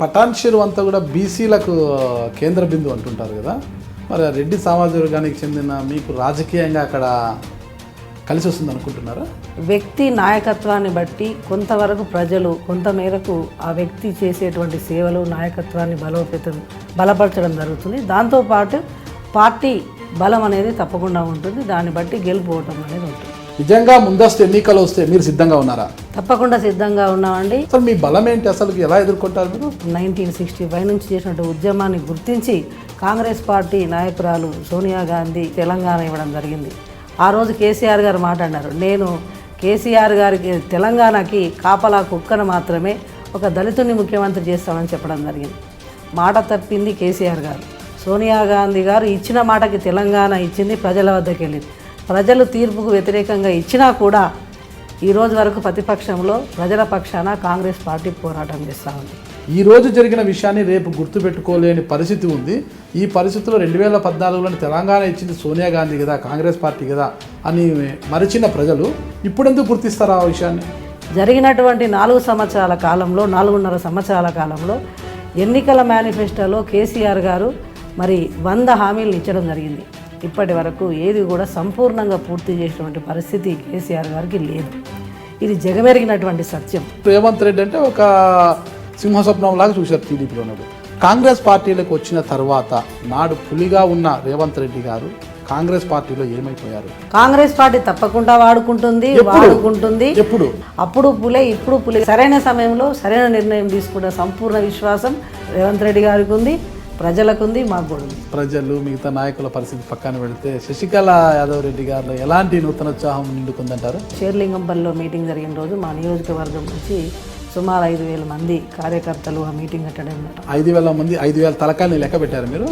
పటాన్ చెరువు అంతా కూడా బీసీలకు కేంద్ర బిందువు అంటుంటారు కదా, మరి రెడ్డి సామాజిక వర్గానికి చెందిన మీకు రాజకీయంగా అక్కడ కలిసి వస్తుంది అనుకుంటున్నారా? వ్యక్తి నాయకత్వాన్ని బట్టి కొంతవరకు ప్రజలు కొంతమేరకు ఆ వ్యక్తి చేసేటువంటి సేవలు నాయకత్వాన్ని బలపరచడం జరుగుతుంది. దాంతోపాటు పార్టీ బలం అనేది తప్పకుండా ఉంటుంది. దాన్ని బట్టి గెలుపోవటం అనేది ఉంటుంది. నిజంగా ముందస్తు ఎన్నికలు వస్తే మీరు సిద్ధంగా ఉన్నారా? తప్పకుండా సిద్ధంగా ఉన్నామండి. అసలు మీ బలం ఏంటి, అసలు ఎలా ఎదుర్కొంటారు మీరు? 1965 నుంచి చేసినట్టు ఉద్యమాన్ని గుర్తించి కాంగ్రెస్ పార్టీ నాయకురాలు సోనియా గాంధీ తెలంగాణ ఇవ్వడం జరిగింది. ఆ రోజు కేసీఆర్ గారు మాట్లాడారు, నేను కేసీఆర్ గారికి తెలంగాణకి కాపలా కుక్కను మాత్రమే ఒక దళితుని ముఖ్యమంత్రి చేస్తామని చెప్పడం జరిగింది. మాట తప్పింది కేసీఆర్ గారు. సోనియా గాంధీ గారు ఇచ్చిన మాటకి తెలంగాణ ఇచ్చింది, ప్రజల వద్దకు వెళ్ళింది. ప్రజలు తీర్పుకు వ్యతిరేకంగా ఇచ్చినా కూడా ఈ రోజు వరకు ప్రతిపక్షంలో ప్రజల పక్షాన కాంగ్రెస్ పార్టీ పోరాటం చేస్తూ ఉంది. ఈ రోజు జరిగిన విషయాన్ని రేపు గుర్తుపెట్టుకోలేని పరిస్థితి ఉంది. ఈ పరిస్థితుల్లో 2014లో తెలంగాణ ఇచ్చింది సోనియా గాంధీ కదా, కాంగ్రెస్ పార్టీ కదా అని మరిచిన ప్రజలు ఇప్పుడెందుకు గుర్తిస్తారు ఆ విషయాన్ని? జరిగినటువంటి 4 సంవత్సరాల కాలంలో 4.5 సంవత్సరాల కాలంలో ఎన్నికల మేనిఫెస్టోలో కేసీఆర్ గారు మరి 100 హామీలను ఇచ్చడం జరిగింది. ఇప్పటి వరకు ఏది కూడా సంపూర్ణంగా పూర్తి చేసినటువంటి పరిస్థితి కేసీఆర్ గారికి లేదు. ఇది జగమెరిగినటువంటి సత్యం. రేవంత్ రెడ్డి అంటే ఒక సింహస్వప్నం లాగా చూశారు టీడీపీలో ఉన్నాడు. కాంగ్రెస్ పార్టీలకు వచ్చిన తర్వాత నాడు పులిగా ఉన్న రేవంత్ రెడ్డి గారు కాంగ్రెస్ పార్టీలో ఏమైపోయారు? కాంగ్రెస్ పార్టీ తప్పకుండా వాడుకుంటుంది. ఎప్పుడు? అప్పుడు పులే, ఇప్పుడు పులే. సరైన సమయంలో సరైన నిర్ణయం తీసుకున్న సంపూర్ణ విశ్వాసం రేవంత్ రెడ్డి గారికి ఉంది, ప్రజలకుంది, మాకు కూడా ఉంది. ప్రజలు మిగతా నాయకుల పరిస్థితి పక్కన పెడితే శశికళ యాదవ్ రెడ్డి గారిలో ఎలాంటి నూతనోత్సాహం నిండుకుందంటారు? షేర్లింగంపల్లిలో మీటింగ్ జరిగిన రోజు మా నియోజకవర్గం నుంచి సుమారు 5,000 మంది కార్యకర్తలు ఆ మీటింగ్ అటెండ్ అయినారు. 5,000 మంది, 5,000 తలకాయని లెక్క పెట్టారు మీరు.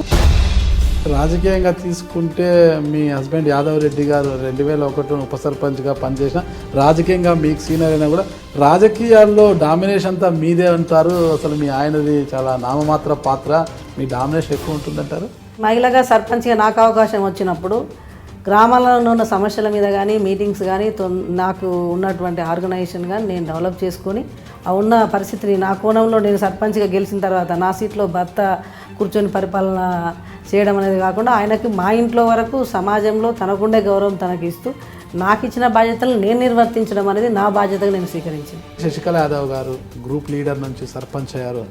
రాజకీయంగా తీసుకుంటే మీ హస్బెండ్ యాదవ్ రెడ్డి గారు 2001 ఉప సర్పంచ్గా పనిచేసిన, రాజకీయంగా మీకు సీనియర్ అయినా కూడా రాజకీయాల్లో డామినేషన్ అంతా మీదే అంటారు. అసలు మీ ఆయనది చాలా నామమాత్ర పాత్ర, మీ డామినేషన్ ఎక్కువ ఉంటుందంటారు. మహిళగా సర్పంచ్గా నాకు అవకాశం వచ్చినప్పుడు గ్రామాలలో ఉన్న సమస్యల మీద కానీ మీటింగ్స్ కానీ నాకు ఉన్నటువంటి ఆర్గనైజేషన్ కానీ నేను డెవలప్ చేసుకొని ఆ ఉన్న పరిస్థితిని నా కోణంలో నేను సర్పంచ్గా గెలిచిన తర్వాత నా సీట్లో భర్త కూర్చొని పరిపాలన చేయడం అనేది కాకుండా ఆయనకి మా ఇంట్లో వరకు సమాజంలో తనకుండే గౌరవం తనకి ఇస్తూ నాకు ఇచ్చిన బాధ్యతలు నేను నిర్వర్తించడం అనేది నా బాధ్యతగా నేను స్వీకరించాను. శశికళ యాదవ్ గారు గ్రూప్ లీడర్ నుంచి సర్పంచ్ అయ్యారు,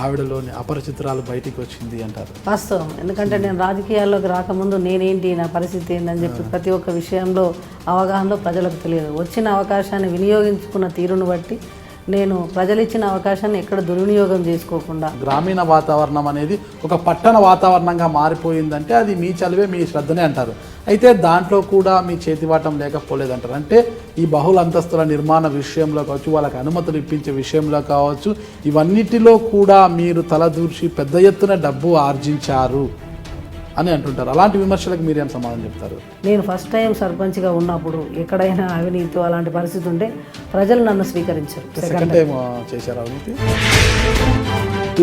ఆవిడలోని అపరిచితురాలు బయటికి వచ్చింది అంటారు. వాస్తవం. ఎందుకంటే నేను రాజకీయాల్లోకి రాకముందు నేనేంటి, నా పరిస్థితి ఏంటని చెప్పి ప్రతి ఒక్క విషయంలో అవగాహనలో ప్రజలకు తెలియదు. వచ్చిన అవకాశాన్ని వినియోగించుకున్న తీరును బట్టి నేను ప్రజలు ఇచ్చిన అవకాశాన్ని ఎక్కడ దుర్వినియోగం చేసుకోకుండా. గ్రామీణ వాతావరణం అనేది ఒక పట్టణ వాతావరణంగా మారిపోయిందంటే అది మీ చదివే మీ శ్రద్ధనే అంటారు. అయితే దాంట్లో కూడా మీ చేతివాటం లేకపోలేదంటారు. అంటే ఈ బహుళ అంతస్తుల నిర్మాణ విషయంలో కావచ్చు, వాళ్ళకి అనుమతులు ఇప్పించే విషయంలో కావచ్చు, ఇవన్నిటిలో కూడా మీరు తలదూర్చి పెద్ద ఎత్తున డబ్బు ఆర్జించారు అని అంటుంటారు. అలాంటి విమర్శలకు మీరేం సమాధానం చెప్తారు? నేను ఫస్ట్ టైం సర్పంచ్గా ఉన్నప్పుడు ఎక్కడైనా అవినీతి అలాంటి పరిస్థితి ఉంటే ప్రజలు నన్ను స్వీకరించారు. సెకండ్ టైం చేశారు అవినీతి.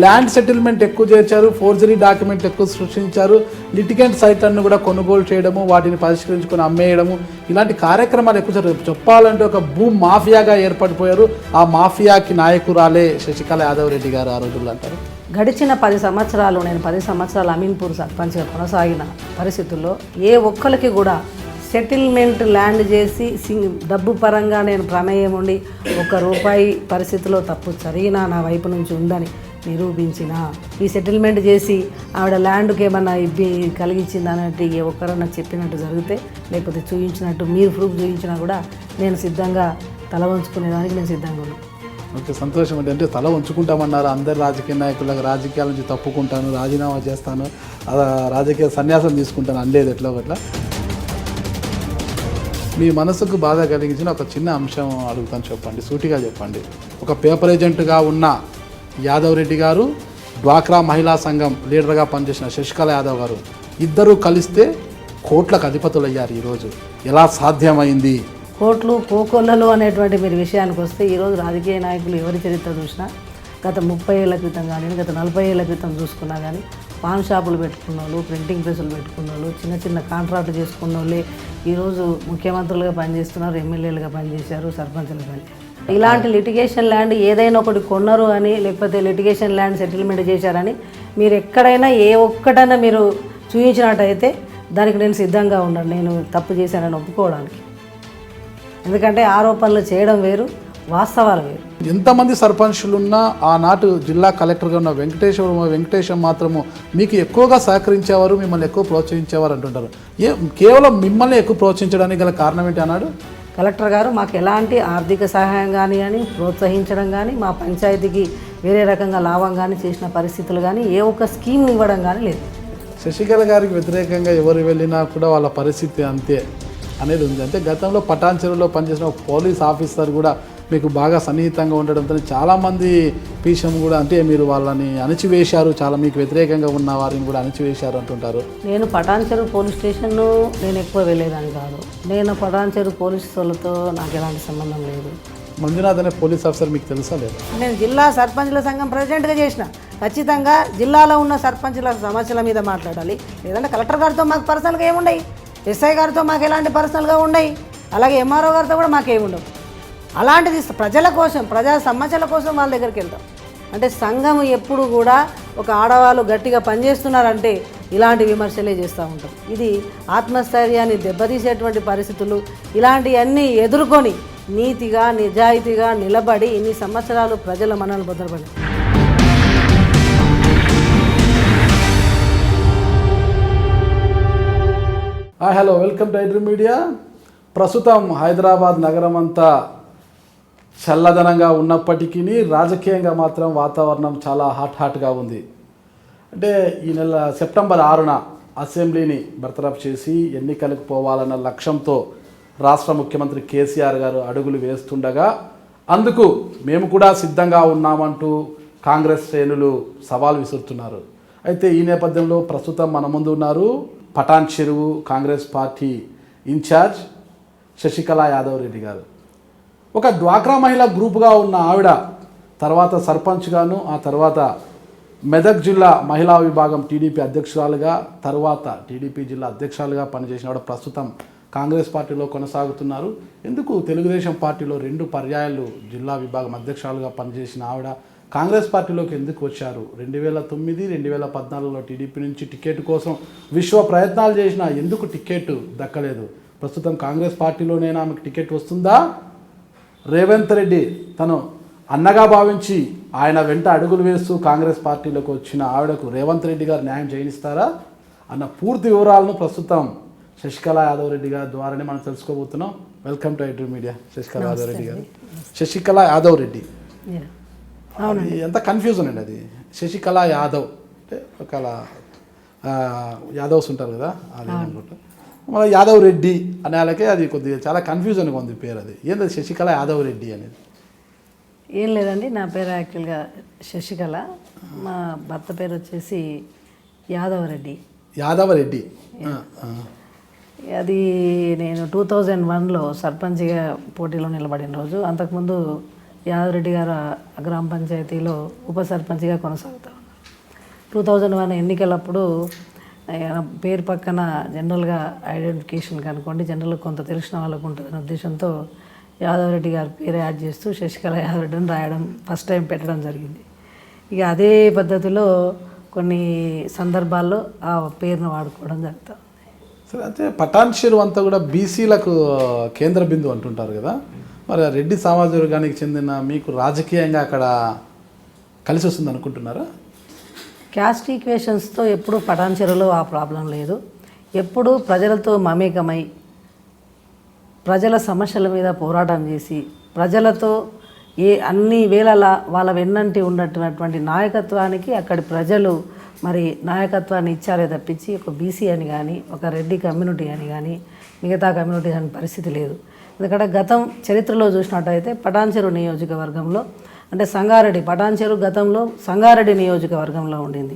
ల్యాండ్ సెటిల్మెంట్ ఎక్కువ చేర్చారు, ఫోర్జరీ డాక్యుమెంట్ ఎక్కువ సృష్టించారు, లిటిగెంట్ సైట్లను కూడా కొనుగోలు చేయడము, వాటిని పరిష్కరించుకొని అమ్మేయడము, ఇలాంటి కార్యక్రమాలు ఎక్కువ జరుగుతాయి. చెప్పాలంటే ఒక భూ మాఫియాగా ఏర్పడిపోయారు. ఆ మాఫియాకి నాయకురాలే శశికళ యాదవ్ రెడ్డి గారు ఆ రోజుల్లో అంటారు. గడిచిన 10 సంవత్సరాలు నేను 10 సంవత్సరాలు అమీన్పూర్ సర్పంచ్గా కొనసాగిన పరిస్థితుల్లో ఏ ఒక్కరికి కూడా సెటిల్మెంట్ ల్యాండ్ చేసి డబ్బు పరంగా నేను ప్రమేయం ఉండి ₹1 పరిస్థితిలో తప్పు జరిగినా నా వైపు నుంచి ఉందని నిరూపించిన, ఈ సెటిల్మెంట్ చేసి ఆవిడ ల్యాండ్కి ఏమన్నా ఇబ్బంది కలిగించింది అన్నట్టు ఏ ఒక్కరన్నా చెప్పినట్టు జరిగితే, లేకపోతే చూపించినట్టు మీరు ప్రూఫ్ చూపించినా కూడా నేను సిద్ధంగా తల వంచుకునేదానికి నేను సిద్ధంగా ఉన్నాను. ఓకే, సంతోషం అండి. అంటే తల ఉంచుకుంటామన్నారు అందరు రాజకీయ నాయకులకు, రాజకీయాల నుంచి తప్పుకుంటాను, రాజీనామా చేస్తాను, రాజకీయ సన్యాసం తీసుకుంటాను అనలేదు ఎట్లా ఒకట్లా. మీ మనసుకు బాధ కలిగించిన ఒక చిన్న అంశం అడుగుతాను, చెప్పండి, సూటిగా చెప్పండి. ఒక పేపర్ ఏజెంట్గా ఉన్న యాదవ్ రెడ్డి గారు, డ్వాక్రా మహిళా సంఘం లీడర్గా పనిచేసిన శశికళ యాదవ్ గారు ఇద్దరూ కలిస్తే కోట్లకు అధిపతులు అయ్యారు. ఈరోజు ఎలా సాధ్యమైంది? కోట్లు కోకొల్లలు అనేటువంటి మీరు విషయానికి వస్తే ఈరోజు రాజకీయ నాయకులు ఎవరి చరిత్ర చూసినా గత 30 ఏళ్ల క్రితం కానీ గత 40 ఏళ్ల క్రితం చూసుకున్నా కానీ పాన్ షాపులు పెట్టుకున్న వాళ్ళు, ప్రింటింగ్ ప్రెస్సులు పెట్టుకున్న వాళ్ళు, చిన్న చిన్న కాంట్రాక్ట్ చేసుకున్న వాళ్ళే ఈరోజు ముఖ్యమంత్రులుగా పనిచేస్తున్నారు, ఎమ్మెల్యేలుగా పనిచేశారు, సర్పంచులుగా పనిచేశారు. ఇలాంటి లిటిగేషన్ ల్యాండ్ ఏదైనా ఒకటి కొన్నారు అని, లేకపోతే లిటిగేషన్ ల్యాండ్ సెటిల్మెంట్ చేశారని మీరు ఎక్కడైనా ఏ ఒక్కటైనా మీరు చూపించినట్టయితే దానికి నేను సిద్ధంగా ఉన్నాను, నేను తప్పు చేశానని ఒప్పుకోవడానికి. ఎందుకంటే ఆరోపణలు చేయడం వేరు, వాస్తవాలు వేరు. ఎంతమంది సర్పంచులున్నా ఆనాటి జిల్లా కలెక్టర్గా ఉన్న వెంకటేశం మాత్రము మీకు ఎక్కువగా సహకరించేవారు, మిమ్మల్ని ఎక్కువ ప్రోత్సహించేవారు అంటుంటారు. కేవలం మిమ్మల్ని ఎక్కువ ప్రోత్సహించడానికి గల కారణం ఏంటి అన్నాడు కలెక్టర్ గారు. మాకు ఎలాంటి ఆర్థిక సహాయం కానీ ప్రోత్సహించడం కానీ, మా పంచాయతీకి వేరే రకంగా లాభం కానీ చేసిన పరిస్థితులు కానీ, ఏ ఒక్క స్కీమ్ ఇవ్వడం కానీ లేదు. శశికళ గారికి వ్యతిరేకంగా ఎవరు వెళ్ళినా కూడా వాళ్ళ పరిస్థితి అంతే అనేది ఉంది. అంటే గతంలో పటాన్ చెరువులో పనిచేసిన ఒక పోలీస్ ఆఫీసర్ కూడా మీకు బాగా సన్నిహితంగా ఉండడంతో చాలామంది పీషం కూడా అంటే మీరు వాళ్ళని అణిచివేశారు, చాలా మీకు వ్యతిరేకంగా ఉన్న వారిని కూడా అణిచివేశారు అంటుంటారు. నేను పటాన్ చెరువు పోలీస్ స్టేషన్ను నేను ఎక్కువ వెళ్ళేదాన్ని కాదు. నేను పటాన్ చెరువు పోలీసు వాళ్ళతో నాకు ఎలాంటి సంబంధం లేదు. మంజునాథ్ అనే పోలీస్ ఆఫీసర్ మీకు తెలుసా లేదు? నేను జిల్లా సర్పంచుల సంఘం ప్రెసిడెంట్గా చేసిన. ఖచ్చితంగా జిల్లాలో ఉన్న సర్పంచుల సమస్యల మీద మాట్లాడాలి. లేదంటే కలెక్టర్ గారితో మాకు పర్సనల్గా ఏముండయి, ఎస్ఐ గారితో మాకు ఎలాంటి పర్సనల్గా ఉండయి, అలాగే ఎంఆర్ఓ గారితో కూడా మాకేముండవు. అలాంటిది ప్రజల కోసం, ప్రజా సమస్యల కోసం వాళ్ళ దగ్గరికి వెళ్తాం. అంటే సంఘం ఎప్పుడు కూడా ఒక ఆడవాళ్ళు గట్టిగా పనిచేస్తున్నారంటే ఇలాంటి విమర్శలే చేస్తూ ఉంటాం. ఇది ఆత్మస్థైర్యాన్ని దెబ్బతీసేటువంటి పరిస్థితులు. ఇలాంటివన్నీ ఎదుర్కొని నీతిగా నిజాయితీగా నిలబడి ఇన్ని సంవత్సరాలు ప్రజల మనల్ని భద్రపడి. Hello, welcome to iDream media. ప్రస్తుతం హైదరాబాద్ నగరం అంతా చల్లదనంగా ఉన్నప్పటికీ రాజకీయంగా మాత్రం వాతావరణం చాలా హాట్గా ఉంది. అంటే ఈ నెల సెప్టెంబర్ 6న అసెంబ్లీని బర్తరఫ్ చేసి ఎన్నికలకు పోవాలన్న లక్ష్యంతో రాష్ట్ర ముఖ్యమంత్రి కేసీఆర్ గారు అడుగులు వేస్తుండగా అందుకు మేము కూడా సిద్ధంగా ఉన్నామంటూ కాంగ్రెస్ శ్రేణులు సవాల్ విసురుతున్నారు. అయితే ఈ నేపథ్యంలో ప్రస్తుతం మన ముందు ఉన్నారు పటాన్ చెరువు కాంగ్రెస్ పార్టీ ఇన్ఛార్జ్ శశికళ యాదవ్ రెడ్డి గారు. ఒక డ్వాక్రా మహిళా గ్రూపుగా ఉన్న ఆవిడ తర్వాత సర్పంచ్గాను, ఆ తర్వాత మెదక్ జిల్లా మహిళా విభాగం టీడీపీ అధ్యక్షురాలుగా, తర్వాత టీడీపీ జిల్లా అధ్యక్షురాలుగా పనిచేసిన ఆవిడ ప్రస్తుతం కాంగ్రెస్ పార్టీలో కొనసాగుతున్నారు. ఎందుకు తెలుగుదేశం పార్టీలో 2 పర్యాయాలు జిల్లా విభాగం అధ్యక్షురాలుగా పనిచేసిన ఆవిడ కాంగ్రెస్ పార్టీలోకి ఎందుకు వచ్చారు? 2009, 2014లో టీడీపీ నుంచి టికెట్ కోసం విశ్వ ప్రయత్నాలు చేసినా ఎందుకు టికెట్ దక్కలేదు? ప్రస్తుతం కాంగ్రెస్ పార్టీలోనైనా ఆమెకు టికెట్ వస్తుందా? రేవంత్ రెడ్డి తను అన్నగా భావించి ఆయన వెంట అడుగులు వేస్తూ కాంగ్రెస్ పార్టీలోకి వచ్చిన ఆవిడకు రేవంత్ రెడ్డి గారు న్యాయం చేయనిస్తారా అన్న పూర్తి వివరాలను ప్రస్తుతం శశికళ యాదవ్ రెడ్డి గారి ద్వారానే మనం తెలుసుకోబోతున్నాం. Welcome to iDream media. Sasikala Yadav Reddy గారు. శశికళ యాదవ్ రెడ్డి ఎంత కన్ఫ్యూజన్ అండి అది. శశికళ యాదవ్ అంటే ఒకవేళ యాదవ్స్ ఉంటారు కదా, అది అనుకుంటా. మన యాదవ్ రెడ్డి అనే వాళ్ళకే అది కొద్దిగా చాలా కన్ఫ్యూజన్గా ఉంది పేరు. అది ఏంటది శశికళ యాదవ్ రెడ్డి అనేది? ఏం లేదండి, నా పేరు యాక్చువల్గా శశికళ, మా భర్త పేరు వచ్చేసి యాదవ్ రెడ్డి. యాదవ రెడ్డి. అది నేను 2001లో సర్పంచ్గా పోటీలో నిలబడిన రోజు. అంతకుముందు యాదవ్ రెడ్డి గారు గ్రామ పంచాయతీలో ఉప సర్పంచ్గా కొనసాగుతా ఉన్నారు. 2001 ఎన్నికలప్పుడు పేరు పక్కన జనరల్గా ఐడెంటిఫికేషన్ కనుకోండి, జనరల్గా కొంత తెలిసిన వాళ్ళకు ఉంటుందనే ఉద్దేశంతో యాదవ్ రెడ్డి గారి పేరు యాడ్ చేస్తూ శశికళ యాదవ్ రెడ్డి అని రాయడం ఫస్ట్ టైం పెట్టడం జరిగింది. ఇక అదే పద్ధతిలో కొన్ని సందర్భాల్లో ఆ పేరును వాడుకోవడం జరుగుతుంది. సరే, అయితే పటాన్ చెరువు అంతా కూడా బీసీలకు కేంద్ర బిందువు అంటుంటారు కదా, మరి రెడ్డి సామాజిక వర్గానికి చెందిన మీకు రాజకీయంగా అక్కడ కలిసి వస్తుంది అనుకుంటున్నారా? క్యాస్ట్ ఈక్వేషన్స్తో ఎప్పుడు పటాన్ చెరువులో ఆ ప్రాబ్లం లేదు. ఎప్పుడు ప్రజలతో మమేకమై ప్రజల సమస్యల మీద పోరాటం చేసి ప్రజలతో అన్ని వేళలా వాళ్ళ వెన్నంటి ఉన్నటువంటి నాయకత్వానికి అక్కడి ప్రజలు మరి నాయకత్వాన్ని ఇచ్చారే తప్పించి ఒక బీసీ అని కానీ ఒక రెడ్డి కమ్యూనిటీ అని కానీ మిగతా కమ్యూనిటీ అనే పరిస్థితి లేదు. ఎందుకంటే గతం చరిత్రలో చూసినట్టయితే పటాన్ చెరువు నియోజకవర్గంలో అంటే సంగారెడ్డి, పటాన్ చెరువు గతంలో సంగారెడ్డి నియోజకవర్గంలో ఉండింది.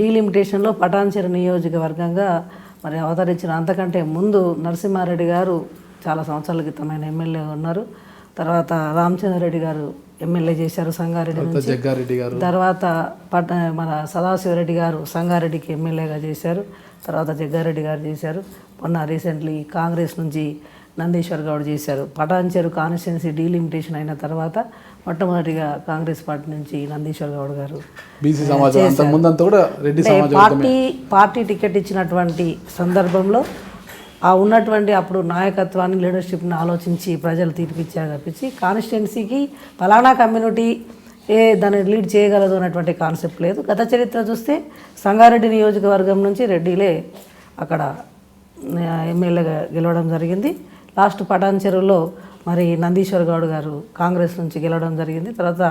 డీలిమిటేషన్లో పటాన్ చెరువు నియోజకవర్గంగా మరి అవతరించిన అంతకంటే ముందు నరసింహారెడ్డి గారు చాలా సంవత్సరాల క్రితం ఆయన ఎమ్మెల్యే ఉన్నారు. తర్వాత రామచంద్రరెడ్డి గారు ఎమ్మెల్యే చేశారు సంగారెడ్డి నుంచి. జగ్గారెడ్డి గారు తర్వాత మన సదాశివరెడ్డి గారు సంగారెడ్డికి ఎమ్మెల్యేగా చేశారు. తర్వాత జగ్గారెడ్డి గారు చేశారు. మొన్న రీసెంట్లీ కాంగ్రెస్ నుంచి నందీశ్వర్ గౌడ్ చేశారు. పటాన్చెరు కాన్స్టిట్యున్సీ డీలిమిటేషన్ అయిన తర్వాత మొట్టమొదటిగా కాంగ్రెస్ పార్టీ నుంచి నందీశ్వర్ గౌడ్ గారు బీసీ సమాజం అంతకుముందంతా కూడా రెడ్డి సమాజం పార్టీ టికెట్ ఇచ్చినటువంటి సందర్భంలో ఆ ఉన్నటువంటి అప్పుడు నాయకత్వాన్ని లీడర్షిప్ని ఆలోచించి ప్రజలు తీర్పిచ్చారు తప్పించి కాన్స్టిట్యున్సీకి ఫలానా కమ్యూనిటీ దాన్ని లీడ్ చేయగలదు అన్నటువంటి కాన్సెప్ట్ లేదు. గత చరిత్ర చూస్తే సంగారెడ్డి నియోజకవర్గం నుంచి రెడ్డిలే అక్కడ ఎమ్మెల్యేగా గెలవడం జరిగింది. లాస్ట్ పటాన్చెరులో మరి నందీశ్వర్ గౌడ్ గారు కాంగ్రెస్ నుంచి గెలవడం జరిగింది. తర్వాత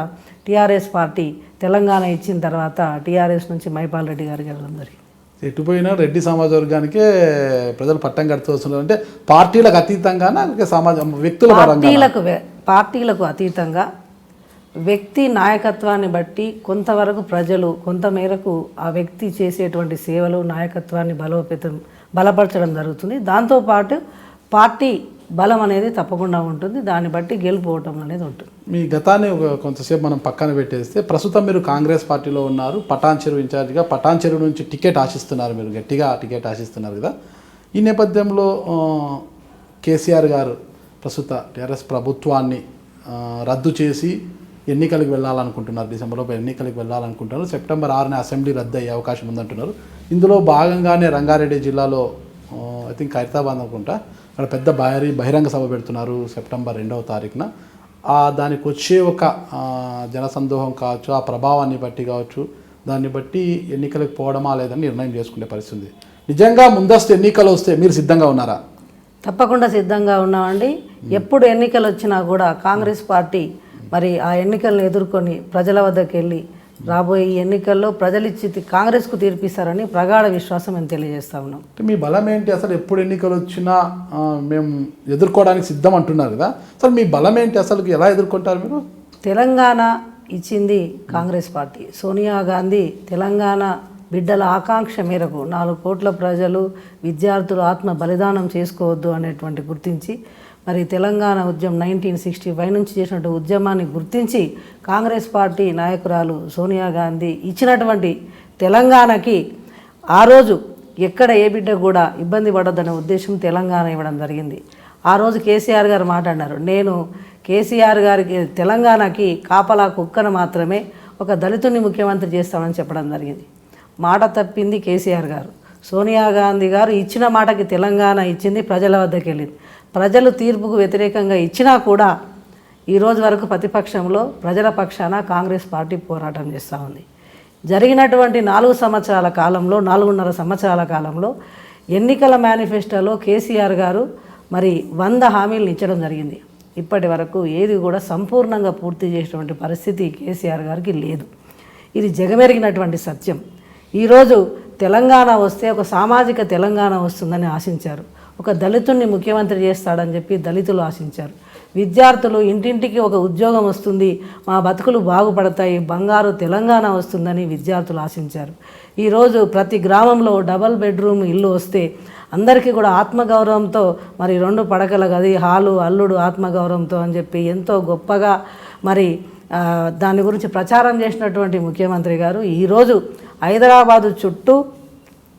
టీఆర్ఎస్ పార్టీ తెలంగాణ ఇచ్చిన తర్వాత టీఆర్ఎస్ నుంచి మైపాల్ రెడ్డి గారు గెలవడం జరిగింది. ఎటుపోయినా రెడ్డి సమాజ వర్గానికే ప్రజలు పట్టం కడుతూ వస్తున్నారు. అంటే పార్టీలకు అతీతంగానే సమాజం వ్యక్తుల పార్టీలకు అతీతంగా వ్యక్తి నాయకత్వాన్ని బట్టి కొంతవరకు ప్రజలు కొంతమేరకు ఆ వ్యక్తి చేసేటువంటి సేవలు నాయకత్వాన్ని బలపరచడం జరుగుతుంది. దాంతోపాటు పార్టీ బలం అనేది తప్పకుండా ఉంటుంది. దాన్ని బట్టి గెలుపోవటం అనేది ఉంటుంది. మీ గతాన్ని కొంతసేపు మనం పక్కన పెట్టేస్తే ప్రస్తుతం మీరు కాంగ్రెస్ పార్టీలో ఉన్నారు. పటాన్చెరు ఇన్ఛార్జిగా పటాన్చెరు నుంచి టికెట్ ఆశిస్తున్నారు. మీరు గట్టిగా టికెట్ ఆశిస్తున్నారు కదా. ఈ నేపథ్యంలో కేసీఆర్ గారు ప్రస్తుత టీఆర్ఎస్ ప్రభుత్వాన్ని రద్దు చేసి ఎన్నికలకు వెళ్ళాలనుకుంటున్నారు. డిసెంబర్లో ఎన్నికలకు వెళ్ళాలనుకుంటున్నారు. సెప్టెంబర్ 6న అసెంబ్లీ రద్దు అయ్యే అవకాశం ఉందంటున్నారు. ఇందులో భాగంగానే రంగారెడ్డి జిల్లాలో ఐ థింక్ ఖైరతాబాద్ అనుకుంటా అక్కడ పెద్ద బహిరంగ సభ పెడుతున్నారు సెప్టెంబర్ 2వ తారీఖున. దానికి వచ్చే ఒక జనసందోహం కావచ్చు, ఆ ప్రభావాన్ని బట్టి కావచ్చు, దాన్ని బట్టి ఎన్నికలకు పోవడమా లేదని నిర్ణయం చేసుకునే పరిస్థితి. నిజంగా ముందస్తు ఎన్నికలు వస్తే మీరు సిద్ధంగా ఉన్నారా? తప్పకుండా సిద్ధంగా ఉన్నామండి. ఎప్పుడు ఎన్నికలు వచ్చినా కూడా కాంగ్రెస్ పార్టీ మరి ఆ ఎన్నికలను ఎదుర్కొని ప్రజల వద్దకు వెళ్ళి రాబోయే ఈ ఎన్నికల్లో ప్రజలిచ్చి కాంగ్రెస్కు తీర్పిస్తారని ప్రగాఢ విశ్వాసం మేము తెలియజేస్తా ఉన్నాం. మీ బలం ఏంటి? అసలు ఎప్పుడు ఎన్నికలు వచ్చినా మేము ఎదుర్కోవడానికి సిద్ధం అంటున్నారు కదా. అసలు మీ బలం ఏంటి? అసలు ఎలా ఎదుర్కొంటారు మీరు? తెలంగాణ ఇచ్చింది కాంగ్రెస్ పార్టీ. సోనియా గాంధీ తెలంగాణ బిడ్డల ఆకాంక్ష మేరకు 4 కోట్ల ప్రజలు విద్యార్థులు ఆత్మ బలిదానం చేసుకోవద్దు అనేటువంటి గుర్తించి మరి తెలంగాణ ఉద్యమం 1965 నుంచి చేసినటువంటి ఉద్యమాన్ని గుర్తించి కాంగ్రెస్ పార్టీ నాయకురాలు సోనియా గాంధీ ఇచ్చినటువంటి తెలంగాణకి ఆ రోజు ఎక్కడ ఏ బిడ్డ కూడా ఇబ్బంది పడద్దనే ఉద్దేశం తెలంగాణ ఇవ్వడం జరిగింది. ఆ రోజు కేసీఆర్ గారు మాట్లాడినారు, నేను కేసీఆర్ గారికి తెలంగాణకి కాపలా కుక్కను మాత్రమే ఒక దళితుని ముఖ్యమంత్రి చేస్తామని చెప్పడం జరిగింది. మాట తప్పింది కేసీఆర్ గారు. సోనియా గాంధీ గారు ఇచ్చిన మాటకి తెలంగాణ ఇచ్చింది, ప్రజల వద్దకు వెళ్ళింది. ప్రజలు తీర్పుకు వ్యతిరేకంగా ఇచ్చినా కూడా ఈరోజు వరకు ప్రతిపక్షంలో ప్రజల పక్షాన కాంగ్రెస్ పార్టీ పోరాటం చేస్తూ ఉంది. జరిగినటువంటి 4 సంవత్సరాల కాలంలో 4.5 సంవత్సరాల కాలంలో ఎన్నికల మేనిఫెస్టోలో కేసీఆర్ గారు మరి 100 హామీలను ఇచ్చడం జరిగింది. ఇప్పటి వరకు ఏది కూడా సంపూర్ణంగా పూర్తి చేసినటువంటి పరిస్థితి కేసీఆర్ గారికి లేదు. ఇది జగమెరిగినటువంటి సత్యం. ఈరోజు తెలంగాణ వస్తే ఒక సామాజిక తెలంగాణ వస్తుందని ఆశించారు. ఒక దళితుడిని ముఖ్యమంత్రి చేస్తాడని చెప్పి దళితులు ఆశించారు. విద్యార్థులు ఇంటింటికి ఒక ఉద్యోగం వస్తుంది, మా బతుకులు బాగుపడతాయి, బంగారు తెలంగాణ వస్తుందని విద్యార్థులు ఆశించారు. ఈరోజు ప్రతి గ్రామంలో డబల్ బెడ్రూమ్ ఇల్లు వస్తే అందరికీ కూడా ఆత్మగౌరవంతో మరి 2 పడకల గది, హాలు, అల్లుడు ఆత్మగౌరవంతో అని చెప్పి ఎంతో గొప్పగా మరి దాని గురించి ప్రచారం చేసినటువంటి ముఖ్యమంత్రి గారు ఈరోజు హైదరాబాదు చుట్టూ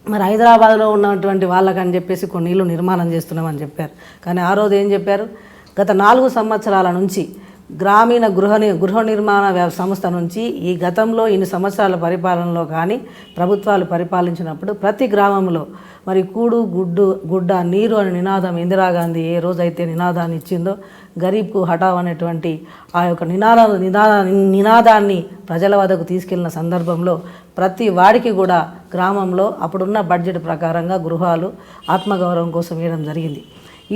మరి హైదరాబాద్లో ఉన్నటువంటి వాళ్ళకని చెప్పేసి కొన్ని ఇళ్ళు నిర్మాణం చేస్తున్నామని చెప్పారు. కానీ ఆ రోజు ఏం చెప్పారు? గత 4 సంవత్సరాల నుంచి గ్రామీణ గృహ నిర్మాణ సంస్థ నుంచి ఈ గతంలో ఇన్ని సంవత్సరాల పరిపాలనలో కానీ ప్రభుత్వాలు పరిపాలించినప్పుడు ప్రతి గ్రామంలో మరి కూడు గుడ్డ నీరు అనే నినాదం ఇందిరాగాంధీ ఏ రోజైతే నినాదాన్ని ఇచ్చిందో గరీబ్కు హఠావ్ అనేటువంటి ఆ యొక్క నినాదాన్ని ప్రజల వద్దకు తీసుకెళ్లిన సందర్భంలో ప్రతి వాడికి కూడా గ్రామంలో అప్పుడున్న బడ్జెట్ ప్రకారంగా గృహాలు ఆత్మగౌరవం కోసం వేయడం జరిగింది.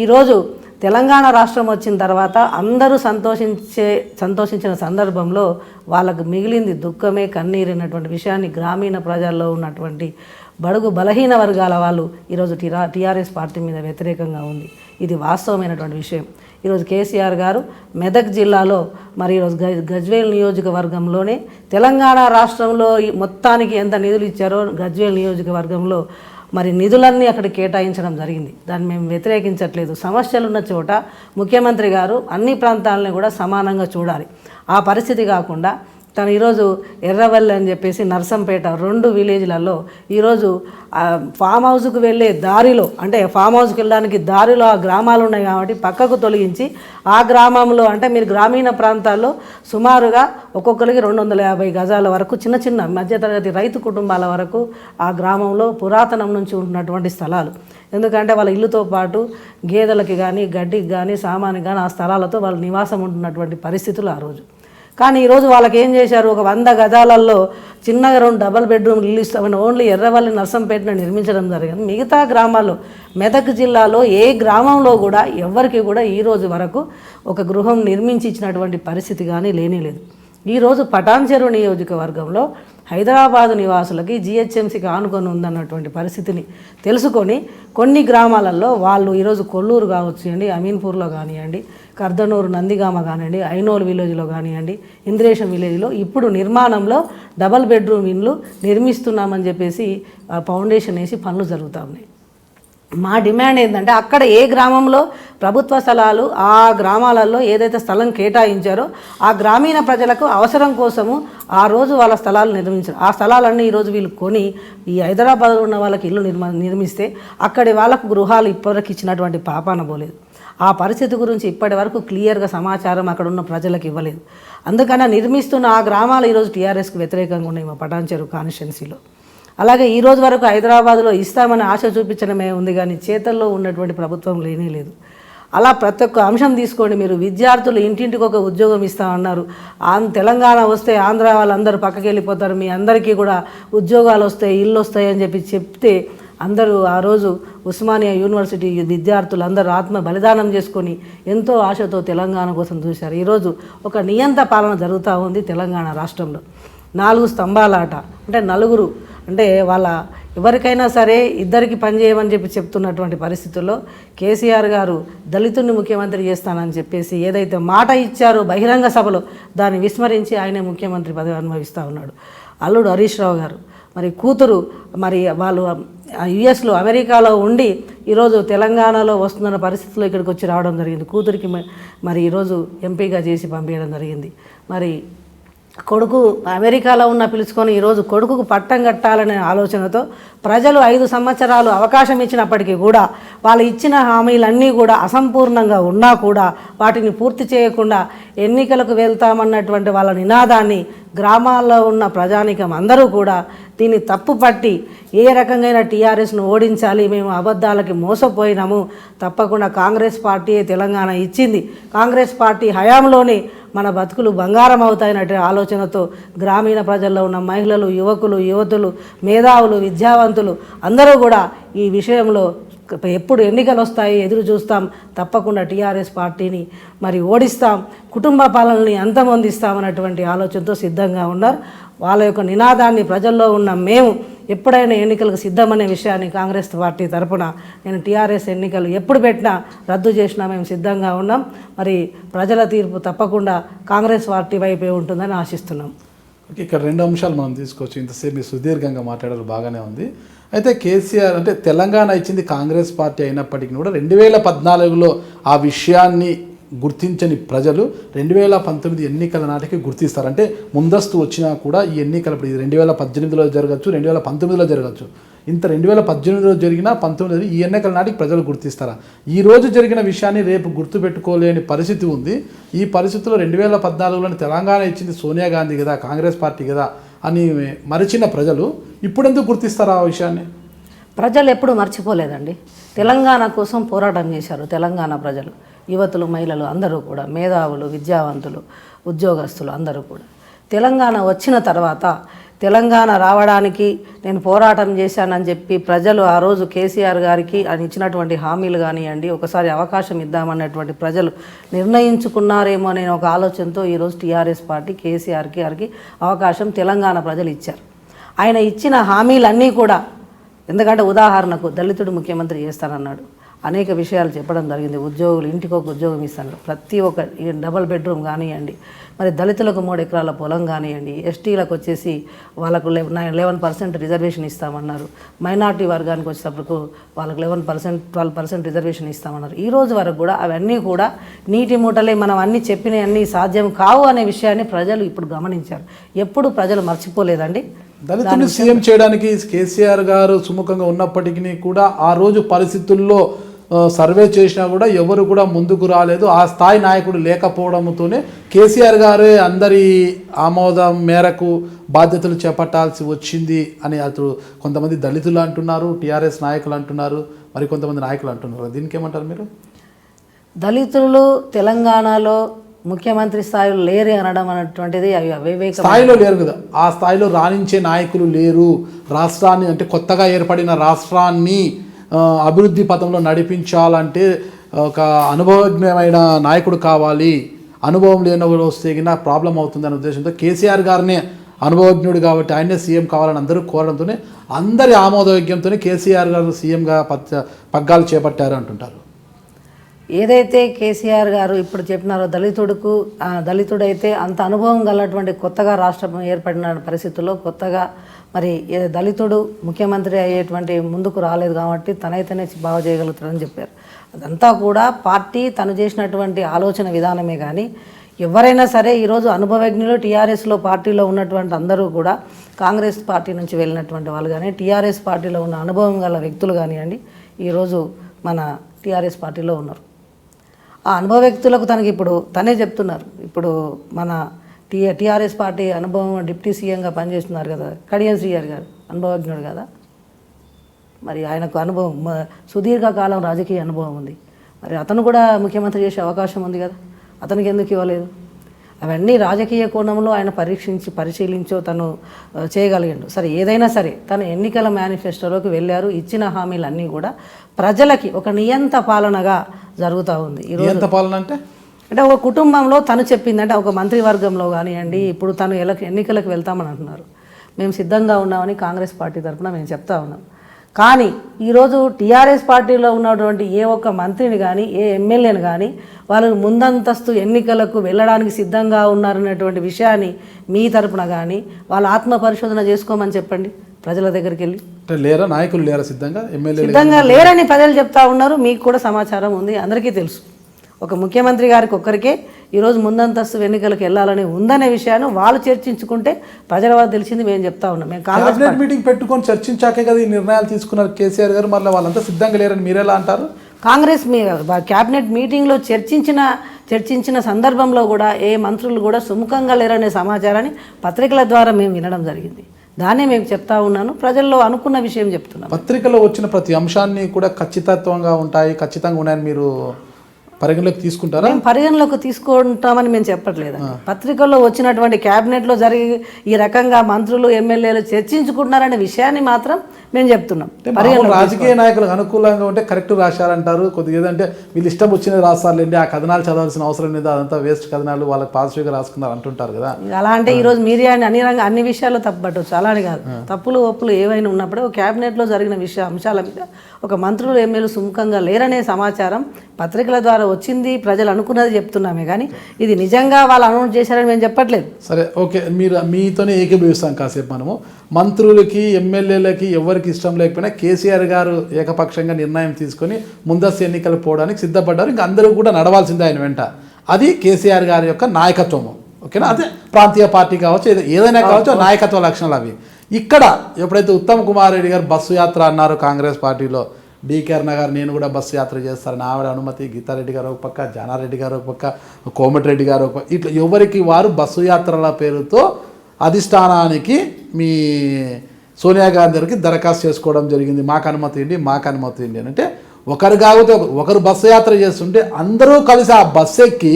ఈరోజు తెలంగాణ రాష్ట్రం వచ్చిన తర్వాత అందరూ సంతోషించిన సందర్భంలో వాళ్ళకు మిగిలింది దుఃఖమే, కన్నీరైనటువంటి విషయాన్ని గ్రామీణ ప్రజల్లో ఉన్నటువంటి బడుగు బలహీన వర్గాల వాళ్ళు ఈరోజు టీఆర్ఎస్ పార్టీ మీద వ్యతిరేకంగా ఉంది. ఇది వాస్తవమైనటువంటి విషయం. ఈరోజు కేసీఆర్ గారు మెదక్ జిల్లాలో మరి ఈరోజు గజ్వేల్ నియోజకవర్గంలోనే తెలంగాణ రాష్ట్రంలో మొత్తానికి ఎంత నిధులు ఇచ్చారో గజ్వేల్ నియోజకవర్గంలో మరి నిధులన్నీ అక్కడ కేటాయించడం జరిగింది. దాన్ని మేము వ్యతిరేకించట్లేదు. సమస్యలు ఉన్న చోట ముఖ్యమంత్రి గారు అన్ని ప్రాంతాలని కూడా సమానంగా చూడాలి. ఆ పరిస్థితి కాకుండా తను ఈరోజు ఎర్రవల్లి అని చెప్పేసి నర్సంపేట 2 విలేజ్లలో ఈరోజు ఫామ్ హౌస్కు వెళ్ళే దారిలో, అంటే ఫామ్ హౌస్కి వెళ్ళడానికి దారిలో ఆ గ్రామాలు ఉన్నాయి కాబట్టి పక్కకు తొలగించి ఆ గ్రామంలో, అంటే మీరు గ్రామీణ ప్రాంతాల్లో సుమారుగా ఒక్కొక్కరికి 250 గజాల వరకు చిన్న చిన్న మధ్యతరగతి రైతు కుటుంబాల వరకు ఆ గ్రామంలో పురాతనం నుంచి ఉంటున్నటువంటి స్థలాలు. ఎందుకంటే వాళ్ళ ఇల్లుతో పాటు గేదెలకి కానీ గడ్డికి కానీ సామానికి కానీ ఆ స్థలాలతో వాళ్ళు నివాసం ఉంటున్నటువంటి పరిస్థితులు ఆ రోజు. కానీ ఈరోజు వాళ్ళకి ఏం చేశారు, ఒక 100 గజాలలో చిన్నగా 2 డబల్ బెడ్రూమ్లు ఇల్లు ఇస్తామని ఓన్లీ ఎర్రవల్లి నర్సంపేటను నిర్మించడం జరిగింది. మిగతా గ్రామాల్లో మెదక్ జిల్లాలో ఏ గ్రామంలో కూడా ఎవరికి కూడా ఈ రోజు వరకు ఒక గృహం నిర్మించి ఇచ్చినటువంటి పరిస్థితి కానీ లేనేలేదు. ఈరోజు పటాన్చెరు నియోజకవర్గంలో హైదరాబాదు నివాసులకి జిహెచ్ఎంసీకి ఆనుకొని ఉందన్నటువంటి పరిస్థితిని తెలుసుకొని కొన్ని గ్రామాలలో వాళ్ళు ఈరోజు కొల్లూరు కావచ్చుండి, అమీన్పూర్లో కానివ్వండి, కర్దనూరు నందిగామ కానివ్వండి, ఐనోల్ విలేజ్లో కానివ్వండి, ఇంద్రేశం విలేజ్లో ఇప్పుడు నిర్మాణంలో డబల్ బెడ్రూమ్ ఇండ్లు నిర్మిస్తున్నామని చెప్పేసి ఫౌండేషన్ వేసి పనులు జరుగుతూ ఉన్నాయి. మా డిమాండ్ ఏంటంటే అక్కడ ఏ గ్రామంలో ప్రభుత్వ స్థలాలు ఆ గ్రామాలలో ఏదైతే స్థలం కేటాయించారో ఆ గ్రామీణ ప్రజలకు అవసరం కోసము ఆ రోజు వాళ్ళ స్థలాలు నిర్మించారు. ఆ స్థలాలన్నీ ఈరోజు వీళ్ళు కొని ఈ హైదరాబాద్లో ఉన్న వాళ్ళకి ఇల్లు నిర్మిస్తే అక్కడి వాళ్ళకు గృహాలు ఇప్పటివరకు ఇచ్చినటువంటి పాపాన పోలేదు. ఆ పరిస్థితి గురించి ఇప్పటి వరకు క్లియర్గా సమాచారం అక్కడ ఉన్న ప్రజలకు ఇవ్వలేదు. అందుకని నిర్మిస్తున్న ఆ గ్రామాలు ఈరోజు టీఆర్ఎస్కి వ్యతిరేకంగా ఉన్నాయి మా పటాన్చెరు కాన్స్టిట్యున్సీలో. అలాగే ఈ రోజు వరకు హైదరాబాద్లో ఇస్తామని ఆశ చూపించడమే ఉంది కానీ చేతల్లో ఉన్నటువంటి ప్రభుత్వం లేనే లేదు. అలా ప్రతి ఒక్క అంశం తీసుకోండి. మీరు విద్యార్థులు ఇంటింటికి ఒక ఉద్యోగం ఇస్తామన్నారు. తెలంగాణ వస్తే ఆంధ్ర వాళ్ళందరూ పక్కకి వెళ్ళిపోతారు, మీ అందరికీ కూడా ఉద్యోగాలు వస్తాయి, ఇల్లు వస్తాయి అని చెప్తే అందరూ ఆ రోజు ఉస్మానియా యూనివర్సిటీ విద్యార్థులు అందరూ ఆత్మ బలిదానం చేసుకొని ఎంతో ఆశతో తెలంగాణ కోసం చూశారు. ఈరోజు ఒక నియంత పాలన జరుగుతూ ఉంది తెలంగాణ రాష్ట్రంలో. 4 స్తంభాల ఆట, అంటే నలుగురు, అంటే వాళ్ళ ఎవరికైనా సరే ఇద్దరికి పనిచేయమని చెప్తున్నటువంటి పరిస్థితుల్లో కేసీఆర్ గారు దళితుడిని ముఖ్యమంత్రి చేస్తానని చెప్పేసి ఏదైతే మాట ఇచ్చారో బహిరంగ సభలో దాన్ని విస్మరించి ఆయనే ముఖ్యమంత్రి పదవి అనుభవిస్తూ ఉన్నాడు. అల్లుడు హరీష్ రావు గారు, మరి కూతురు మరి వాళ్ళు యుఎస్లో అమెరికాలో ఉండి ఈరోజు తెలంగాణలో వస్తున్న పరిస్థితుల్లో ఇక్కడికి వచ్చి రావడం జరిగింది. కూతురికి మరి ఈరోజు ఎంపీగా చేసి పంపించడం జరిగింది. మరి కొడుకు అమెరికాలో ఉన్న పిలుచుకొని ఈరోజు కొడుకుకు పట్టం కట్టాలనే ఆలోచనతో ప్రజలు 5 సంవత్సరాలు అవకాశం ఇచ్చినప్పటికీ కూడా వాళ్ళు ఇచ్చిన హామీలన్నీ కూడా అసంపూర్ణంగా ఉన్నా కూడా వాటిని పూర్తి చేయకుండా ఎన్నికలకు వెళ్తామన్నటువంటి వాళ్ళ నినాదాన్ని గ్రామాల్లో ఉన్న ప్రజానికం అందరూ కూడా దీన్ని తప్పుపట్టి ఏ రకంగా టీఆర్ఎస్ను ఓడించాలి, మేము అబద్ధాలకి మోసపోయినాము, తప్పకుండా కాంగ్రెస్ పార్టీ తెలంగాణ ఇచ్చింది, కాంగ్రెస్ పార్టీ హయాంలోనే మన బతుకులు బంగారం అవుతాయనే ఆలోచనతో గ్రామీణ ప్రజల్లో ఉన్న మహిళలు, యువకులు, యువతులు, మేధావులు, విద్యావంతులు అందరూ కూడా ఈ విషయంలో ఎప్పుడు ఎన్నికలు వస్తాయి ఎదురు చూస్తాం, తప్పకుండా టీఆర్ఎస్ పార్టీని మరి ఓడిస్తాం, కుటుంబ పాలనని అంతమొందిస్తామన్నటువంటి ఆలోచనతో సిద్ధంగా ఉన్నారు. వాళ్ళ యొక్క నినాదాన్ని ప్రజల్లో ఉన్న మేము ఎప్పుడైనా ఎన్నికలకు సిద్ధమనే విషయాన్ని కాంగ్రెస్ పార్టీ తరఫున నేను టీఆర్ఎస్ ఎన్నికలు ఎప్పుడు పెట్టినా రద్దు చేసినా మేము సిద్ధంగా ఉన్నాం. మరి ప్రజల తీర్పు తప్పకుండా కాంగ్రెస్ పార్టీ వైపే ఉంటుందని ఆశిస్తున్నాం. ఓకే, ఇక్కడ 2 అంశాలు మనం తీసుకోవచ్చు. ఇంతసేపు మీరు సుదీర్ఘంగా మాట్లాడారు, బాగానే ఉంది. అయితే కేసీఆర్ అంటే తెలంగాణ ఇచ్చింది కాంగ్రెస్ పార్టీ అయినప్పటికీ కూడా 2014లో ఆ విషయాన్ని గుర్తించని ప్రజలు 2019 ఎన్నికల నాటికి గుర్తిస్తారు. అంటే ముందస్తు వచ్చినా కూడా ఈ ఎన్నికలు ఇప్పుడు 2018లో జరగచ్చు, 2019లో జరగచ్చు. ఇంత 2018లో జరిగినా 19 ఈ ఎన్నికల నాటికి ప్రజలు గుర్తిస్తారా? ఈ రోజు జరిగిన విషయాన్ని రేపు గుర్తుపెట్టుకోలేని పరిస్థితి ఉంది. ఈ పరిస్థితుల్లో 2014లోని తెలంగాణ ఇచ్చింది సోనియా గాంధీ కదా, కాంగ్రెస్ పార్టీ కదా అని మరిచిన ప్రజలు ఇప్పుడెందుకు గుర్తిస్తారా ఆ విషయాన్ని? ప్రజలు ఎప్పుడు మర్చిపోలేదండి. తెలంగాణ కోసం పోరాటం చేశారు తెలంగాణ ప్రజలు, యువతులు, మహిళలు అందరూ కూడా, మేధావులు, విద్యావంతులు, ఉద్యోగస్తులు అందరూ కూడా. తెలంగాణ వచ్చిన తర్వాత తెలంగాణ రావడానికి నేను పోరాటం చేశానని చెప్పి ప్రజలు ఆ రోజు కేసీఆర్ గారికి ఆయన ఇచ్చినటువంటి హామీలు కానివ్వండి, ఒకసారి అవకాశం ఇద్దామన్నటువంటి ప్రజలు నిర్ణయించుకున్నారేమో అనే ఒక ఆలోచనతో ఈరోజు టీఆర్ఎస్ పార్టీ కేసీఆర్ గారికి అవకాశం తెలంగాణ ప్రజలు ఇచ్చారు. ఆయన ఇచ్చిన హామీలన్నీ కూడా, ఎందుకంటే ఉదాహరణకు దళితుడు ముఖ్యమంత్రి చేస్తానన్నాడు, అనేక విషయాలు చెప్పడం జరిగింది. ఉద్యోగులు ఇంటికి ఒక ఉద్యోగం ఇస్తాను, ప్రతి ఒక్క డబుల్ బెడ్రూమ్ కానివ్వండి, మరి దళితులకు 3 ఎకరాల పొలం కానివ్వండి, ఎస్టీలకు వచ్చేసి వాళ్ళకు 11% రిజర్వేషన్ ఇస్తామన్నారు, మైనార్టీ వర్గానికి వచ్చేటప్పుడు వాళ్ళకు 11%, 12% రిజర్వేషన్ ఇస్తామన్నారు. ఈ రోజు వరకు కూడా అవన్నీ కూడా నీటి మూటలే, మనం అన్నీ చెప్పినవన్నీ సాధ్యం కావు అనే విషయాన్ని ప్రజలు ఇప్పుడు గమనించారు. ఎప్పుడు ప్రజలు మర్చిపోలేదండి. దళితుని సీఎం చేయడానికి కేసీఆర్ గారు సుముఖంగా ఉన్నప్పటికీ కూడా ఆ రోజు పరిస్థితుల్లో సర్వే చేసినా కూడా ఎవరు కూడా ముందుకు రాలేదు. ఆ స్థాయి నాయకుడు లేకపోవడంతోనే కేసీఆర్ గారే అందరి ఆమోదం మేరకు బాధ్యతలు చేపట్టాల్సి వచ్చింది అని అతడు కొంతమంది దళితులు అంటున్నారు, టీఆర్ఎస్ నాయకులు అంటున్నారు, మరి కొంతమంది నాయకులు అంటున్నారు. దీనికి ఏమంటారు మీరు? దళితులు తెలంగాణలో ముఖ్యమంత్రి స్థాయిలో లేరు అనడం అనేటువంటిది అవివేక స్థాయిలో లేరు కదా, ఆ స్థాయిలో రాణించే నాయకులు లేరు. రాష్ట్రాన్ని అంటే కొత్తగా ఏర్పడిన రాష్ట్రాన్ని అభివృద్ధి పథంలో నడిపించాలంటే ఒక అనుభవజ్ఞమైన నాయకుడు కావాలి. అనుభవం లేని వస్తే ప్రాబ్లం అవుతుందనే ఉద్దేశంతో కేసీఆర్ గారినే అనుభవజ్ఞుడు కాబట్టి ఆయనే సీఎం కావాలని అందరూ కోరడంతోనే అందరి ఆమోదయోగ్యంతోనే కేసీఆర్ గారు సీఎంగా పగ్గాలు చేపట్టారు అంటుంటారు. ఏదైతే కేసీఆర్ గారు ఇప్పుడు చెప్పినారో దళితుడైతే అంత అనుభవం గలటువంటి కొత్తగా రాష్ట్రం ఏర్పడిన పరిస్థితుల్లో కొత్తగా మరి దళితుడు ముఖ్యమంత్రి అయ్యేటువంటి ముందుకు రాలేదు కాబట్టి తనైతేనే బాగా చేయగలుగుతారని చెప్పారు. అదంతా కూడా పార్టీ తను చేసినటువంటి ఆలోచన విధానమే కానీ ఎవరైనా సరే ఈరోజు అనుభవజ్ఞులు టీఆర్ఎస్లో పార్టీలో ఉన్నటువంటి అందరూ కూడా కాంగ్రెస్ పార్టీ నుంచి వెళ్ళినటువంటి వాళ్ళు కానీ టీఆర్ఎస్ పార్టీలో ఉన్న అనుభవం గల వ్యక్తులు కానివ్వండి ఈరోజు మన టీఆర్ఎస్ పార్టీలో ఉన్నారు. ఆ అనుభవ వ్యక్తులకు తనే చెప్తున్నారు. ఇప్పుడు మన టీఆర్ఎస్ పార్టీ అనుభవం డిప్యూటీ సీఎంగా పనిచేస్తున్నారు కదా కడియం శ్రీఆర్ గారు, అనుభవజ్ఞుడు కదా, మరి ఆయనకు అనుభవం సుదీర్ఘకాలం రాజకీయ అనుభవం ఉంది. మరి అతను కూడా ముఖ్యమంత్రి చేసే అవకాశం ఉంది కదా, అతనికి ఎందుకు ఇవ్వలేదు? అవన్నీ రాజకీయ కోణంలో ఆయన పరిశీలించో తను చేయగలిగాడు. సరే ఏదైనా సరే తను ఎన్నికల మేనిఫెస్టోలోకి వెళ్ళారు, ఇచ్చిన హామీలన్నీ కూడా ప్రజలకి ఒక నియంత పాలనగా జరుగుతూ ఉంది. నియంత పాలన అంటే ఒక కుటుంబంలో తను చెప్పిందంటే ఒక మంత్రివర్గంలో కానివ్వండి, ఇప్పుడు తను ఎన్నికలకు వెళ్తామని అంటున్నారు. మేము సిద్ధంగా ఉన్నామని కాంగ్రెస్ పార్టీ తరఫున మేము చెప్తా ఉన్నాం. కానీ ఈరోజు టీఆర్ఎస్ పార్టీలో ఉన్నటువంటి ఏ ఒక్క మంత్రిని కానీ ఏ ఎమ్మెల్యేని కానీ వాళ్ళు ముందంతస్తు ఎన్నికలకు వెళ్ళడానికి సిద్ధంగా ఉన్నారనేటువంటి విషయాన్ని మీ తరపున కానీ వాళ్ళ ఆత్మ పరిశోధన చేసుకోమని చెప్పండి ప్రజల దగ్గరికి వెళ్ళి. లేరా నాయకులు లేరా సిద్ధంగా లేరని ప్రజలు చెప్తా ఉన్నారు. మీకు కూడా సమాచారం ఉంది, అందరికీ తెలుసు. ఒక ముఖ్యమంత్రి గారికి ఒక్కరికే ఈరోజు ముందంతస్తు ఎన్నికలకు వెళ్ళాలని ఉందనే విషయాన్ని వాళ్ళు చర్చించుకుంటే ప్రజల వల్ల తెలిసింది మేము చెప్తా ఉన్నాం. మేము క్యాబినెట్ మీటింగ్ పెట్టుకొని చర్చించాకే కదా ఈ నిర్ణయాలు తీసుకున్నారు కేసీఆర్ గారు, మళ్ళీ వాళ్ళంతా సిద్ధంగా లేరని మీరెలా అంటారు? కాంగ్రెస్ క్యాబినెట్ మీటింగ్లో చర్చించిన సందర్భంలో కూడా ఏ మంత్రులు కూడా సుముఖంగా లేరనే సమాచారాన్ని పత్రికల ద్వారా మేము వినడం జరిగింది. దాన్నే మేము చెప్తా ఉన్నాను, ప్రజల్లో అనుకున్న విషయం చెప్తున్నాం. పత్రికలో వచ్చిన ప్రతి అంశాన్ని కూడా ఖచ్చితంగా ఉన్నాయని మీరు పరిగణలోకి తీసుకుంటారా? మేము పరిగణలోకి తీసుకుంటామని మేము చెప్పట్లేదు. పత్రికల్లో వచ్చినటువంటి క్యాబినెట్లో జరిగి ఈ రకంగా మంత్రులు ఎమ్మెల్యేలు చర్చించుకుంటున్నారనే విషయాన్ని మాత్రం మేము చెప్తున్నాం. రాజకీయ నాయకులకు అనుకూలంగా ఉంటే కరెక్ట్ రాశారంటారు, కొద్దిగా ఏదంటే వీళ్ళు ఇష్టం వచ్చినది రాస్తారులేండి, ఆ కథనాలు చదవాల్సిన అవసరం లేదు, అదంతా వేస్ట్ కథనాలు, వాళ్ళకి పాజిటివ్గా రాసుకున్నారు అంటుంటారు కదా. అలా అంటే ఈరోజు మీడియాని అన్ని విషయాల్లో తప్పుపట్టవచ్చు, అలానే కాదు. తప్పులు ఒప్పులు ఏవైనా ఉన్నప్పుడే క్యాబినెట్లో జరిగిన అంశాల మీద ఒక మంత్రులు ఎమ్మెల్యేలు సుముఖంగా లేరనే సమాచారం పత్రికల ద్వారా వచ్చింది, ప్రజలు అనుకున్నది చెప్తున్నామే కానీ ఇది నిజంగా వాళ్ళు అనౌన్స్ చేశారని మేము చెప్పట్లేదు. సరే ఓకే, మీతోనే ఏకీభవిస్తాం కాసేపు. మనము మంత్రులకి ఎమ్మెల్యేలకి ఎవరికి ఇష్టం లేకపోయినా కేసీఆర్ గారు ఏకపక్షంగా నిర్ణయం తీసుకొని ముందస్తు ఎన్నికలు పోవడానికి సిద్ధపడ్డారు. ఇంకా అందరూ కూడా నడవాల్సిందే ఆయన వెంట. అది కేసీఆర్ గారి యొక్క నాయకత్వము. ఓకేనా? అదే ప్రాంతీయ పార్టీ కావచ్చు, ఏదైనా కావచ్చు, నాయకత్వ లక్షణాలు అవి. ఇక్కడ ఎప్పుడైతే ఉత్తమ్ కుమార్ రెడ్డి గారు బస్సు యాత్ర అన్నారు కాంగ్రెస్ పార్టీలో, డీకే అరుణ గారు నేను కూడా బస్సు యాత్ర చేస్తారని ఆవిడ అనుమతి, గీతారెడ్డి గారు ఒక పక్క, జానారెడ్డి గారు ఒక పక్క, కోమటిరెడ్డి గారు ఒక పక్క, ఇట్లా ఎవరికి వారు బస్సు యాత్రల పేరుతో అధిష్టానానికి మీ సోనియా గాంధీ గారికి దరఖాస్తు చేసుకోవడం జరిగింది. మాకు అనుమతి ఇవ్వండి అంటే ఒకరు కాకపోతే ఒకరు బస్సు యాత్ర చేస్తుంటే అందరూ కలిసి ఆ బస్సు ఎక్కి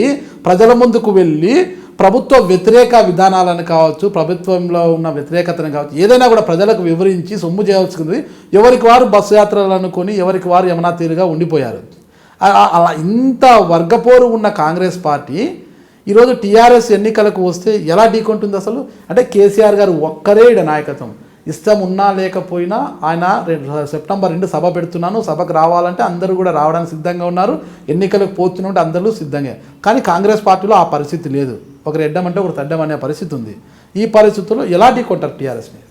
ప్రజల ముందుకు వెళ్ళి ప్రభుత్వ వ్యతిరేక విధానాలను కావచ్చు, ప్రభుత్వంలో ఉన్న వ్యతిరేకతను కావచ్చు, ఏదైనా కూడా ప్రజలకు వివరించి సొమ్ము చేయాల్సింది ఎవరికి వారు బస్సు యాత్రలు అనుకొని ఎవరికి వారు యమునా తీరుగా ఉండిపోయారు. అలా ఇంత వర్గపోరు ఉన్న కాంగ్రెస్ పార్టీ ఈరోజు టీఆర్ఎస్ ఎన్నికలకు వస్తే ఎలా ఢీకొంటుంది అసలు? అంటే కేసీఆర్ గారు ఒక్కరే నాయకత్వం. ఇష్టం ఉన్నా లేకపోయినా ఆయన సెప్టెంబర్ 2 సభ పెడుతున్నాను, సభకు రావాలంటే అందరూ కూడా రావడానికి సిద్ధంగా ఉన్నారు, ఎన్నికలకు పోతుంటే అందరూ సిద్ధంగా. కానీ కాంగ్రెస్ పార్టీలో ఆ పరిస్థితి లేదు. ఒకరు ఎడ్డమంటే ఒకరు తడ్డం అనే పరిస్థితి ఉంది. ఈ పరిస్థితుల్లో ఎలా ఢీకొంటారు టీఆర్ఎస్ని?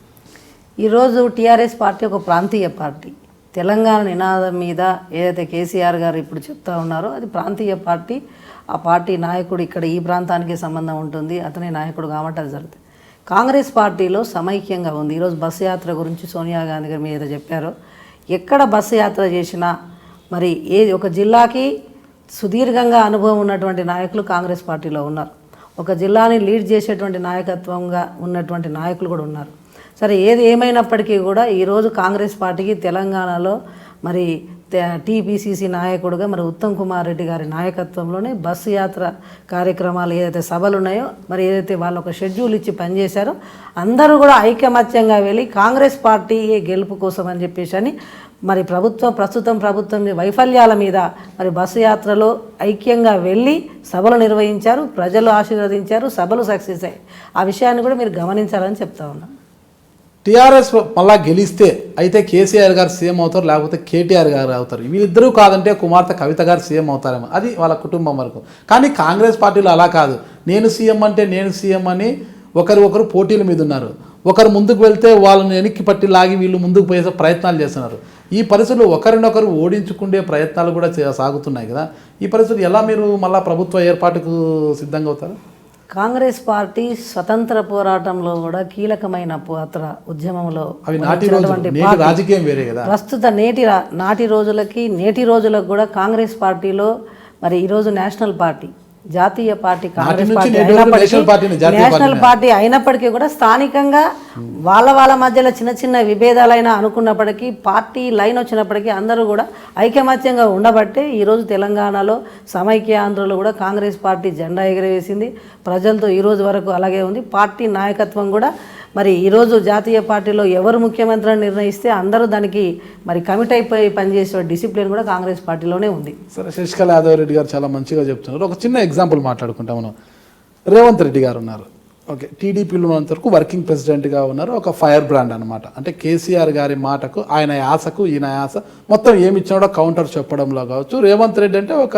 ఈరోజు టీఆర్ఎస్ పార్టీ ఒక ప్రాంతీయ పార్టీ. తెలంగాణ నినాదం మీద ఏదైతే కేసీఆర్ గారు ఇప్పుడు చెప్తా ఉన్నారో అది ప్రాంతీయ పార్టీ. ఆ పార్టీ నాయకుడు ఇక్కడ ఈ ప్రాంతానికి సంబంధం ఉంటుంది, అతనే నాయకుడు కాబట్టి అది జరుగుతుంది. కాంగ్రెస్ పార్టీలో సమైక్యంగా ఉంది. ఈరోజు బస్సు యాత్ర గురించి సోనియా గాంధీ గారు మీద చెప్పారో, ఎక్కడ బస్సు యాత్ర చేసినా మరి ఒక జిల్లాకి సుదీర్ఘంగా అనుభవం ఉన్నటువంటి నాయకులు కాంగ్రెస్ పార్టీలో ఉన్నారు. ఒక జిల్లాని లీడ్ చేసేటువంటి నాయకత్వంగా ఉన్నటువంటి నాయకులు కూడా ఉన్నారు. సరే, ఏది ఏమైనప్పటికీ కూడా ఈరోజు కాంగ్రెస్ పార్టీకి తెలంగాణలో మరి టీపీసీసీ నాయకుడుగా మరి ఉత్తమ్ కుమార్ రెడ్డి గారి నాయకత్వంలోనే బస్సు యాత్ర కార్యక్రమాలు ఏదైతే సభలు ఉన్నాయో, మరి ఏదైతే వాళ్ళు ఒక షెడ్యూల్ ఇచ్చి పనిచేశారో అందరూ కూడా ఐకమత్యంగా వెళ్ళి కాంగ్రెస్ పార్టీ గెలుపు కోసం అని చెప్పేసి అని మరి ప్రస్తుతం ప్రభుత్వం వైఫల్యాల మీద మరి బస్సు యాత్రలో ఐక్యంగా వెళ్ళి సభలు నిర్వహించారు, ప్రజలు ఆశీర్వదించారు, సభలు సక్సెస్ అయ్యాయి. ఆ విషయాన్ని కూడా మీరు గమనించాలని చెప్తా ఉన్నాం. టీఆర్ఎస్ మళ్ళా గెలిస్తే అయితే కేసీఆర్ గారు సీఎం అవుతారు, లేకపోతే కేటీఆర్ గారు అవుతారు. వీళ్ళిద్దరూ కాదంటే కుమార్తె కవిత గారు సీఎం అవుతారేమో, అది వాళ్ళ కుటుంబం వరకు. కానీ కాంగ్రెస్ పార్టీలో అలా కాదు. నేను సీఎం అంటే నేను సీఎం అని ఒకరు పోటీల మీద ఉన్నారు. ఒకరు ముందుకు వెళ్తే వాళ్ళని వెనక్కి పట్టి లాగి వీళ్ళు ముందుకు పోయే ప్రయత్నాలు చేస్తున్నారు. ఈ పరిస్థితులు ఒకరినొకరు ఓడించుకునే ప్రయత్నాలు కూడా సాగుతున్నాయి కదా. ఈ పరిస్థితులు ఎలా మీరు మళ్ళా ప్రభుత్వ ఏర్పాటుకు సిద్ధంగా అవుతారు? కాంగ్రెస్ పార్టీ స్వతంత్ర పోరాటంలో కూడా కీలకమైన పాత్ర ఉద్యమంలో రాజకీయం వేరే కదా. ప్రస్తుత నాటి రోజులకు కూడా కాంగ్రెస్ పార్టీలో మరి ఈరోజు నేషనల్ పార్టీ, జాతీయ party Congress party national party అయినప్పటికీ కూడా స్థానికంగా వాళ్ళ మధ్యలో చిన్న విభేదాలైనా అనుకున్నప్పటికీ పార్టీ లైన్ వచ్చినప్పటికీ అందరూ కూడా ఐకమత్యంగా ఉండబట్టే ఈరోజు తెలంగాణలో సమైక్య ఆంధ్రలో కూడా కాంగ్రెస్ పార్టీ జెండా ఎగరవేసింది. ప్రజలతో ఈరోజు వరకు అలాగే ఉంది. పార్టీ నాయకత్వం కూడా మరి ఈరోజు జాతీయ పార్టీలో ఎవరు ముఖ్యమంత్రి అని నిర్ణయిస్తే అందరూ దానికి మరి కమిట్ అయిపోయి పనిచేసే డిసిప్లిన్ కూడా కాంగ్రెస్ పార్టీలోనే ఉంది. సరే, శశికళ యాదవ్ రెడ్డి గారు చాలా మంచిగా చెప్తున్నారు. ఒక చిన్న ఎగ్జాంపుల్ మాట్లాడుకుంటాం మనం. రేవంత్ రెడ్డి గారు ఉన్నారు, ఓకే, టీడీపీలో ఉన్నంత వరకు వర్కింగ్ ప్రెసిడెంట్గా ఉన్నారు. ఒక ఫైర్ బ్రాండ్ అనమాట. అంటే కేసీఆర్ గారి మాటకు ఆయన యాసకు ఈయన యాస మొత్తం ఏమి ఇచ్చినాడో కౌంటర్ చెప్పడంలో కావచ్చు. రేవంత్ రెడ్డి అంటే ఒక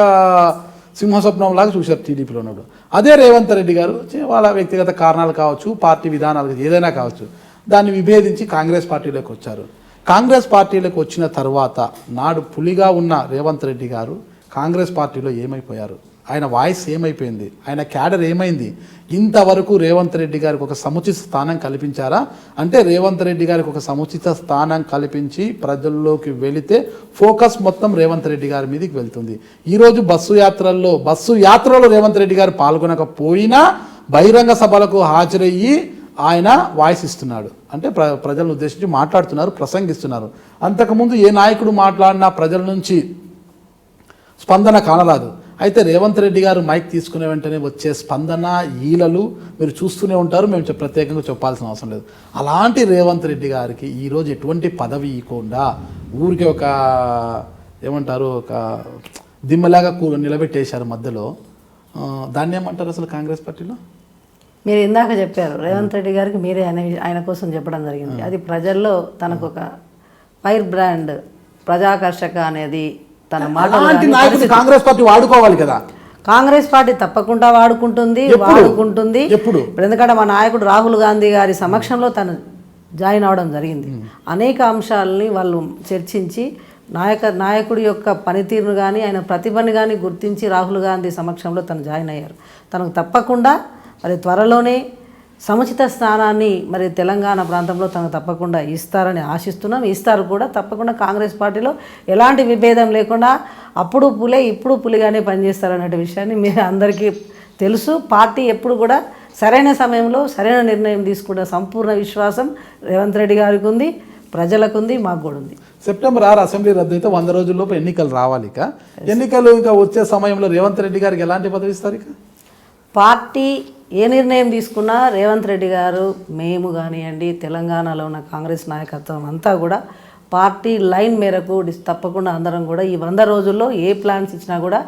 సింహస్వప్నం లాగా చూశారు టీడీపీలో ఉన్నాడు. అదే రేవంత్ రెడ్డి గారు వాళ్ళ వ్యక్తిగత కారణాలు కావచ్చు, పార్టీ విధానాలు ఏదైనా కావచ్చు, దాన్ని విభేదించి కాంగ్రెస్ పార్టీలోకి వచ్చారు. కాంగ్రెస్ పార్టీలోకి వచ్చిన తర్వాత నాడు పులిగా ఉన్న రేవంత్ రెడ్డి గారు కాంగ్రెస్ పార్టీలో ఏమైపోయారు? ఆయన వాయిస్ ఏమైపోయింది? ఆయన క్యాడర్ ఏమైంది? ఇంతవరకు రేవంత్ రెడ్డి గారికి ఒక సముచిత స్థానం కల్పించారా? అంటే రేవంత్ రెడ్డి గారికి ఒక సముచిత స్థానం కల్పించి ప్రజల్లోకి వెళితే ఫోకస్ మొత్తం రేవంత్ రెడ్డి గారి మీదకి వెళ్తుంది. ఈరోజు బస్సు యాత్రలో రేవంత్ రెడ్డి గారు పాల్గొనకపోయినా బహిరంగ సభలకు హాజరయ్యి ఆయన వాయిస్ ఇస్తున్నాడు. అంటే ప్రజలను ఉద్దేశించి మాట్లాడుతున్నారు, ప్రసంగిస్తున్నారు. అంతకుముందు ఏ నాయకుడు మాట్లాడినా ప్రజల నుంచి స్పందన కానరాదు. అయితే రేవంత్ రెడ్డి గారు మైక్ తీసుకునే వెంటనే వచ్చే స్పందన, ఈలలు మీరు చూస్తూనే ఉంటారు. మేము ప్రత్యేకంగా చెప్పాల్సిన అవసరం లేదు. అలాంటి రేవంత్ రెడ్డి గారికి ఈరోజు ఎటువంటి పదవి ఇవ్వకుండా ఊరికి ఒక ఏమంటారు, ఒక దిమ్మలాగా నిలబెట్టేశారు మధ్యలో. దాన్ని ఏమంటారు అసలు కాంగ్రెస్ పార్టీలో? మీరు ఇందాక చెప్పారు రేవంత్ రెడ్డి గారికి, మీరే ఆయన కోసం చెప్పడం జరిగింది. అది ప్రజల్లో తనకు ఒక ఫైర్ బ్రాండ్, ప్రజాకర్షక అనేది తన మాట. కాంగ్రెస్ పార్టీ వాడుకోవాలి కదా. కాంగ్రెస్ పార్టీ తప్పకుండా వాడుకుంటుంది. ఇప్పుడు ఎందుకంటే మా నాయకుడు రాహుల్ గాంధీ గారి సమక్షంలో తను జాయిన్ అవడం జరిగింది. అనేక అంశాలని వాళ్ళు చర్చించి నాయకుడి యొక్క పనితీరును కానీ ఆయన ప్రతిభను కానీ గుర్తించి రాహుల్ గాంధీ సమక్షంలో తను జాయిన్ అయ్యారు. తనకు తప్పకుండా మరి త్వరలోనే సముచిత స్థానాన్ని మరి తెలంగాణ ప్రాంతంలో తనకు తప్పకుండా ఇస్తారని ఆశిస్తున్నాం. ఇస్తారు కూడా తప్పకుండా. కాంగ్రెస్ పార్టీలో ఎలాంటి విభేదం లేకుండా అప్పుడు పులే ఇప్పుడు పులిగానే పనిచేస్తారనే విషయాన్ని మీరు అందరికీ తెలుసు. పార్టీ ఎప్పుడు కూడా సరైన సమయంలో సరైన నిర్ణయం తీసుకున్న సంపూర్ణ విశ్వాసం రేవంత్ రెడ్డి గారికి ఉంది, ప్రజలకు ఉంది, మాకు కూడా ఉంది. సెప్టెంబర్ 6 అసెంబ్లీ రద్దు అయితే 100 రోజుల్లోపు ఎన్నికలు రావాలి. ఎన్నికలు ఇంకా వచ్చే సమయంలో రేవంత్ రెడ్డి గారికి ఎలాంటి పదవి ఇస్తారు? ఇక పార్టీ ఏ నిర్ణయం తీసుకున్నా రేవంత్ రెడ్డి గారు, మేము కానివ్వండి, తెలంగాణలో ఉన్న కాంగ్రెస్ నాయకత్వం అంతా కూడా పార్టీ లైన్ మేరకు తప్పకుండా అందరం కూడా ఈ 100 రోజుల్లో ఏ ప్లాన్స్ ఇచ్చినా కూడా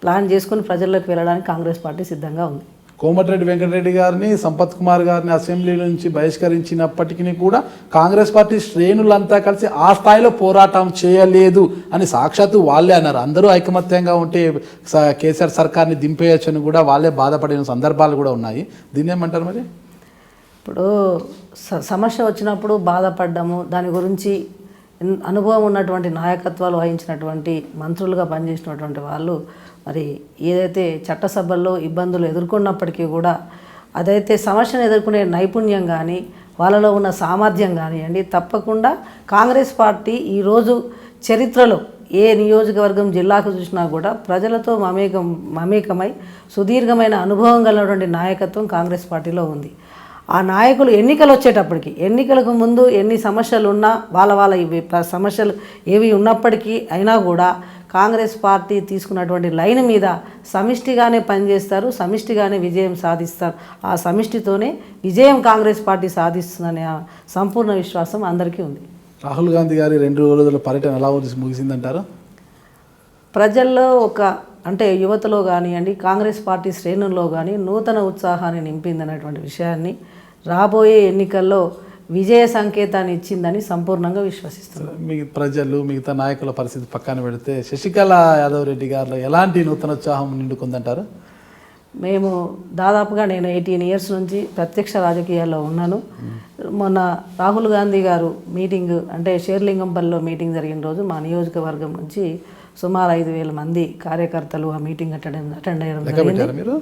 ప్లాన్ చేసుకుని ప్రజల్లోకి వెళ్ళడానికి కాంగ్రెస్ పార్టీ సిద్ధంగా ఉంది. కోమటిరెడ్డి వెంకటరెడ్డి గారిని, సంపత్ కుమార్ గారిని అసెంబ్లీ నుంచి బహిష్కరించినప్పటికీ కూడా కాంగ్రెస్ పార్టీ శ్రేణులంతా కలిసి ఆ స్థాయిలో పోరాటం చేయలేదు అని సాక్షాత్తు వాళ్ళే అన్నారు. అందరూ ఐకమత్యంగా ఉంటే కేసీఆర్ సర్కార్ని దింపేయచ్చని కూడా వాళ్ళే బాధపడిన సందర్భాలు కూడా ఉన్నాయి. దీన్ని ఏమంటారు మరి? ఇప్పుడు సమస్య వచ్చినప్పుడు బాధపడ్డము, దాని గురించి అనుభవం ఉన్నటువంటి నాయకత్వాలు వహించినటువంటి మంత్రులుగా పనిచేసినటువంటి వాళ్ళు మరి ఏదైతే చట్టసభల్లో ఇబ్బందులు ఎదుర్కొన్నప్పటికీ కూడా అదైతే సమస్యను ఎదుర్కొనే నైపుణ్యం కానీ వాళ్ళలో ఉన్న సామర్థ్యం కానివ్వండి, తప్పకుండా కాంగ్రెస్ పార్టీ ఈరోజు చరిత్రలో ఏ నియోజకవర్గం జిల్లాకు చూసినా కూడా ప్రజలతో మమేకమై సుదీర్ఘమైన అనుభవం కలిగినటువంటి నాయకత్వం కాంగ్రెస్ పార్టీలో ఉంది. ఆ నాయకులు ఎన్నికలు వచ్చేటప్పటికి, ఎన్నికలకు ముందు ఎన్ని సమస్యలు ఉన్నా వాళ్ళ ఇవి సమస్యలు ఏవి ఉన్నప్పటికీ అయినా కూడా కాంగ్రెస్ పార్టీ తీసుకున్నటువంటి లైన్ మీద సమిష్టిగానే పనిచేస్తారు, సమిష్టిగానే విజయం సాధిస్తారు. ఆ సమిష్టితోనే విజయం కాంగ్రెస్ పార్టీ సాధిస్తుందనే సంపూర్ణ విశ్వాసం అందరికీ ఉంది. రాహుల్ గాంధీ గారి 2 రోజుల పర్యటన ఎలా ముగిసిందంటారు? ప్రజల్లో అంటే యువతలో కానివ్వండి, కాంగ్రెస్ పార్టీ శ్రేణుల్లో కానీ నూతన ఉత్సాహాన్ని నింపిందనేటువంటి విషయాన్ని రాబోయే ఎన్నికల్లో విజయ సంకేతాన్ని ఇచ్చిందని సంపూర్ణంగా విశ్వసిస్తున్నారు. ప్రజలు మిగతా నాయకుల పరిస్థితి పక్కన పెడితే శశికళ యాదవ్ రెడ్డి గారిలో ఎలాంటి నూతన ఉత్సాహం నిండుకుందంటారు? మేము దాదాపుగా నేను 18 years నుంచి ప్రత్యక్ష రాజకీయాల్లో ఉన్నాను. మొన్న రాహుల్ గాంధీ గారు మీటింగ్ అంటే షేర్లింగంపల్లిలో మీటింగ్ జరిగిన రోజు మా నియోజకవర్గం నుంచి సుమారు 5,000 మంది కార్యకర్తలు ఆ మీటింగ్ అటెండ్ అయ్యడం జరిగింది.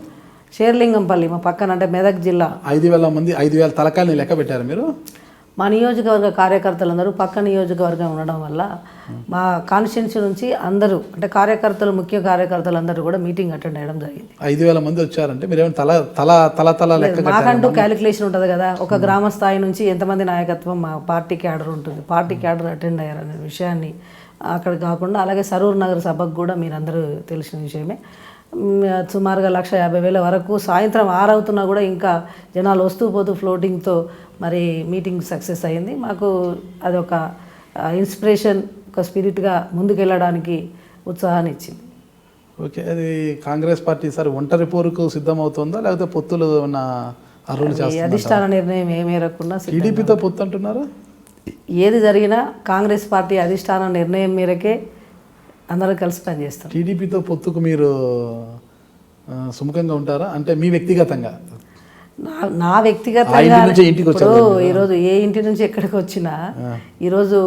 షేర్లింగంపల్లి మా పక్కన, అంటే మెదక్ జిల్లా. 5,000 మంది, 5,000 తలకాయలు లెక్క పెట్టారు మీరు? మా నియోజకవర్గ కార్యకర్తలందరూ పక్క నియోజకవర్గం ఉండడం వల్ల మా కాన్స్టిట్యున్సీ నుంచి అందరూ, అంటే కార్యకర్తలు, ముఖ్య కార్యకర్తలు అందరూ కూడా మీటింగ్ అటెండ్ అయ్యడం జరిగింది. 5,000 మంది వచ్చారంటే మీరేమో తల లెక్క మాకంటూ క్యాలిక్యులేషన్ ఉంటుంది కదా, ఒక గ్రామ స్థాయి నుంచి ఎంతమంది నాయకత్వం మా పార్టీ క్యాడర్ ఉంటుంది, పార్టీ క్యాడర్ అటెండ్ అయ్యారనే విషయాన్ని అక్కడ కాకుండా అలాగే సరూర్ నగర్ సభకు కూడా మీరందరూ తెలిసిన విషయమే. సుమారుగా 150,000 వరకు సాయంత్రం 6 అవుతున్నా కూడా ఇంకా జనాలు వస్తూ పోతూ ఫ్లోటింగ్తో మరి మీటింగ్ సక్సెస్ అయింది. మాకు అదొక ఇన్స్పిరేషన్, ఒక స్పిరిట్గా ముందుకెళ్ళడానికి ఉత్సాహాన్ని ఇచ్చింది. ఓకే, అది కాంగ్రెస్ పార్టీ సార్ ఒంటరి పోరుకు సిద్ధమవుతుందా లేకపోతే పొత్తులు ఉన్న అరువులు చేస్తుందా? అధిష్టాన నిర్ణయం ఏ మేరకున్నా టీడీపీతో పొత్తు అంటున్నారు. ఏది జరిగినా కాంగ్రెస్ పార్టీ అధిష్టాన నిర్ణయం మేరకే అందరూ కలిసి పనిచేస్తారు. టీడీపీతో పొత్తుకు మీరు సుముఖంగా ఉంటారా? అంటే మీ వ్యక్తిగతంగా? నా వ్యక్తిగతంగా ఈరోజు ఏ ఇంటి నుంచి ఎక్కడికి వచ్చినా ఈరోజు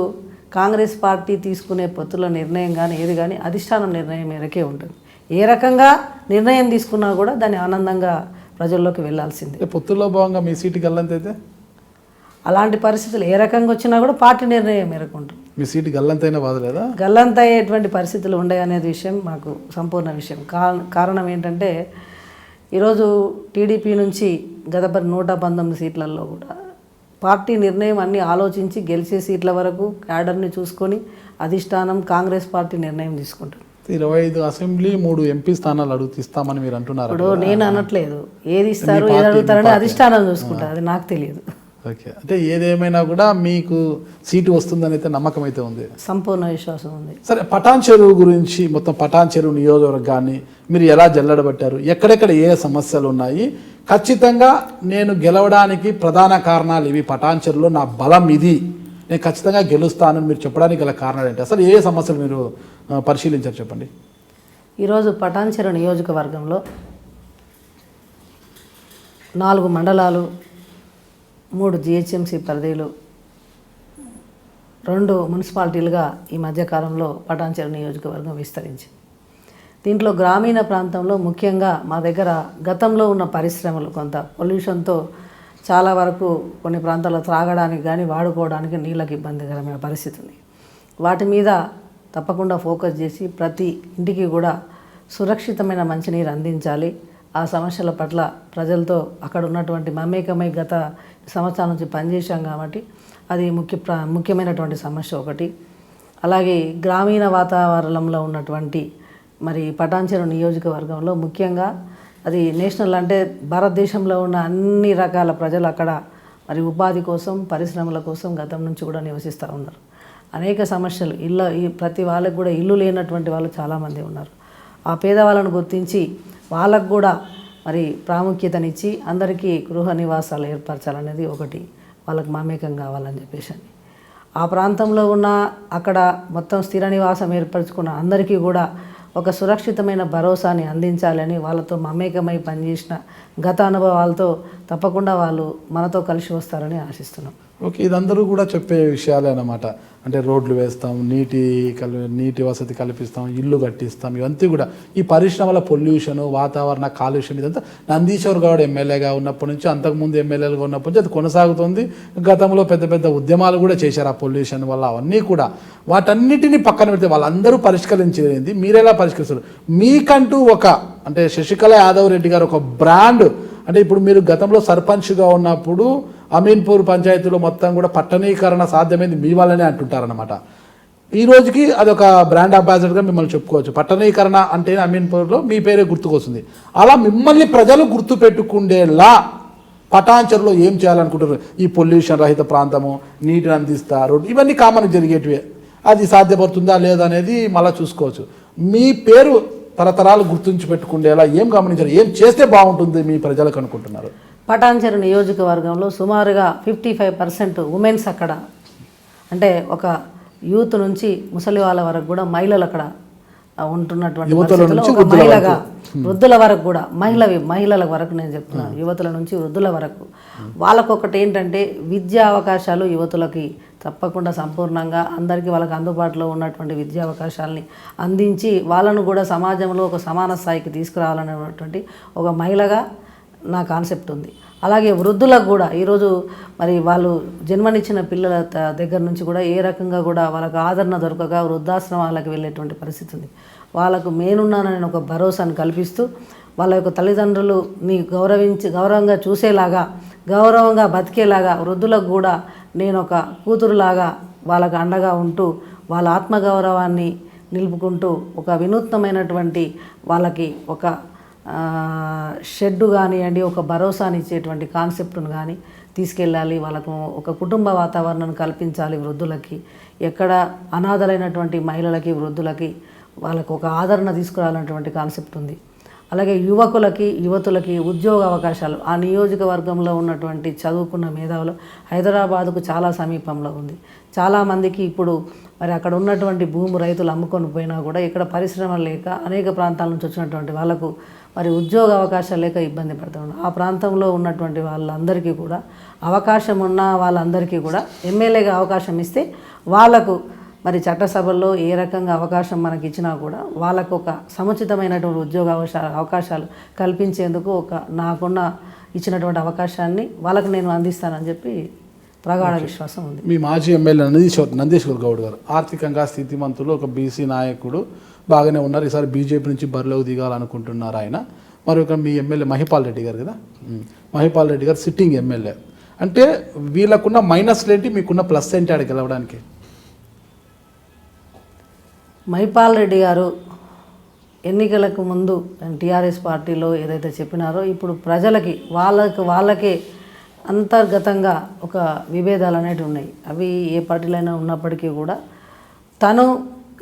కాంగ్రెస్ పార్టీ తీసుకునే పొత్తుల నిర్ణయం కానీ ఏది కానీ అధిష్టానం నిర్ణయం మేరకే ఉంటుంది. ఏ రకంగా నిర్ణయం తీసుకున్నా కూడా దాన్ని ఆనందంగా ప్రజల్లోకి వెళ్లాల్సిందే. పొత్తుల్లో భాగంగా మీ సీటు గల్లంతైతే? అలాంటి పరిస్థితులు ఏ రకంగా వచ్చినా కూడా పార్టీ నిర్ణయం మేరకు ఉంటుంది. మీ సీటు గల్లంతైనా బాధలేదా? గల్లంతయ్యేటువంటి పరిస్థితులు ఉండే అనేది విషయం మాకు సంపూర్ణ విషయం. కారణం ఏంటంటే ఈరోజు టీడీపీ నుంచి గత 119 సీట్లలో కూడా పార్టీ నిర్ణయం అన్నీ ఆలోచించి గెలిచే సీట్ల వరకు క్యాడర్ని చూసుకొని అధిష్టానం కాంగ్రెస్ పార్టీ నిర్ణయం తీసుకుంటుంది. 25 అసెంబ్లీ 3 ఎంపీ స్థానాలు ఇస్తామని మీరు అంటున్నారు. ఇప్పుడు నేను అనట్లేదు, ఏది ఇస్తారు ఏది అడుగుతారని అధిష్టానం చూసుకుంటారు, అది నాకు తెలియదు. ఓకే, అంటే ఏదేమైనా కూడా మీకు సీటు వస్తుందని అయితే నమ్మకం అయితే ఉంది, సంపూర్ణ విశ్వాసం ఉంది. సరే, పటాన్ చెరువు గురించి, మొత్తం పటాన్ చెరువు నియోజకవర్గాన్ని మీరు ఎలా జల్లడబట్టారు? ఎక్కడెక్కడ ఏ సమస్యలు ఉన్నాయి? ఖచ్చితంగా నేను గెలవడానికి ప్రధాన కారణాలు ఇవి, పటాన్ చెరువులో నా బలం ఇది, నేను ఖచ్చితంగా గెలుస్తానని మీరు చెప్పడానికి గల కారణాలు ఏంటి? అసలు ఏ సమస్యలు మీరు పరిశీలించారు చెప్పండి. ఈరోజు పటాన్ చెరువు నియోజకవర్గంలో 4 మండలాలు, 3 GHMC పరిధిలు, 2 మున్సిపాలిటీలుగా ఈ మధ్యకాలంలో పటాన్ చెరువు నియోజకవర్గం విస్తరించింది. దీంట్లో గ్రామీణ ప్రాంతంలో ముఖ్యంగా మా దగ్గర గతంలో ఉన్న పరిశ్రమలు కొంత పొల్యూషన్తో చాలా వరకు కొన్ని ప్రాంతాల్లో త్రాగడానికి కానీ వాడుకోవడానికి నీళ్ళకి ఇబ్బందికరమైన పరిస్థితి ఉంది. వాటి మీద తప్పకుండా ఫోకస్ చేసి ప్రతి ఇంటికి కూడా సురక్షితమైన మంచినీరు అందించాలి. ఆ సమస్యల పట్ల ప్రజలతో అక్కడ ఉన్నటువంటి మమేకమై గత సంవత్సరాల నుంచి పనిచేశాం కాబట్టి అది ముఖ్యమైనటువంటి సమస్య ఒకటి. అలాగే గ్రామీణ వాతావరణంలో ఉన్నటువంటి మరి పటాన్ చెరువు నియోజకవర్గంలో ముఖ్యంగా అది నేషనల్, అంటే భారతదేశంలో ఉన్న అన్ని రకాల ప్రజలు అక్కడ మరి ఉపాధి కోసం, పరిశ్రమల కోసం గతం నుంచి కూడా నివసిస్తూ ఉన్నారు. అనేక సమస్యలు, ప్రతి వాళ్ళకు కూడా ఇల్లు లేనటువంటి వాళ్ళు చాలామంది ఉన్నారు. ఆ పేదవాళ్ళను గుర్తించి వాళ్ళకు కూడా మరి ప్రాముఖ్యతనిచ్చి అందరికీ గృహ నివాసాలు ఏర్పరచాలనేది ఒకటి, వాళ్ళకి మమేకం కావాలని చెప్పేసి. ఆ ప్రాంతంలో ఉన్న అక్కడ మొత్తం స్థిర నివాసం ఏర్పరచుకున్న అందరికీ కూడా ఒక సురక్షితమైన భరోసాని అందించాలని వాళ్ళతో మమేకమై పనిచేసిన గత అనుభవాలతో తప్పకుండా వాళ్ళు మనతో కలిసి వస్తారని ఆశిస్తున్నాం. ఓకే, ఇదందరూ కూడా చెప్పే విషయాలే అన్నమాట. అంటే రోడ్లు వేస్తాం, నీటి వసతి కల్పిస్తాం, ఇల్లు కట్టిస్తాం, ఇవంతా కూడా ఈ పరిశ్రమల పొల్యూషన్, వాతావరణ కాలుష్యం ఇదంతా నందీశ్వర్ గౌడ్ ఎమ్మెల్యేగా ఉన్నప్పటి నుంచి, అంతకుముందు ఎమ్మెల్యేలుగా ఉన్నప్పటి నుంచి అది కొనసాగుతుంది. గతంలో పెద్ద పెద్ద ఉద్యమాలు కూడా చేశారు ఆ పొల్యూషన్ వల్ల. అవన్నీ కూడా వాటన్నిటిని పక్కన పెడితే వాళ్ళందరూ పరిష్కరించేది మీరెలా పరిష్కరిస్తారు? మీకంటూ ఒక అంటే శశికళ యాదవ్ రెడ్డి గారు ఒక బ్రాండ్, అంటే ఇప్పుడు మీరు గతంలో సర్పంచ్గా ఉన్నప్పుడు అమీన్పూర్ పంచాయతీలో మొత్తం కూడా పట్టణీకరణ సాధ్యమైంది మీ వల్లనే అంటుంటారనమాట. ఈ రోజుకి అదొక బ్రాండ్ అంబాసిడర్గా మిమ్మల్ని చెప్పుకోవచ్చు. పట్టణీకరణ అంటే అమీన్పూర్లో మీ పేరే గుర్తుకొస్తుంది. అలా మిమ్మల్ని ప్రజలు గుర్తుపెట్టుకుండేలా పటాన్చెరులో ఏం చేయాలనుకుంటారు? ఈ పొల్యూషన్ రహిత ప్రాంతము, నీటిని అందిస్తారు, ఇవన్నీ కామన్ జరిగేటివే. అది సాధ్యపడుతుందా లేదా అనేది మళ్ళీ చూసుకోవచ్చు. మీ పేరు తరతరాలు గుర్తుంచి పెట్టుకుండేలా ఏం గమనించారు, ఏం చేస్తే బాగుంటుంది మీ ప్రజలకు అనుకుంటున్నారు? పటాన్చెరు నియోజకవర్గంలో సుమారుగా 55% ఉమెన్స్ అక్కడ, అంటే ఒక యూత్ నుంచి ముసలి వాళ్ళ వరకు కూడా మహిళలు అక్కడ ఉంటున్నటువంటి పరిస్థితుల్లో ఒక మహిళగా వృద్ధుల వరకు కూడా మహిళల వరకు నేను చెప్తున్నాను, యువతుల నుంచి వృద్ధుల వరకు వాళ్ళకొకటి ఏంటంటే విద్యా అవకాశాలు యువతులకి తప్పకుండా సంపూర్ణంగా అందరికీ వాళ్ళకి అందుబాటులో ఉన్నటువంటి విద్యా అవకాశాలని అందించి వాళ్ళను కూడా సమాజంలో ఒక సమాన స్థాయికి తీసుకురావాలనేటువంటి ఒక మహిళగా నా కాన్సెప్ట్ ఉంది. అలాగే వృద్ధులకు కూడా ఈరోజు మరి వాళ్ళు జన్మనిచ్చిన పిల్లల దగ్గర నుంచి కూడా ఏ రకంగా కూడా వాళ్ళకు ఆదరణ దొరకగా వృద్ధాశ్రమాలకు వెళ్ళేటువంటి పరిస్థితి ఉంది. వాళ్ళకు నేనున్నానని ఒక భరోసాను కల్పిస్తూ వాళ్ళ యొక్క తల్లిదండ్రులని గౌరవంగా చూసేలాగా, గౌరవంగా బతికేలాగా వృద్ధులకు కూడా నేను ఒక కూతురులాగా వాళ్ళకు అండగా ఉంటూ వాళ్ళ ఆత్మగౌరవాన్ని నిలుపుకుంటూ ఒక వినూత్నమైనటువంటి వాళ్ళకి ఒక షెడ్డు కానివ్వండి, ఒక భరోసాని ఇచ్చేటువంటి కాన్సెప్ట్ను కానీ తీసుకెళ్ళాలి. వాళ్ళకు ఒక కుటుంబ వాతావరణాన్ని కల్పించాలి. వృద్ధులకి ఎక్కడ అనాథలైనటువంటి మహిళలకి, వృద్ధులకి వాళ్ళకు ఒక ఆదరణ తీసుకురావాలన్నటువంటి కాన్సెప్ట్ ఉంది. అలాగే యువతులకి ఉద్యోగ అవకాశాలు, ఆ నియోజకవర్గంలో ఉన్నటువంటి చదువుకున్న మేధావులు హైదరాబాదుకు చాలా సమీపంలో ఉంది. చాలామందికి ఇప్పుడు మరి అక్కడ ఉన్నటువంటి భూమి రైతులు అమ్ముకొని పోయినా కూడా ఇక్కడ పరిశ్రమలు లేక అనేక ప్రాంతాల నుంచి వచ్చినటువంటి వాళ్ళకు మరి ఉద్యోగ అవకాశాలు లేక ఇబ్బంది పడుతున్నారు. ఆ ప్రాంతంలో ఉన్నటువంటి వాళ్ళందరికీ కూడా అవకాశం ఉన్న వాళ్ళందరికీ కూడా ఎమ్మెల్యేగా అవకాశం ఇస్తే వాళ్ళకు మరి చట్టసభల్లో ఏ రకంగా అవకాశం మనకి ఇచ్చినా కూడా వాళ్ళకు ఒక సముచితమైనటువంటి ఉద్యోగ అవకాశాలు కల్పించేందుకు ఒక నాకున్న ఇచ్చినటువంటి అవకాశాన్ని వాళ్ళకు నేను అందిస్తానని చెప్పి ప్రగాఢ విశ్వాసం ఉంది. మీ మాజీ ఎమ్మెల్యే నందీశ్వర్ గౌడ్ గారు ఆర్థికంగా స్థితిమంతులు, ఒక బీసీ నాయకుడు, బాగానే ఉన్నారు. ఈసారి బీజేపీ నుంచి బరిలోకి దిగాలనుకుంటున్నారు ఆయన. మరొక మీ ఎమ్మెల్యే మహిపాల్ రెడ్డి గారు కదా, మహిపాల్ రెడ్డి గారు సిట్టింగ్ ఎమ్మెల్యే. అంటే వీళ్ళకున్న మైనస్లు ఏంటి, మీకున్న ప్లస్ ఏంటి ఆడ గెలవడానికి? మహిపాల్ రెడ్డి గారు ఎన్నికలకు ముందు టీఆర్ఎస్ పార్టీలో ఏదైతే చెప్పినారో ఇప్పుడు ప్రజలకి వాళ్ళకే అంతర్గతంగా ఒక విభేదాలు అనేవి ఉన్నాయి. అవి ఏ పార్టీలైనా ఉన్నప్పటికీ కూడా తను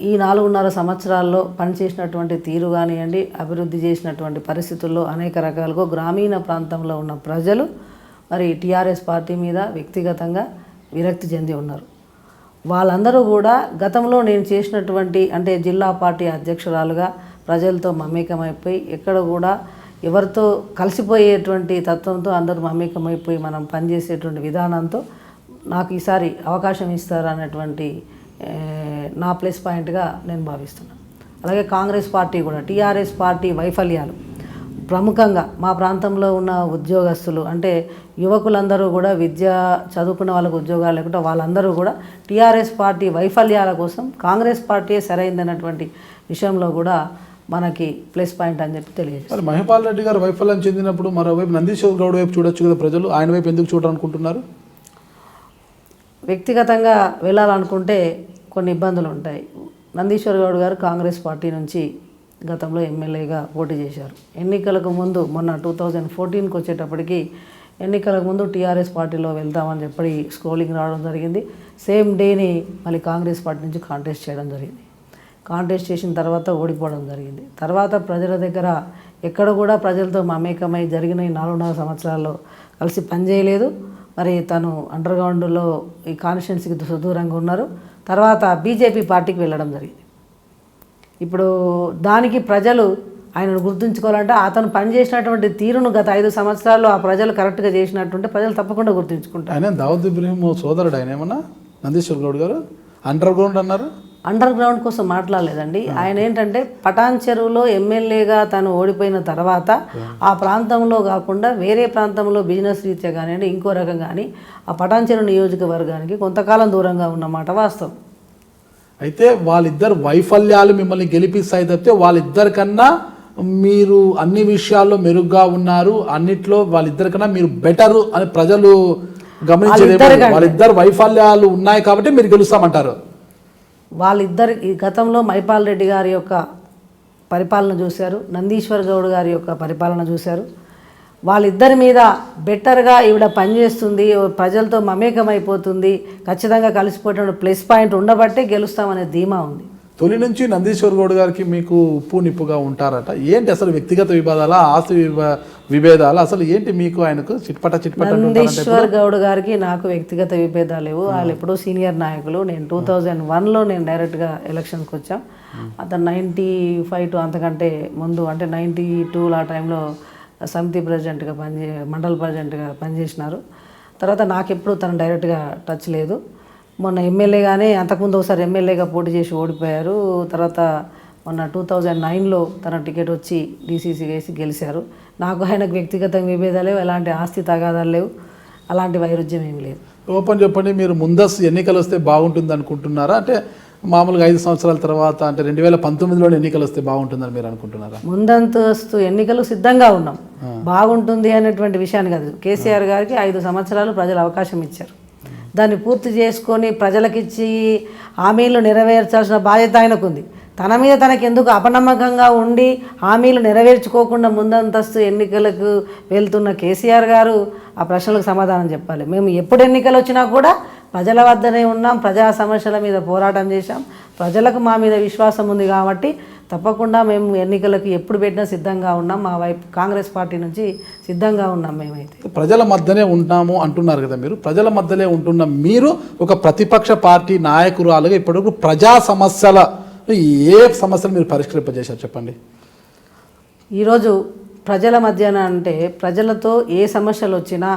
ఈ 4.5 సంవత్సరాల్లో పనిచేసినటువంటి తీరు కానివ్వండి, అభివృద్ధి చేసినటువంటి పరిస్థితుల్లో అనేక రకాలుగా గ్రామీణ ప్రాంతంలో ఉన్న ప్రజలు మరి టీఆర్ఎస్ పార్టీ మీద వ్యక్తిగతంగా విరక్తి చెంది ఉన్నారు. వాళ్ళందరూ కూడా గతంలో నేను చేసినటువంటి అంటే జిల్లా పార్టీ అధ్యక్షురాలుగా ప్రజలతో మమేకమైపోయి ఎక్కడ కూడా ఎవరితో కలిసిపోయేటువంటి తత్వంతో అందరూ మమేకమైపోయి మనం పనిచేసేటువంటి విధానంతో నాకు ఈసారి అవకాశం ఇస్తారు అన్నటువంటి నా ప్లస్ పాయింట్గా నేను భావిస్తున్నాను. అలాగే కాంగ్రెస్ పార్టీ కూడా టీఆర్ఎస్ పార్టీ వైఫల్యాలు ప్రముఖంగా మా ప్రాంతంలో ఉన్న ఉద్యోగస్తులు అంటే యువకులందరూ కూడా చదువుకున్న వాళ్ళకు ఉద్యోగాలు లేకుండా వాళ్ళందరూ కూడా టీఆర్ఎస్ పార్టీ వైఫల్యాల కోసం కాంగ్రెస్ పార్టీ సరైందన్నటువంటి విషయంలో కూడా మనకి ప్లస్ పాయింట్ అని చెప్పి తెలియజేస్తారు. మహిపాల్ రెడ్డి గారు వైఫల్యం చెందినప్పుడు మరోవైపు నందీశ్వర్ గౌడ్ వైపు చూడొచ్చు కదా ప్రజలు, ఆయన వైపు ఎందుకు చూడాలనుకుంటున్నారు? వ్యక్తిగతంగా వెళ్ళాలనుకుంటే కొన్ని ఇబ్బందులు ఉంటాయి. నందీశ్వర్ గౌడ్ గారు కాంగ్రెస్ పార్టీ నుంచి గతంలో ఎమ్మెల్యేగా పోటీ చేశారు. ఎన్నికలకు ముందు మొన్న 2014కి వచ్చేటప్పటికి ఎన్నికలకు ముందు టీఆర్ఎస్ పార్టీలో వెళ్తామని చెప్పి స్క్రోలింగ్ రావడం జరిగింది. సేమ్ డేని మళ్ళీ కాంగ్రెస్ పార్టీ నుంచి కాంటెస్ట్ చేయడం జరిగింది. కాంటెస్ట్ చేసిన తర్వాత ఓడిపోవడం జరిగింది. తర్వాత ప్రజల దగ్గర ఎక్కడ కూడా ప్రజలతో మమేకమై జరిగిన ఈ 4.5 సంవత్సరాల్లో కలిసి పనిచేయలేదు. మరి తను అండర్ గ్రౌండ్లో ఈ కాన్స్టిట్యున్సీకి సుదూరంగా ఉన్నారు. తర్వాత బీజేపీ పార్టీకి వెళ్ళడం జరిగింది. ఇప్పుడు దానికి ప్రజలు ఆయనను గుర్తుంచుకోవాలంటే అతను పనిచేసినటువంటి తీరును గత 5 సంవత్సరాల్లో ఆ ప్రజలు కరెక్ట్గా చేసినట్టుంటే ప్రజలు తప్పకుండా గుర్తుంచుకుంటారు. ఆయన దావుద్ ఇబ్రహీం సోదరుడు ఆయన ఏమన్నా నందీశ్వర్ గౌడ్ గారు అండర్ గ్రౌండ్ అన్నారు. అండర్ గ్రౌండ్ కోసం మాట్లాడలేదండి. ఆయన ఏంటంటే పటాన్ చెరువులో ఎమ్మెల్యేగా తను ఓడిపోయిన తర్వాత ఆ ప్రాంతంలో కాకుండా వేరే ప్రాంతంలో బిజినెస్ రీత్యా కానివ్వండి ఇంకో రకం కానీ ఆ పటాన్ చెరువు నియోజకవర్గానికి కొంతకాలం దూరంగా ఉన్నమాట వాస్తవం. అయితే వాళ్ళిద్దరు వైఫల్యాలు మిమ్మల్ని గెలిపిస్తాయి తప్పితే వాళ్ళిద్దరికన్నా మీరు అన్ని విషయాల్లో మెరుగ్గా ఉన్నారు, అన్నిట్లో వాళ్ళిద్దరికన్నా మీరు బెటరు అని ప్రజలు గమనించేది. వాళ్ళిద్దరు వైఫల్యాలు ఉన్నాయి కాబట్టి మీరు గెలుస్తామంటారు. వాళ్ళిద్దరు ఈ గతంలో మైపాల్ రెడ్డి గారి యొక్క పరిపాలన చూశారు, నందీశ్వర్ గౌడ్ గారి యొక్క పరిపాలన చూశారు. వాళ్ళిద్దరి మీద బెటర్గా ఈవిడ పనిచేస్తుంది, ప్రజలతో మమేకమైపోతుంది, ఖచ్చితంగా కలిసిపోయేటువంటి ప్లస్ పాయింట్ ఉండబట్టే గెలుస్తామనే ధీమా ఉంది. తొలి నుంచి నందీశ్వర్ గౌడ్ గారికి మీకు ఉప్పు నిప్పుగా ఉంటారట. ఏంటి అసలు వ్యక్తిగత వివాదాలా, ఆస్తి విభేదాలు, అసలు ఏంటి మీకు ఆయనకు చిట్పట? నందీశ్వర్ గౌడ్ గారికి నాకు వ్యక్తిగత విభేదాలు లేవు. వాళ్ళు ఎప్పుడూ సీనియర్ నాయకులు. నేను 2001లో నేను డైరెక్ట్గా ఎలక్షన్కి వచ్చాం. అతను 95 టు అంతకంటే ముందు అంటే 92 ఆ టైంలో సమితి ప్రెసిడెంట్గా మండల ప్రెసిడెంట్గా పనిచేసినారు. తర్వాత నాకెప్పుడు తను డైరెక్ట్గా టచ్ లేదు. మొన్న ఎమ్మెల్యేగానే అంతకుముందు ఒకసారి ఎమ్మెల్యేగా పోటీ చేసి ఓడిపోయారు. తర్వాత మొన్న 2009లో తన టికెట్ వచ్చి డీసీసీ వేసి గెలిచారు. నాకు ఆయనకు వ్యక్తిగత విభేదాలు లేవు, ఎలాంటి ఆస్తి తగాదాలు లేవు, అలాంటి వైరుధ్యం ఏమి లేదు. ఓపెన్ చెప్పండి, మీరు ముందస్తు ఎన్నికలు వస్తే బాగుంటుంది అనుకుంటున్నారా? అంటే మామూలుగా 5 సంవత్సరాల తర్వాత అంటే 2019లోనే ఎన్నికలు వస్తే బాగుంటుందని మీరు అనుకుంటున్నారా? ముందంతస్తు ఎన్నికలు సిద్ధంగా ఉన్నాం. బాగుంటుంది అనేటువంటి విషయాన్ని కాదు, కేసీఆర్ గారికి 5 సంవత్సరాలు ప్రజలు అవకాశం ఇచ్చారు. దాన్ని పూర్తి చేసుకొని ప్రజలకిచ్చి హామీలు నెరవేర్చాల్సిన బాధ్యత ఆయనకుంది. తన మీద తనకి ఎందుకు అపనమ్మకంగా ఉండి హామీలు నెరవేర్చుకోకుండా ముందంతస్తు ఎన్నికలకు వెళ్తున్న కేసీఆర్ గారు ఆ ప్రశ్నలకు సమాధానం చెప్పాలి. మేము ఎప్పుడు ఎన్నికలు వచ్చినా కూడా ప్రజల వద్దనే ఉన్నాం, ప్రజా సమస్యల మీద పోరాటం చేశాం, ప్రజలకు మా మీద విశ్వాసం ఉంది కాబట్టి తప్పకుండా మేము ఎన్నికలకు ఎప్పుడు పెట్టినా సిద్ధంగా ఉన్నాం. మా వైపు కాంగ్రెస్ పార్టీ నుంచి సిద్ధంగా ఉన్నాం. మేమైతే ప్రజల మధ్యనే ఉంటాము అంటున్నారు కదా మీరు. ప్రజల మధ్యనే ఉంటున్న మీరు ఒక ప్రతిపక్ష పార్టీ నాయకురాలుగా ఇప్పటివరకు ప్రజా సమస్యల ఏ సమస్యలు మీరు పరిష్కరింపజేశారు చెప్పండి? ఈరోజు ప్రజల మధ్యన అంటే ప్రజలతో ఏ సమస్యలు వచ్చినా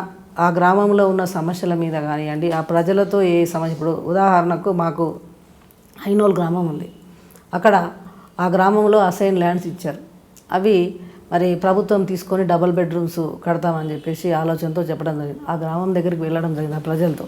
ఆ గ్రామంలో ఉన్న సమస్యల మీద కానివ్వండి, ఆ ప్రజలతో ఏ సమస్య, ఇప్పుడు ఉదాహరణకు మాకు ఐనోల్ గ్రామం ఉంది. అక్కడ ఆ గ్రామంలో అసైన్ ల్యాండ్స్ ఇచ్చారు. అవి మరి ప్రభుత్వం తీసుకొని డబుల్ బెడ్రూమ్స్ కడతామని చెప్పేసి ఆలోచనతో చెప్పడం జరిగింది. ఆ గ్రామం దగ్గరికి వెళ్ళడం జరిగింది ఆ ప్రజలతో.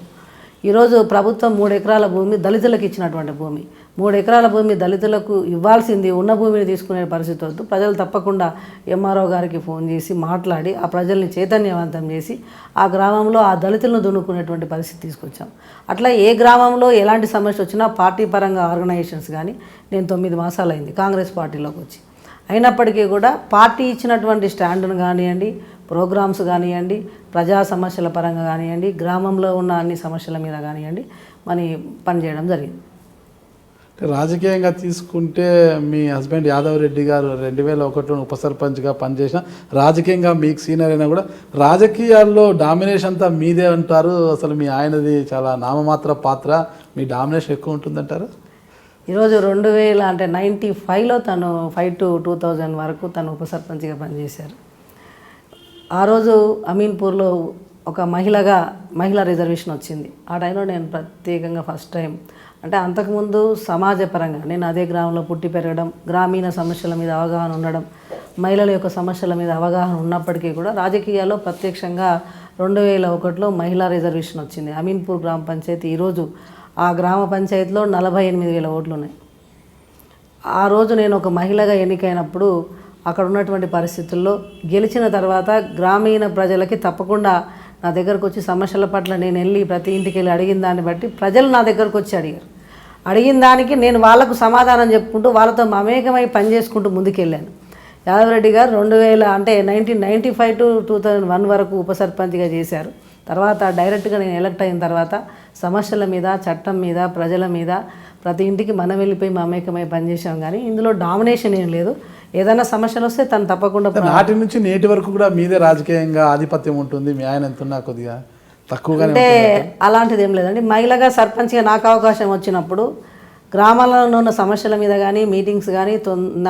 ఈరోజు ప్రభుత్వం 3 ఎకరాల భూమి దళితులకు ఇచ్చినటువంటి భూమి, 3 ఎకరాల భూమి దళితులకు ఇవ్వాల్సింది ఉన్న భూమిని తీసుకునే పరిస్థితి వద్దు. ప్రజలు తప్పకుండా ఎంఆర్ఓ గారికి ఫోన్ చేసి మాట్లాడి ఆ ప్రజల్ని చైతన్యవంతం చేసి ఆ గ్రామంలో ఆ దళితులను దున్నుకునేటువంటి పరిస్థితి తీసుకొచ్చాం. అట్లా ఏ గ్రామంలో ఎలాంటి సమస్య వచ్చినా పార్టీ పరంగా ఆర్గనైజేషన్స్ కానీ నేను 9 మాసాలు అయింది కాంగ్రెస్ పార్టీలోకి వచ్చి. అయినప్పటికీ కూడా పార్టీ ఇచ్చినటువంటి స్టాండ్ను కానివ్వండి, ప్రోగ్రామ్స్ కానివ్వండి, ప్రజా సమస్యల పరంగా కానివ్వండి, గ్రామంలో ఉన్న అన్ని సమస్యల మీద కానివ్వండి మరి పనిచేయడం జరిగింది. రాజకీయంగా తీసుకుంటే మీ హస్బెండ్ యాదవ్ రెడ్డి గారు 2001లో ఉప సర్పంచ్గా పనిచేసిన, రాజకీయంగా మీకు సీనియర్ అయినా కూడా రాజకీయాల్లో డామినేషన్ అంతా మీదే అంటారు. అసలు మీ ఆయనది చాలా నామమాత్ర పాత్ర, మీ డామినేషన్ ఎక్కువ ఉంటుందంటారు. ఈరోజు 2000 అంటే 95లో తను 5 to 2000 వరకు తను ఉప సర్పంచ్గా పనిచేశారు. ఆ రోజు అమీన్పూర్లో ఒక మహిళా రిజర్వేషన్ వచ్చింది. ఆ టైంలో నేను ప్రత్యేకంగా ఫస్ట్ టైం అంటే అంతకుముందు సమాజపరంగా నేను అదే గ్రామంలో పుట్టి పెరగడం, గ్రామీణ సమస్యల మీద అవగాహన ఉండడం, మహిళల యొక్క సమస్యల మీద అవగాహన ఉన్నప్పటికీ కూడా రాజకీయాల్లో ప్రత్యక్షంగా 2001లో మహిళా రిజర్వేషన్ వచ్చింది. అమీన్పూర్ గ్రామ పంచాయతీ ఈరోజు ఆ గ్రామ పంచాయతీలో 48,000 ఓట్లు ఉన్నాయి. ఆ రోజు నేను ఒక మహిళగా ఎన్నికైనప్పుడు అక్కడ ఉన్నటువంటి పరిస్థితుల్లో గెలిచిన తర్వాత గ్రామీణ ప్రజలకి తప్పకుండా నా దగ్గరకు వచ్చి సమస్యల పట్ల నేను వెళ్ళి ప్రతి ఇంటికి వెళ్ళి అడిగిన దాన్ని బట్టి ప్రజలు నా దగ్గరకు వచ్చి అడిగారు. అడిగిన దానికి నేను వాళ్ళకు సమాధానం చెప్పుకుంటూ వాళ్ళతో మమేకమై పనిచేసుకుంటూ ముందుకెళ్ళాను. యాదవ్ రెడ్డి గారు 2000 అంటే 1995 to 2001 వరకు ఉప సర్పంచ్గా చేశారు. తర్వాత డైరెక్ట్గా నేను ఎలక్ట్ అయిన తర్వాత సమస్యల మీద, చట్టం మీద, ప్రజల మీద ప్రతి ఇంటికి మనం వెళ్ళిపోయి మమేకమై పనిచేసాం. కానీ ఇందులో డామినేషన్ ఏం లేదు. ఏదైనా సమస్యలు వస్తే తను తప్పకుండా నాటి నుంచి నేటి వరకు కూడా మీదే రాజకీయంగా ఆధిపత్యం ఉంటుంది, మీ ఆయన ఎంతున్నా కొద్దిగా తక్కువగానే అంటే అలాంటిది ఏం లేదండి. మహిళగా సర్పంచ్గా నాకు అవకాశం వచ్చినప్పుడు గ్రామాలలో ఉన్న సమస్యల మీద కానీ మీటింగ్స్ కానీ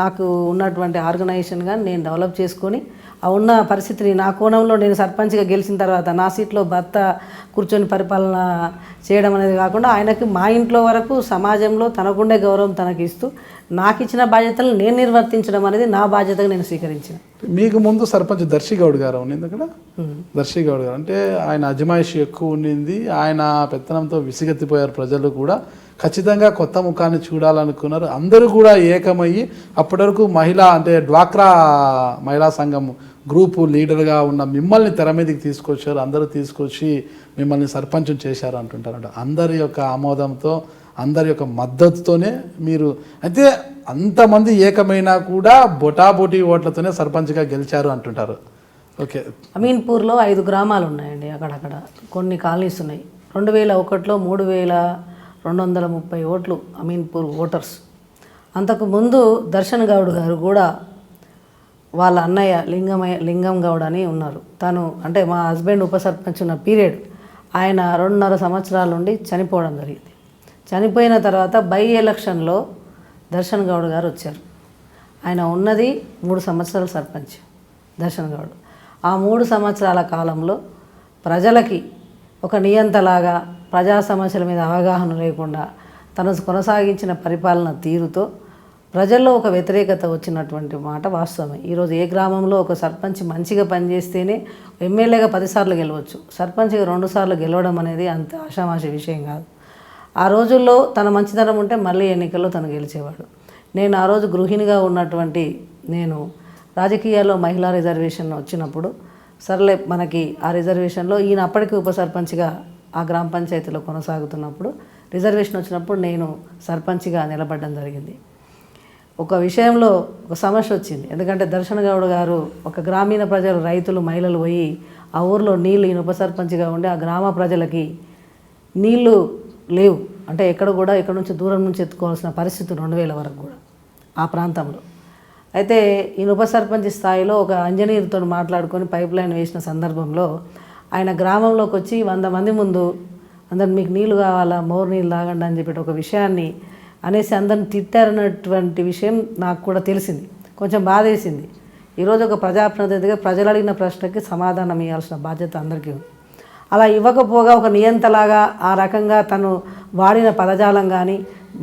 నాకు ఉన్నటువంటి ఆర్గనైజేషన్ కానీ నేను డెవలప్ చేసుకొని ఆ ఉన్న పరిస్థితిని నా కోణంలో నేను సర్పంచ్గా గెలిచిన తర్వాత నా సీట్లో భర్త కూర్చొని పరిపాలన చేయడం అనేది కాకుండా ఆయనకి మా ఇంట్లో వరకు సమాజంలో తనకుండే గౌరవం తనకి ఇస్తూ నాకు ఇచ్చిన బాధ్యతలు నేను నిర్వర్తించడం అనేది నా బాధ్యతగా నేను స్వీకరించిన. మీకు ముందు సర్పంచ్ దర్శిగౌడ్ గారు ఉండింది అక్కడ. దర్శిగౌడ్ గారు అంటే ఆయన అజమాయిషి ఎక్కువ ఉండింది, ఆయన పెత్తనంతో విసిగెత్తిపోయారు ప్రజలు కూడా. ఖచ్చితంగా కొత్త ముఖాన్ని చూడాలనుకున్నారు. అందరూ కూడా ఏకమయ్యి అప్పటి వరకు మహిళా అంటే డ్వాక్రా మహిళా సంఘం గ్రూపు లీడర్గా ఉన్న మిమ్మల్ని తెర మీదకి తీసుకొచ్చారు. అందరూ తీసుకొచ్చి మిమ్మల్ని సర్పంచం చేశారు అంటుంటారంట. అందరి యొక్క ఆమోదంతో, అందరి యొక్క మద్దతుతోనే మీరు అయితే అంతమంది ఏకమైనా కూడా బొటాబొటీ ఓట్లతోనే సర్పంచ్గా గెలిచారు అంటుంటారు. ఓకే, అమీన్పూర్లో 5 గ్రామాలు ఉన్నాయండి. అక్కడక్కడ కొన్ని కాలనీస్ ఉన్నాయి. 2001లో 3230 ఓట్లు అమీన్పూర్ ఓటర్స్. అంతకుముందు దర్శన్ గౌడ్ గారు కూడా వాళ్ళ అన్నయ్య లింగం గౌడ్ అని ఉన్నారు. తను అంటే మా హస్బెండ్ ఉప సర్పంచ్ ఉన్న పీరియడ్ ఆయన 2.5 సంవత్సరాల నుండి చనిపోవడం జరిగింది. చనిపోయిన తర్వాత బై ఎలక్షన్లో దర్శన్ గౌడ్ గారు వచ్చారు. ఆయన ఉన్నది 3 సంవత్సరాల సర్పంచ్ దర్శన్ గౌడ్. ఆ 3 సంవత్సరాల కాలంలో ప్రజలకి ఒక నియంతలాగా ప్రజా సమస్యల మీద అవగాహన లేకుండా తను కొనసాగించిన పరిపాలన తీరుతో ప్రజల్లో ఒక వ్యతిరేకత వచ్చినటువంటి మాట వాస్తవమే. ఈరోజు ఏ గ్రామంలో ఒక సర్పంచ్ మంచిగా పనిచేస్తేనే ఎమ్మెల్యేగా 10 సార్లు గెలవచ్చు, సర్పంచ్గా 2 సార్లు గెలవడం అనేది అంత ఆషామాషి విషయం కాదు. ఆ రోజుల్లో తన మంచితనం ఉంటే మళ్ళీ ఎన్నికల్లో తను గెలిచేవాడు. నేను ఆ రోజు గృహిణిగా ఉన్నటువంటి నేను రాజకీయాల్లో మహిళా రిజర్వేషన్ వచ్చినప్పుడు సర్లే మనకి ఆ రిజర్వేషన్లో ఈయన అప్పటికి ఉప సర్పంచ్గా ఆ గ్రామ పంచాయతీలో కొనసాగుతున్నప్పుడు రిజర్వేషన్ వచ్చినప్పుడు నేను సర్పంచ్గా నిలబడడం జరిగింది. ఒక విషయంలో ఒక సమస్య వచ్చింది. ఎందుకంటే దర్శన్ గౌడ్ గారు ఒక గ్రామీణ ప్రజలు రైతులు మహిళలు పోయి ఆ ఊరిలో నీళ్ళు ఈయన ఉప సర్పంచ్గా ఉండి ఆ గ్రామ ప్రజలకి నీళ్ళు లేవు. అంటే ఎక్కడ కూడా ఇక్కడ నుంచి దూరం నుంచి ఎత్తుకోవాల్సిన పరిస్థితి 2000 వరకు కూడా ఆ ప్రాంతంలో. అయితే ఈయన ఉప సర్పంచ్ స్థాయిలో ఒక ఇంజనీర్తో మాట్లాడుకొని పైప్ లైన్ వేసిన సందర్భంలో ఆయన గ్రామంలోకి వచ్చి 100 మంది ముందు అందరు మీకు నీళ్ళు కావాలా, మోరు నీళ్ళు తాగండి అని చెప్పి ఒక విషయాన్ని అనేసి అందరిని తిట్టారన్నటువంటి విషయం నాకు కూడా తెలిసింది. కొంచెం బాధేసింది. ఈరోజు ఒక ప్రజాప్రతినిధిగా ప్రజలు అడిగిన ప్రశ్నకి సమాధానం ఇవ్వాల్సిన బాధ్యత అందరికీ ఉంది. అలా ఇవ్వకపోగా ఒక నియంతలాగా ఆ రకంగా తను వాడిన పదజాలం కానీ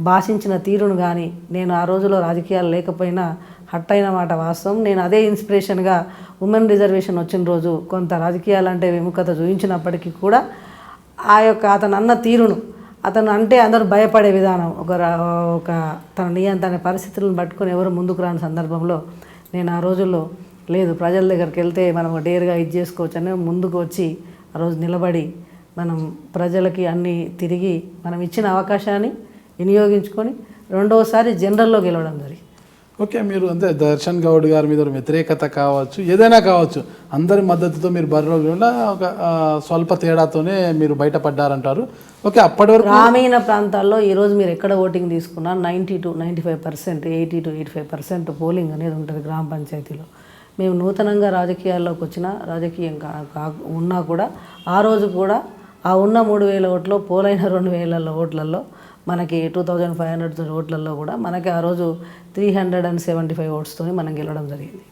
భాషించిన తీరును కానీ నేను ఆ రోజులో రాజకీయాలు లేకపోయినా హట్ అయిన మాట వాస్తవం. నేను అదే ఇన్స్పిరేషన్గా ఉమెన్ రిజర్వేషన్ వచ్చిన రోజు కొంత రాజకీయాలంటే విముఖత చూపించినప్పటికీ కూడా ఆ యొక్క అతను అన్న తీరును, అతను అంటే అందరూ భయపడే విధానం, ఒక తన నియంత్రణ పరిస్థితులను పట్టుకొని ఎవరు ముందుకు రాని సందర్భంలో నేను ఆ రోజుల్లో లేదు ప్రజల దగ్గరికి వెళ్తే మనం డేర్గా ఇది చేసుకోవచ్చు అని ముందుకు వచ్చి ఆ రోజు నిలబడి మనం ప్రజలకి అన్నీ తిరిగి మనం ఇచ్చిన అవకాశాన్ని వినియోగించుకొని రెండవసారి జనరల్లో గెలవడం జరిగింది. ఓకే, మీరు అంతే దర్శన్ గౌడ్ గారి మీద వ్యతిరేకత కావచ్చు, ఏదైనా కావచ్చు, అందరి మద్దతుతో మీరు బరిలో ఒక స్వల్ప తేడాతోనే మీరు బయటపడ్డారంటారు. ఓకే, అప్పటి వరకు గ్రామీణ ప్రాంతాల్లో ఈరోజు మీరు ఎక్కడ ఓటింగ్ తీసుకున్నా 90 to 95%, 80 to 85% పోలింగ్ అనేది ఉంటుంది గ్రామ పంచాయతీలో. మేము నూతనంగా రాజకీయాల్లోకి వచ్చిన రాజకీయం ఉన్నా కూడా ఆ రోజు కూడా ఆ ఉన్న 3000 ఓట్లు పోలైన 2000 ఓట్లలో మనకి 2500 ఓట్లలో కూడా మనకి ఆ రోజు 375 ఓట్స్తో మనం గెలవడం జరిగింది.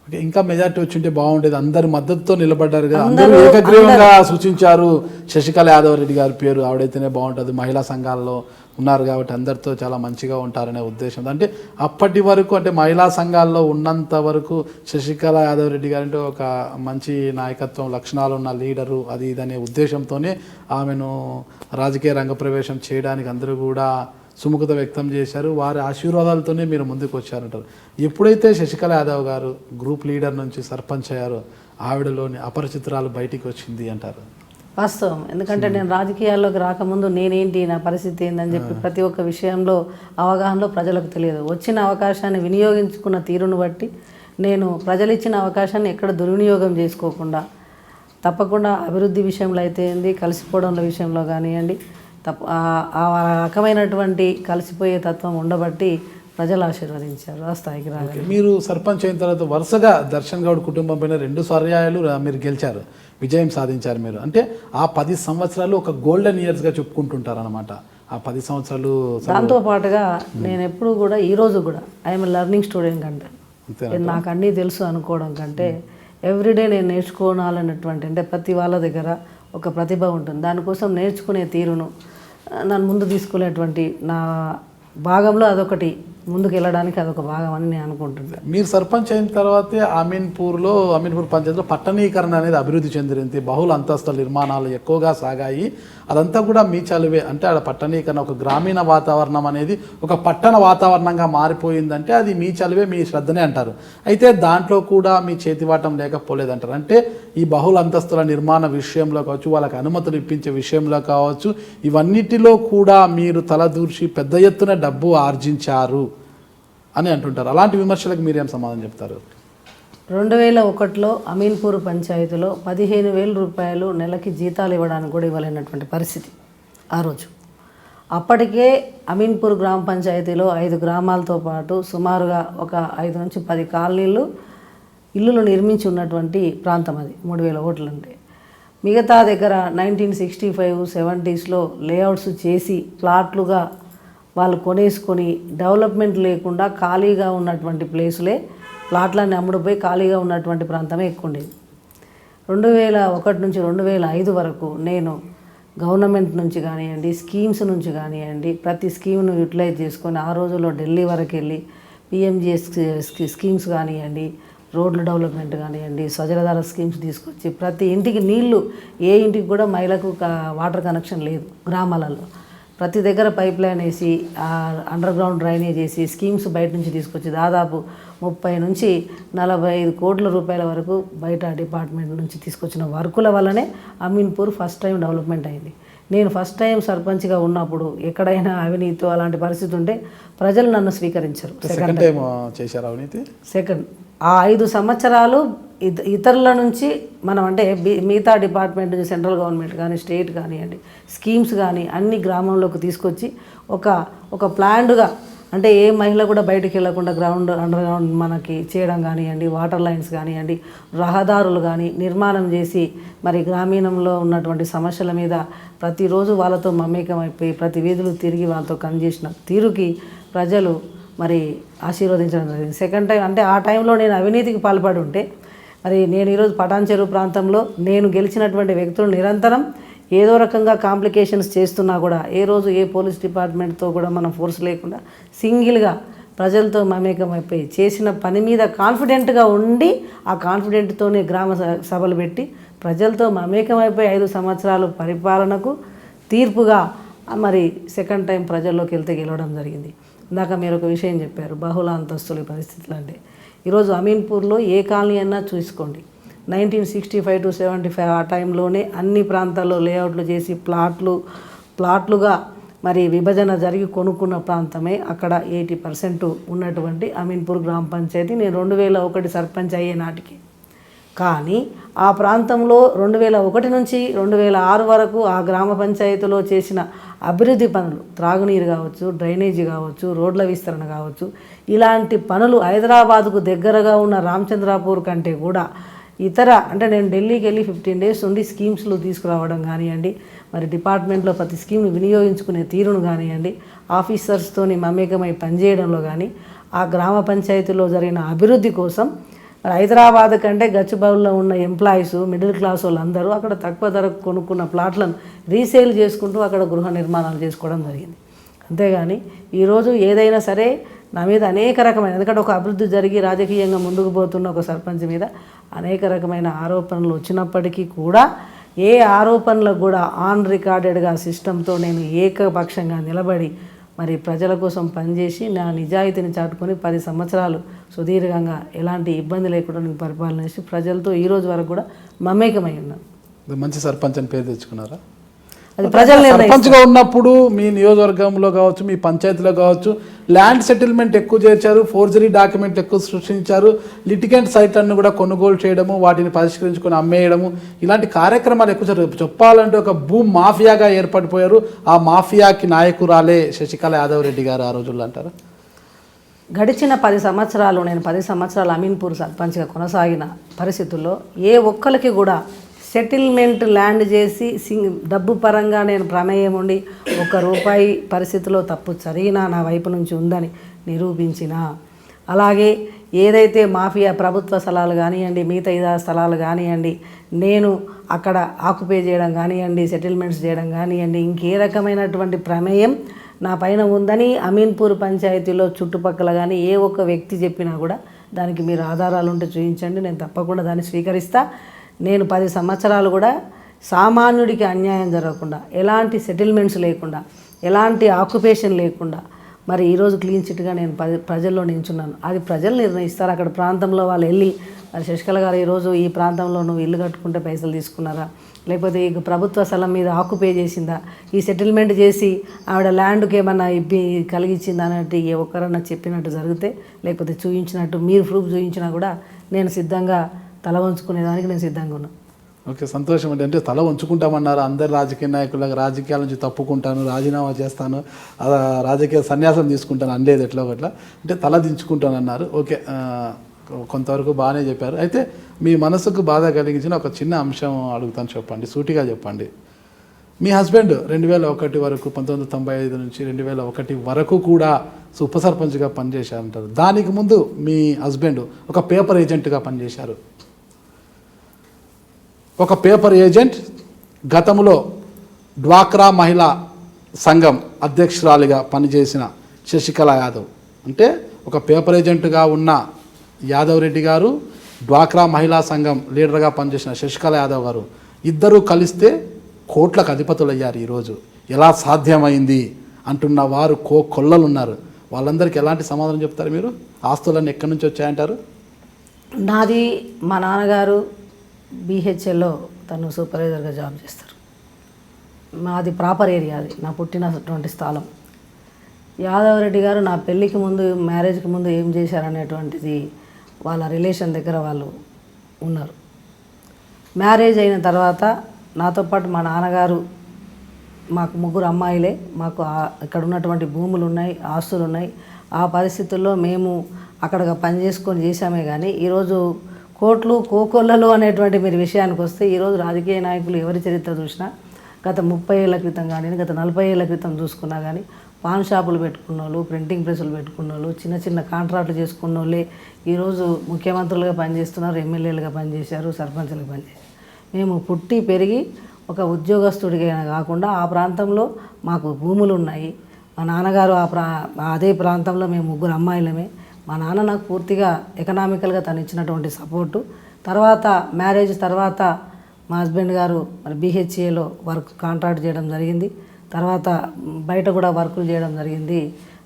ఓకే, ఇంకా మెజార్టీ వచ్చింటే బాగుండేది. అందరి మద్దతుతో నిలబడ్డారు కదా, అందరూ ఏకగ్రీవంగా సూచించారు శశికళ యాదవ్ రెడ్డి గారి పేరు, ఆవిడైతేనే బాగుంటుంది, మహిళా సంఘాల్లో ఉన్నారు కాబట్టి అందరితో చాలా మంచిగా ఉంటారనే ఉద్దేశం. అంటే అప్పటి వరకు అంటే మహిళా సంఘాల్లో ఉన్నంత వరకు శశికళ యాదవ్ రెడ్డి గారు అంటే ఒక మంచి నాయకత్వం లక్షణాలు ఉన్న లీడరు అది ఇదనే ఉద్దేశంతోనే ఆమెను రాజకీయ రంగ ప్రవేశం చేయడానికి అందరూ కూడా సుముఖత వ్యక్తం చేశారు. వారి ఆశీర్వాదాలతోనే మీరు ముందుకు వచ్చారంటారు. ఎప్పుడైతే శశికళ యాదవ్ గారు గ్రూప్ లీడర్ నుంచి సర్పంచ్ అయ్యారో ఆవిడలోని అపరిచితురాలు బయటికి వచ్చింది అంటారు. వాస్తవం. ఎందుకంటే నేను రాజకీయాల్లోకి రాకముందు నేనేంటి, నా పరిస్థితి ఏందని చెప్పి ప్రతి ఒక్క విషయంలో అవగాహనలో ప్రజలకు తెలియదు. వచ్చిన అవకాశాన్ని వినియోగించుకున్న తీరును బట్టి నేను ప్రజలు ఇచ్చిన అవకాశాన్ని ఎక్కడ దుర్వినియోగం చేసుకోకుండా తప్పకుండా అభివృద్ధి విషయంలో అయితే ఏంది, కలిసిపోవడంలో విషయంలో కానివ్వండి, ఆ రకమైనటువంటి కలిసిపోయే తత్వం ఉండబట్టి ప్రజలు ఆశీర్వదించారు ఆ స్థాయికి రాగా. మీరు సర్పంచ్ అయిన తర్వాత వరుసగా దర్శన్ గౌడ్ కుటుంబం పైన 2 పర్యాయాలు మీరు గెలిచారు, విజయం సాధించారు మీరు. అంటే ఆ 10 సంవత్సరాలు ఒక గోల్డెన్ ఇయర్స్గా చెప్పుకుంటుంటారు అనమాట. ఆ 10 సంవత్సరాలు దాంతో పాటుగా నేను ఎప్పుడు కూడా ఈ రోజు కూడా ఐఎమ్ లెర్నింగ్ స్టూడెంట్ కంటే నాకు అన్నీ తెలుసు అనుకోవడం కంటే ఎవ్రీడే నేను నేర్చుకోవాలన్నటువంటి, అంటే ప్రతి వాళ్ళ దగ్గర ఒక ప్రతిభ ఉంటుంది, దానికోసం నేర్చుకునే తీరును నన్ను ముందు తీసుకునేటువంటి నా భాగంలో అదొకటి, ముందుకు వెళ్ళడానికి అదొక భాగం అని నేను అనుకుంటున్నాను. మీరు సర్పంచ్ అయిన తర్వాతే అమీన్పూర్ పంచాయతీలో పట్టణీకరణ అనేది అభివృద్ధి చెందింది, బహుళ అంతస్తుల నిర్మాణాలు ఎక్కువగా సాగాయి. అదంతా కూడా మీ చలువే. అంటే ఆడ పట్టణీకరణ, ఒక గ్రామీణ వాతావరణం అనేది ఒక పట్టణ వాతావరణంగా మారిపోయిందంటే అది మీ చలువే, మీ శ్రద్ధనే అంటారు. అయితే దాంట్లో కూడా మీ చేతివాటం లేకపోలేదంటారు. అంటే ఈ బహుళ అంతస్తుల నిర్మాణ విషయంలో కావచ్చు, వాళ్ళకి అనుమతులు ఇప్పించే విషయంలో కావచ్చు, ఇవన్నిటిలో కూడా మీరు తలదూర్చి పెద్ద ఎత్తున డబ్బు ఆర్జించారు అని అంటుంటారు. అలాంటి విమర్శలకు మీరేం సమాధానం చెప్తారు? 2001లో అమీన్పూర్ పంచాయతీలో 15,000 రూపాయలు నెలకి జీతాలు ఇవ్వడానికి కూడా ఇవ్వలేనటువంటి పరిస్థితి ఆ రోజు. అప్పటికే అమీన్పూర్ గ్రామ పంచాయతీలో 5 గ్రామాలతో పాటు సుమారుగా ఒక 5 నుంచి 10 కాలనీలు ఇల్లులు నిర్మించి ఉన్నటువంటి ప్రాంతం అది. 3,000 ఓట్లు అంటే మిగతా దగ్గర 1965, 70స్లో లేఅవుట్స్ చేసి ప్లాట్లుగా వాళ్ళు కొనేసుకొని డెవలప్మెంట్ లేకుండా ఖాళీగా ఉన్నటువంటి ప్లేసులే ప్లాట్లన్నీ అమ్ముడుపోయి ఖాళీగా ఉన్నటువంటి ప్రాంతమే ఎక్కువ ఉండేది. 2001 నుంచి 2005 వరకు నేను గవర్నమెంట్ నుంచి కానివ్వండి, స్కీమ్స్ నుంచి కానివ్వండి, ప్రతి స్కీమ్ను యూటిలైజ్ చేసుకొని ఆ రోజుల్లో ఢిల్లీ వరకు వెళ్ళి పిఎంజిఎస్ స్కీమ్స్ కానివ్వండి, రోడ్ల డెవలప్మెంట్ కానివ్వండి, స్వజలధార స్కీమ్స్ తీసుకొచ్చి ప్రతి ఇంటికి నీళ్లు, ఏ ఇంటికి కూడా మహిళకు వాటర్ కనెక్షన్ లేదు గ్రామాలలో, ప్రతి దగ్గర పైప్ లైన్ వేసి అండర్ గ్రౌండ్ డ్రైనేజ్ వేసి స్కీమ్స్ బయట నుంచి తీసుకొచ్చి దాదాపు 30 నుంచి 45 కోట్ల రూపాయల వరకు బయట డిపార్ట్మెంట్ నుంచి తీసుకొచ్చిన వర్కుల వల్లనే అమీన్పూర్ ఫస్ట్ టైం డెవలప్మెంట్ అయింది. నేను ఫస్ట్ టైం సర్పంచ్గా ఉన్నప్పుడు ఎక్కడైనా అవినీతి అలాంటి పరిస్థితి ఉంటే ప్రజలు నన్ను స్వీకరించరు. సెకండ్ ఆ 5 సంవత్సరాలు ఇతరుల నుంచి మనం, అంటే మిగతా డిపార్ట్మెంట్ నుంచి సెంట్రల్ గవర్నమెంట్ కానీ స్టేట్ కానివ్వండి, స్కీమ్స్ కానీ అన్ని గ్రామంలోకి తీసుకొచ్చి ఒక ప్లాన్డ్గా, అంటే ఏ మహిళ కూడా బయటకు వెళ్లకుండా అండర్ గ్రౌండ్ మనకి చేయడం కానివ్వండి, వాటర్ లైన్స్ కానివ్వండి, రహదారులు కానీ నిర్మాణం చేసి మరి గ్రామీణంలో ఉన్నటువంటి సమస్యల మీద ప్రతిరోజు వాళ్ళతో మమేకం అయిపోయి ప్రతి వీధులు తిరిగి వాళ్ళతో పనిచేసిన తీరుకి ప్రజలు మరి ఆశీర్వదించడం జరిగింది. సెకండ్ టైం అంటే ఆ టైంలో నేను అవినీతికి పాల్పడి ఉంటే మరి నేను ఈరోజు పటాన్ చెరువు ప్రాంతంలో నేను గెలిచినటువంటి వ్యక్తులు నిరంతరం ఏదో రకంగా కాంప్లికేషన్స్ చేస్తున్నా కూడా ఏ రోజు ఏ పోలీస్ డిపార్ట్మెంట్తో కూడా మనం ఫోర్స్ లేకుండా సింగిల్గా ప్రజలతో మమేకం అయిపోయి చేసిన పని మీద కాన్ఫిడెంట్గా ఉండి ఆ కాన్ఫిడెంట్తోనే గ్రామ సభలు పెట్టి ప్రజలతో మమేకం అయిపోయి 5 సంవత్సరాలు పరిపాలనకు తీర్పుగా మరి సెకండ్ టైం ప్రజల్లోకి వెళ్తే గెలవడం జరిగింది. ఇందాక మీరు ఒక విషయం చెప్పారు, బహుళ అంతస్తుల పరిస్థితులు అంటే ఈరోజు అమీన్పూర్లో ఏ కాలనీ అన్నా చూసుకోండి, 1965 to 75 ఆ టైంలోనే అన్ని ప్రాంతాల్లో లేఅవుట్లు చేసి ప్లాట్లుగా మరి విభజన జరిగి కొనుక్కున్న ప్రాంతమే అక్కడ 80% ఉన్నటువంటి అమీన్పూర్ గ్రామ పంచాయతీ. నేను 2001 సర్పంచ్ అయ్యే నాటికి, కానీ ఆ ప్రాంతంలో 2001 నుంచి 2006 వరకు ఆ గ్రామ పంచాయతీలో చేసిన అభివృద్ధి పనులు, త్రాగునీరు కావచ్చు, డ్రైనేజీ కావచ్చు, రోడ్ల విస్తరణ కావచ్చు, ఇలాంటి పనులు హైదరాబాద్కు దగ్గరగా ఉన్న రామచంద్రాపూర్ కంటే కూడా అంటే నేను ఢిల్లీకి వెళ్ళి 15 days ఉండి స్కీమ్స్లు తీసుకురావడం కానివ్వండి, మరి డిపార్ట్మెంట్లో ప్రతి స్కీమ్ను వినియోగించుకునే తీరును కానివ్వండి, ఆఫీసర్స్తోని మమేకమై పనిచేయడంలో కానీ ఆ గ్రామ పంచాయతీలో జరిగిన అభివృద్ధి కోసం హైదరాబాద్ కంటే గచ్చిబౌలిలో ఉన్న ఎంప్లాయీస్, మిడిల్ క్లాస్ వాళ్ళందరూ అక్కడ తక్కువ ధరకు కొనుక్కున్న ప్లాట్లను రీసేల్ చేసుకుంటూ అక్కడ గృహ నిర్మాణాలు చేసుకోవడం జరిగింది. అంతేగాని ఈరోజు ఏదైనా సరే నా మీద అనేక రకమైన, ఎందుకంటే ఒక అభివృద్ధి జరిగి రాజకీయంగా ముందుకు పోతున్న ఒక సర్పంచ్ మీద అనేక రకమైన ఆరోపణలు వచ్చినప్పటికీ కూడా ఏ ఆరోపణలకు కూడా ఆన్ రికార్డెడ్గా సిస్టంతో నేను ఏకపక్షంగా నిలబడి మరి ప్రజల కోసం పనిచేసి నా నిజాయితీని చాటుకొని 10 సంవత్సరాలు సుదీర్ఘంగా ఎలాంటి ఇబ్బంది లేకుండా నేను పరిపాలన చేసి ప్రజలతో ఈ రోజు వరకు కూడా మమేకమై ఉన్నాను. మంచి సర్పంచ్ అని పేరు తెచ్చుకున్నారా? అది ప్రజలు సర్పంచ్గా ఉన్నప్పుడు మీ నియోజకవర్గంలో కావచ్చు, మీ పంచాయతీలో కావచ్చు, ల్యాండ్ సెటిల్మెంట్ ఎక్కువ చేర్చారు, ఫోర్జరీ డాక్యుమెంట్ ఎక్కువ సృష్టించారు, లిటిగెంట్ సైట్లను కూడా కొనుగోలు చేయడము, వాటిని పరిష్కరించుకొని అమ్మేయడము, ఇలాంటి కార్యక్రమాలు ఎక్కువ జరుగుతాయి. చెప్పాలంటే ఒక భూ మాఫియాగా ఏర్పడిపోయారు. ఆ మాఫియాకి నాయకురాలే శశికళ యాదవ్ రెడ్డి గారు ఆ రోజుల్లో అంటారు. గడిచిన 10 సంవత్సరాలు నేను 10 సంవత్సరాలు అమీన్పూర్ సర్పంచ్గా కొనసాగిన పరిస్థితుల్లో ఏ ఒక్కరికి కూడా సెటిల్మెంట్ ల్యాండ్ చేసి డబ్బు పరంగా నేను ప్రమేయం ఉండి ₹1 పరిస్థితిలో తప్పు జరిగినా నా వైపు నుంచి ఉందని నిరూపించిన, అలాగే ఏదైతే మాఫియా ప్రభుత్వ స్థలాలు కానివ్వండి, మిగతా స్థలాలు కానివ్వండి, నేను అక్కడ ఆక్యుపై చేయడం కానివ్వండి, సెటిల్మెంట్స్ చేయడం కానివ్వండి, ఇంకే రకమైనటువంటి ప్రమేయం నా పైన ఉందని అమీన్పూర్ పంచాయతీలో చుట్టుపక్కల కానీ ఏ ఒక్క వ్యక్తి చెప్పినా కూడా దానికి మీరు ఆధారాలు ఉంటే చూపించండి, నేను తప్పకుండా దాన్ని స్వీకరిస్తా. నేను 10 సంవత్సరాలు కూడా సామాన్యుడికి అన్యాయం జరగకుండా, ఎలాంటి సెటిల్మెంట్స్ లేకుండా, ఎలాంటి ఆక్యుపేషన్ లేకుండా మరి ఈరోజు క్లీన్ చిట్గా నేను ప్రజల్లో నించున్నాను. అది ప్రజలు నిర్ణయిస్తారు. అక్కడ ప్రాంతంలో వాళ్ళు వెళ్ళి మరి శశికళ గారు ఈరోజు ఈ ప్రాంతంలో నువ్వు ఇల్లు కట్టుకుంటే పైసలు తీసుకున్నారా, లేకపోతే ఈ ప్రభుత్వ స్థలం మీద ఆక్యుపై చేసిందా, ఈ సెటిల్మెంట్ చేసి ఆవిడ ల్యాండ్కి ఏమన్నా కలిగించిందా అన్నట్టు ఏ ఒక్కరన్నా చెప్పినట్టు జరిగితే, లేకపోతే చూపించినట్టు మీరు ప్రూఫ్ చూపించినా కూడా నేను సిద్ధంగా తల వంచుకునేదానికి నేను సిద్ధంగా ఉన్నాను. ఓకే, సంతోషం అండి. అంటే తల వంచుకుంటామన్నారు. అందరు రాజకీయ నాయకులకు రాజకీయాల నుంచి తప్పుకుంటాను, రాజీనామా చేస్తాను, రాజకీయ సన్యాసం తీసుకుంటాను అనలేదు ఎట్లా ఒకట్లా, అంటే తల దించుకుంటాను అన్నారు. ఓకే, కొంతవరకు బాగానే చెప్పారు. అయితే మీ మనసుకు బాధ కలిగించిన ఒక చిన్న అంశం అడుగుతాను, చెప్పండి, సూటిగా చెప్పండి. మీ హస్బెండ్ 2001 వరకు 1995 నుంచి 2001 వరకు కూడా ఉప సర్పంచ్గా పనిచేశారంటారు. దానికి ముందు మీ హస్బెండ్ ఒక పేపర్ ఏజెంట్గా పనిచేశారు. ఒక పేపర్ ఏజెంట్, గతంలో డ్వాక్రా మహిళా సంఘం అధ్యక్షురాలిగా పనిచేసిన శశికళ యాదవ్, అంటే ఒక పేపర్ ఏజెంట్గా ఉన్న యాదవ్ రెడ్డి గారు, డ్వాక్రా మహిళా సంఘం లీడర్గా పనిచేసిన శశికళ యాదవ్ గారు, ఇద్దరూ కలిస్తే కోట్లకు అధిపతులయ్యారు. ఈరోజు ఎలా సాధ్యమైంది అంటున్న వారు కొల్లలు ఉన్నారు. వాళ్ళందరికీ ఎలాంటి సమాధానం చెప్తారు మీరు? ఆస్తులన్నీ ఎక్కడి నుంచి వచ్చాయంటారు? నాది మా నాన్నగారు BHLలో తను సూపర్వైజర్గా జాబ్ చేస్తారు. మాది ప్రాపర్ ఏరియా, అది నా పుట్టినటువంటి స్థలం. యాదవ్ రెడ్డి గారు నా పెళ్ళికి ముందు, మ్యారేజ్కి ముందు ఏం చేశారనేటువంటిది వాళ్ళ రిలేషన్ దగ్గర వాళ్ళు ఉన్నారు. మ్యారేజ్ అయిన తర్వాత నాతో పాటు మా నాన్నగారు, మాకు 3 అమ్మాయిలే, మాకు ఇక్కడ ఉన్నటువంటి భూములు ఉన్నాయి, ఆస్తులు ఉన్నాయి. ఆ పరిస్థితుల్లో మేము అక్కడ పని చేసుకొని చేశామే. కానీ ఈరోజు కోట్లు కోకొల్లలు అనేటువంటి మీరు విషయానికి వస్తే, ఈరోజు రాజకీయ నాయకులు ఎవరి చరిత్ర చూసినా గత 30 ఏళ్ల క్రితం కానీ, గత 40 ఏళ్ల క్రితం చూసుకున్నా కానీ పాన్ షాపులు పెట్టుకున్న వాళ్ళు, ప్రింటింగ్ ప్రెస్సులు పెట్టుకున్న వాళ్ళు, చిన్న చిన్న కాంట్రాక్టులు చేసుకున్న వాళ్ళే ఈరోజు ముఖ్యమంత్రులుగా పనిచేస్తున్నారు, ఎమ్మెల్యేలుగా పనిచేశారు, సర్పంచులుగా పనిచేశారు. మేము పుట్టి పెరిగి ఒక ఉద్యోగస్తుడిగా కాకుండా ఆ ప్రాంతంలో మాకు భూములు ఉన్నాయి. మా నాన్నగారు అదే ప్రాంతంలో మేము 3 అమ్మాయిలమే. మా నాన్న నాకు పూర్తిగా ఎకనామికల్గా తను ఇచ్చినటువంటి సపోర్టు. తర్వాత మ్యారేజ్ తర్వాత మా హస్బెండ్ గారు మరి BHAలో వర్క్ కాంట్రాక్ట్ చేయడం జరిగింది. తర్వాత బయట కూడా వర్కులు చేయడం జరిగింది.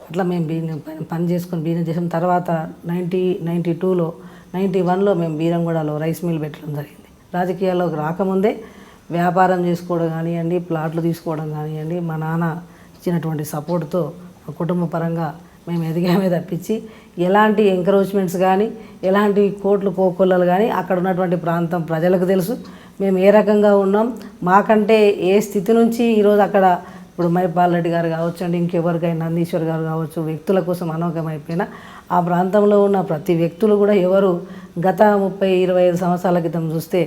అట్లా మేము పని చేసుకొని బిజినెస్ చేసాం. తర్వాత 1992లో 91లో మేము బీరంగూడలో రైస్ మిల్ పెట్టడం జరిగింది. రాజకీయాల్లోకి రాకముందే వ్యాపారం చేసుకోవడం కానివ్వండి, ప్లాట్లు తీసుకోవడం కానివ్వండి, మా నాన్న ఇచ్చినటువంటి సపోర్ట్తో కుటుంబ పరంగా మేము ఎదిగామే తప్పించి ఎలాంటి ఎంకరేజ్మెంట్స్ కానీ, ఎలాంటి కోట్లు కోకొల్లలు కానీ అక్కడ ఉన్నటువంటి ప్రాంతం ప్రజలకు తెలుసు. మేము ఏ రకంగా ఉన్నాం, మాకంటే ఏ స్థితి నుంచి ఈరోజు అక్కడ ఇప్పుడు మైపాల్ రెడ్డి గారు కావచ్చు అండి, ఇంకెవరికైనా నందీశ్వర్ గారు కావచ్చు, వ్యక్తుల కోసం అనవకమైపోయినా ఆ ప్రాంతంలో ఉన్న ప్రతి వ్యక్తులు కూడా ఎవరు గత 30-25 సంవత్సరాల క్రితం చూస్తే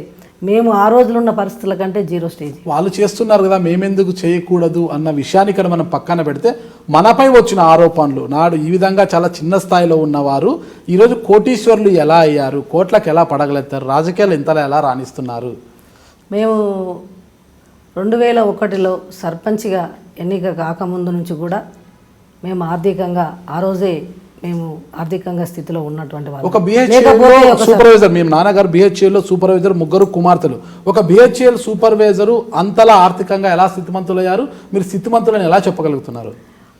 మేము ఆ రోజులు ఉన్న పరిస్థితుల కంటే 0 స్టేజ్. వాళ్ళు చేస్తున్నారు కదా, మేమెందుకు చేయకూడదు అన్న విషయాన్ని ఇక్కడ మనం పక్కన పెడితే, మనపై వచ్చిన ఆరోపణలు నాడు ఈ విధంగా చాలా చిన్న స్థాయిలో ఉన్నవారు ఈరోజు కోటీశ్వర్లు ఎలా అయ్యారు, కోట్లకు ఎలా పడగలెత్తారు, రాజకీయాలు ఇంతలా ఎలా రాణిస్తున్నారు? మేము 2001లో సర్పంచ్గా ఎన్నిక కాకముందు నుంచి కూడా మేము ఆర్థికంగా ఆ రోజే మేము ఆర్థికంగా స్థితిలో ఉన్నటువంటి వాళ్ళు. ఒక BHAలో సూపర్వైజర్, మేము నాన్నగారు BHAలో సూపర్వైజర్, 3 కుమార్తెలు. ఒక BHAL సూపర్వైజరు అంతలా ఆర్థికంగా ఎలా స్థితిమంతులయ్యారు? మీరు స్థితిమంతులని ఎలా చెప్పగలుగుతున్నారు?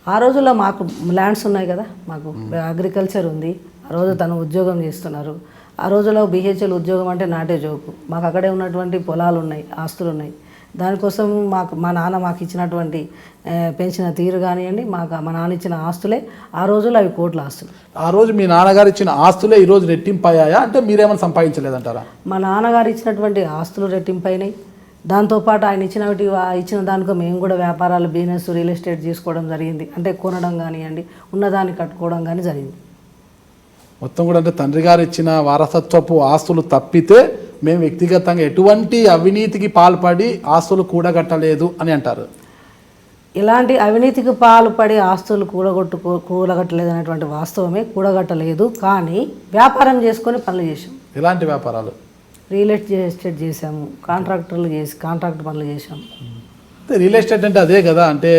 ఆ రోజుల్లో మాకు ల్యాండ్స్ ఉన్నాయి కదా, మాకు అగ్రికల్చర్ ఉంది. ఆ రోజు తను ఉద్యోగం చేస్తున్నారు. ఆ రోజుల్లో BHAL ఉద్యోగం అంటే నాటే జోకు. మాకు అక్కడే ఉన్నటువంటి పొలాలు ఉన్నాయి, ఆస్తులు ఉన్నాయి. దానికోసం మా నాన్న మాకు ఇచ్చినటువంటి పెంచిన తీరు కానివ్వండి, మా నాన్న ఇచ్చిన ఆస్తులే ఆ రోజుల్లో అవి కోట్ల ఆస్తులు. ఆ రోజు మీ నాన్నగారు ఇచ్చిన ఆస్తులే ఈరోజు రెట్టింపయ్యాయా, అంటే మీరేమైనా సంపాదించలేదంటారా? మా నాన్నగారు ఇచ్చినటువంటి ఆస్తులు రెట్టింపైనాయి. దాంతోపాటు ఆయన ఇచ్చిన దానికో మేము కూడా వ్యాపారాలు, బిజినెస్, రియల్ ఎస్టేట్ చేసుకోవడం జరిగింది. అంటే కొనడం కానివ్వండి, ఉన్నదాన్ని కట్టుకోవడం కానీ జరిగింది. మొత్తం కూడా అంటే తండ్రి గారు ఇచ్చిన వారసత్వపు ఆస్తులు తప్పితే మేము వ్యక్తిగతంగా ఎటువంటి అవినీతికి పాల్పడి ఆస్తులు కూడగట్టలేదు అని అంటారు. ఇలాంటి అవినీతికి పాల్పడి ఆస్తులు కూడగట్టలేదు అనేటువంటి వాస్తవమే, కూడగట్టలేదు. కానీ వ్యాపారం చేసుకొని పనులు చేసాం. ఎలాంటి వ్యాపారాలు? రియల్ ఎస్టేట్ చేసాము, కాంట్రాక్ట్ పనులు చేసాము. రియల్ ఎస్టేట్ అంటే అదే కదా, అంటే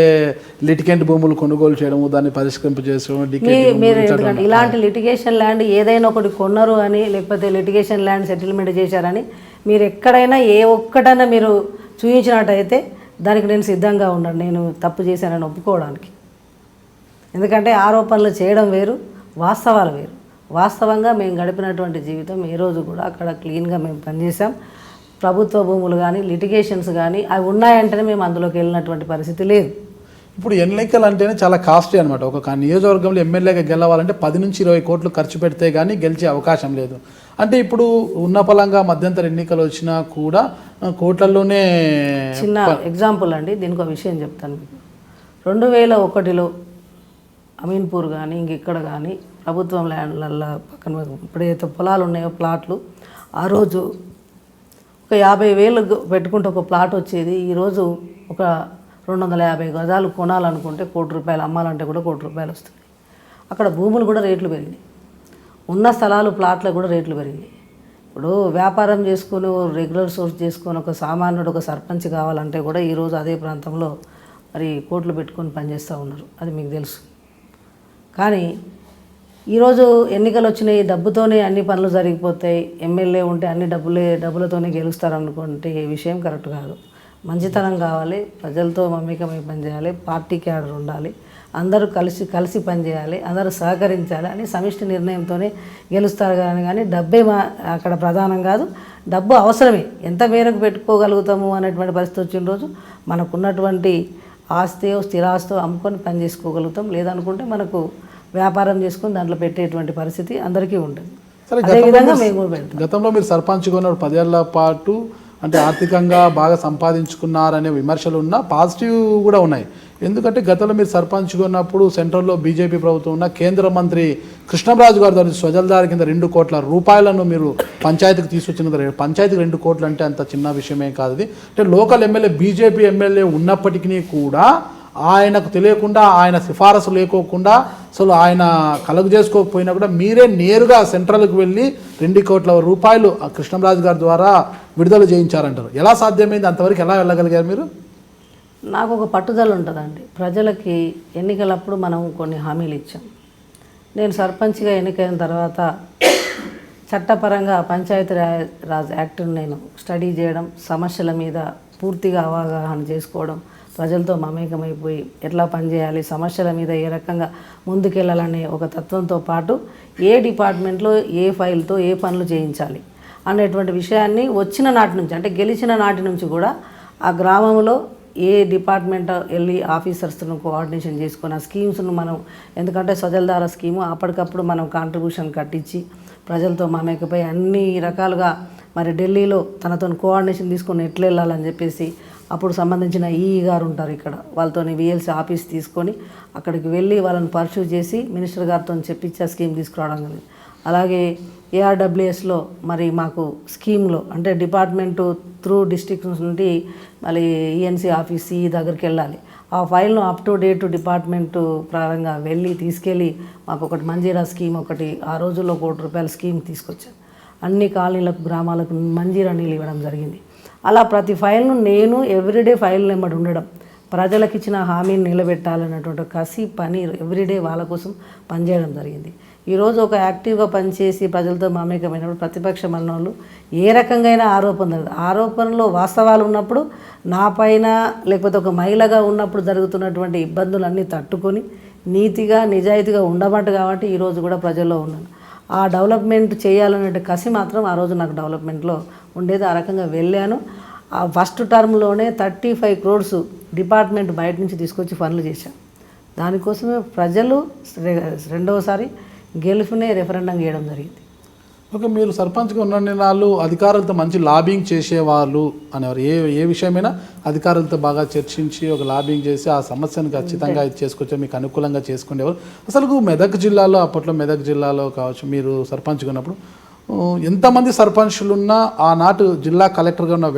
లిటిగెంట్ భూములు కొనుగోలు చేయడము, దాన్ని పరిష్కరింపు చేయడం. మీరు ఎందుకంటే ఇలాంటి లిటిగేషన్ ల్యాండ్ ఏదైనా ఒకటి కొన్నారు అని, లేకపోతే లిటిగేషన్ ల్యాండ్ సెటిల్మెంట్ చేశారని మీరు ఎక్కడైనా ఏ ఒక్కటైనా మీరు చూపించినట్టయితే దానికి నేను సిద్ధంగా ఉన్నాను, నేను తప్పు చేశానని ఒప్పుకోవడానికి. ఎందుకంటే ఆరోపణలు చేయడం వేరు, వాస్తవాలు వేరు. వాస్తవంగా మేము గడిపినటువంటి జీవితం ఏ రోజు కూడా అక్కడ క్లీన్గా మేము పనిచేసాం. ప్రభుత్వ భూములు కానీ లిటిగేషన్స్ కానీ అవి ఉన్నాయంటేనే మేము అందులోకి వెళ్ళినటువంటి పరిస్థితి లేదు. ఇప్పుడు ఎన్నికలు అంటేనే చాలా కాస్ట్లీ అనమాట. ఒక నియోజకవర్గంలో ఎమ్మెల్యేగా గెలవాలంటే 10 నుంచి 20 కోట్లు ఖర్చు పెడితే కానీ గెలిచే అవకాశం లేదు. అంటే ఇప్పుడు ఉన్న పలంగా మధ్యంతర ఎన్నికలు వచ్చినా కూడా కోట్లలోనే. చిన్న ఎగ్జాంపుల్ అండి, దీనికి ఒక విషయం చెప్తాను మీకు. 2001లో అమీన్పూర్ కానీ ఇంకెక్కడ కానీ ప్రభుత్వం ల్యాండ్లల్లో పక్కన ఇప్పుడైతే పొలాలు ఉన్నాయో ప్లాట్లు, ఆ రోజు ఒక 50,000 పెట్టుకుంటే ఒక ప్లాట్ వచ్చేది. ఈరోజు ఒక 250 గజాలు కొనాలనుకుంటే ₹1,00,00,000, అమ్మాలంటే కూడా ₹1,00,00,000 వస్తుంది. అక్కడ భూములు కూడా రేట్లు పెరిగినాయి, ఉన్న స్థలాలు ప్లాట్లకు కూడా రేట్లు పెరిగినాయి. ఇప్పుడు వ్యాపారం చేసుకుని రెగ్యులర్ సోర్స్ చేసుకొని ఒక సామాన్యుడు ఒక సర్పంచ్ కావాలంటే కూడా ఈరోజు అదే ప్రాంతంలో మరి కోట్లు పెట్టుకొని పనిచేస్తూ ఉన్నారు, అది మీకు తెలుసు. కానీ ఈరోజు ఎన్నికలు వచ్చినాయి, డబ్బుతోనే అన్ని పనులు జరిగిపోతాయి, ఎమ్మెల్యే ఉంటే అన్ని డబ్బులతోనే గెలుస్తారనుకుంటే ఈ విషయం కరెక్ట్ కాదు. మంచితనం కావాలి, ప్రజలతో మమేకమై పనిచేయాలి, పార్టీ క్యాడర్ ఉండాలి, అందరూ కలిసి పనిచేయాలి, అందరూ సహకరించాలి అని సమిష్టి నిర్ణయంతోనే గెలుస్తారు కానీ డబ్బే అక్కడ ప్రధానం కాదు. డబ్బు అవసరమే, ఎంత మేరకు పెట్టుకోగలుగుతాము అనేటువంటి పరిస్థితి వచ్చిన రోజు మనకున్నటువంటి ఆస్తియో స్థిరాస్తో అమ్ముకొని పని చేసుకోగలుగుతాం. లేదనుకుంటే మనకు వ్యాపారం చేసుకొని దాంట్లో పెట్టేటువంటి పరిస్థితి అందరికీ ఉంటుంది. అదేవిధంగా మేము కూడా పెడతాం. గతంలో మీరు సర్పంచ్గా ఉన్న 10 ఏళ్ల పాటు అంటే ఆర్థికంగా బాగా సంపాదించుకున్నారనే విమర్శలు ఉన్నా పాజిటివ్ కూడా ఉన్నాయి. ఎందుకంటే గతంలో మీరు సర్పంచ్గా ఉన్నప్పుడు సెంట్రల్లో బీజేపీ ప్రభుత్వం ఉన్న కేంద్ర మంత్రి కృష్ణంరాజు గారి ద్వారా స్వజల్దారి కింద ₹2 కోట్ల మీరు పంచాయతీకి తీసుకొచ్చిన. పంచాయతీకి 2 కోట్లు అంటే అంత చిన్న విషయమే కాదు. అది అంటే లోకల్ ఎమ్మెల్యే బీజేపీ ఎమ్మెల్యే ఉన్నప్పటికీ కూడా ఆయనకు తెలియకుండా, ఆయన సిఫారసు లేకోకుండా, అసలు ఆయన కలుగు చేసుకోకపోయినా కూడా మీరే నేరుగా సెంట్రల్కి వెళ్ళి ₹2 కోట్ల కృష్ణంరాజు గారి ద్వారా విడుదల చేయించారంటారు. ఎలా సాధ్యమైంది? అంతవరకు ఎలా వెళ్ళగలిగారు మీరు? నాకు ఒక పట్టుదల ఉంటుందండి. ప్రజలకి ఎన్నికలప్పుడు మనం కొన్ని హామీలు ఇచ్చాం. నేను సర్పంచ్గా ఎన్నికైన తర్వాత చట్టపరంగా పంచాయతీ రాజ్ యాక్ట్ను నేను స్టడీ చేయడం, సమస్యల మీద పూర్తిగా అవగాహన చేసుకోవడం, ప్రజలతో మమేకమైపోయి ఎట్లా పనిచేయాలి, సమస్యల మీద ఏ రకంగా ముందుకెళ్ళాలనే ఒక తత్వంతో పాటు ఏ డిపార్ట్మెంట్లో ఏ ఫైల్తో ఏ పనులు చేయించాలి అనేటువంటి విషయాన్ని వచ్చిన నాటి నుంచి, అంటే గెలిచిన నాటి నుంచి కూడా ఆ గ్రామంలో ఏ డిపార్ట్మెంట్ వెళ్ళి ఆఫీసర్స్ను కోఆర్డినేషన్ చేసుకొని ఆ స్కీమ్స్ను మనం, ఎందుకంటే స్వజల్దార స్కీము అప్పటికప్పుడు మనం కాంట్రిబ్యూషన్ కట్టించి ప్రజలతో మమేకపై అన్ని రకాలుగా మరి ఢిల్లీలో తనతో కోఆర్డినేషన్ తీసుకొని ఎట్లా వెళ్ళాలని చెప్పేసి అప్పుడు సంబంధించిన ఈఈ గారు ఉంటారు ఇక్కడ, వాళ్ళతో విఎల్సీ ఆఫీస్ తీసుకొని అక్కడికి వెళ్ళి వాళ్ళని పర్సూ చేసి మినిస్టర్ గారితో చెప్పించి ఆ స్కీమ్ తీసుకురావడం జరిగింది. అలాగే ఏఆర్డబ్ల్యూఎస్లో మరి మాకు స్కీమ్లో అంటే డిపార్ట్మెంటు త్రూ డిస్ట్రిక్ట్స్ నుండి మళ్ళీ ఈఎన్సీ ఆఫీస్ సిఈ దగ్గరికి వెళ్ళాలి, ఆ ఫైల్ను అప్ టు డేట్ డిపార్ట్మెంటు పరంగా వెళ్ళి తీసుకెళ్ళి మాకు ఒకటి మంజీరా స్కీమ్ ఒకటి ఆ రోజుల్లో ₹1,00,00,000 స్కీమ్ తీసుకొచ్చాను. అన్ని కాలనీలకు గ్రామాలకు మంజీరా నీళ్ళు ఇవ్వడం జరిగింది. అలా ప్రతి ఫైల్ను నేను ఎవ్రీడే ఫైల్ నెంబర్ ఉండడం, ప్రజలకు ఇచ్చిన హామీని నిలబెట్టాలన్నటువంటి కసి పని ఎవ్రీడే వాళ్ళ కోసం పనిచేయడం జరిగింది. ఈరోజు ఒక యాక్టివ్గా పనిచేసి ప్రజలతో మమేకమైనప్పుడు ప్రతిపక్షం అన్నోళ్ళు ఏ రకంగా ఆరోపణలో వాస్తవాలు ఉన్నప్పుడు నా పైన లేకపోతే ఒక మహిళగా ఉన్నప్పుడు జరుగుతున్నటువంటి ఇబ్బందులన్నీ తట్టుకొని నీతిగా నిజాయితీగా ఉండబట్టు కాబట్టి ఈరోజు కూడా ప్రజల్లో ఉన్నాను. ఆ డెవలప్మెంట్ చేయాలనే కసి మాత్రం ఆ రోజు నాకు డెవలప్మెంట్లో ఉండేది. ఆ రకంగా వెళ్ళాను. ఆ ఫస్ట్ టర్మ్లోనే 35 crores డిపార్ట్మెంట్ బయట నుంచి తీసుకొచ్చి పనులు చేశాను. దానికోసమే ప్రజలు రెండవసారి గెలుపునే రెఫరెండం చేయడం జరిగింది. ఓకే, మీరు సర్పంచ్గా ఉన్న నాళ్ళు అధికారులతో మంచి లాబింగ్ చేసేవాళ్ళు అనేవారు. ఏ విషయమైనా అధికారులతో బాగా చర్చించి ఒక లాబింగ్ చేసి ఆ సమస్యను ఖచ్చితంగా ఇది చేసుకొచ్చే మీకు అనుకూలంగా చేసుకునేవారు. అసలు మెదక్ జిల్లాలో, అప్పట్లో మెదక్ జిల్లాలో కావచ్చు, మీరు సర్పంచ్గా ఉన్నప్పుడు ఎంతమంది సర్పంచులు ఉన్నా ఆనాటి జిల్లా కలెక్టర్గా ఉన్న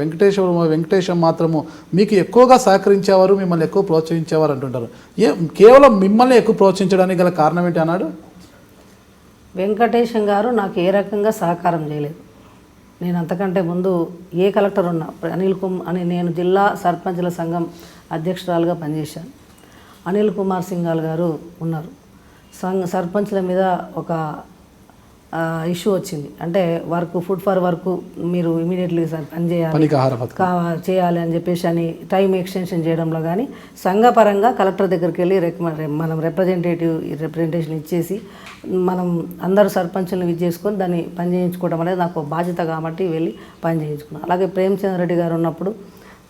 వెంకటేశం మాత్రము మీకు ఎక్కువగా సహకరించేవారు, మిమ్మల్ని ఎక్కువ ప్రోత్సహించేవారు అంటుంటారు. కేవలం మిమ్మల్ని ఎక్కువ ప్రోత్సహించడానికి గల కారణం ఏంటి అన్నాడు? వెంకటేశం గారు నాకు ఏ రకంగా సహకారం చేయలేదు. నేను అంతకంటే ముందు ఏ కలెక్టర్ ఉన్నా నేను జిల్లా సర్పంచుల సంఘం అధ్యక్షురాలుగా పనిచేశాను. అనిల్ కుమార్ సింఘాల్ గారు ఉన్నారు. సర్పంచ్ల మీద ఒక ఇష్యూ వచ్చింది. అంటే ఫుడ్ ఫర్ వర్క్ మీరు ఇమీడియట్లీ పని చేయాలి అని చెప్పేసి అని టైం ఎక్స్టెన్షన్ చేయడంలో కానీ సంఘపరంగా కలెక్టర్ దగ్గరికి వెళ్ళి మనం రిప్రజెంటేషన్ ఇచ్చేసి మనం అందరూ సర్పంచులను చేసుకొని దాన్ని పని చేయించుకోవడం అనేది నాకు బాధ్యత కాబట్టి వెళ్ళి పని చేయించుకున్నాను. అలాగే ప్రేమచంద్ర రెడ్డి గారు ఉన్నప్పుడు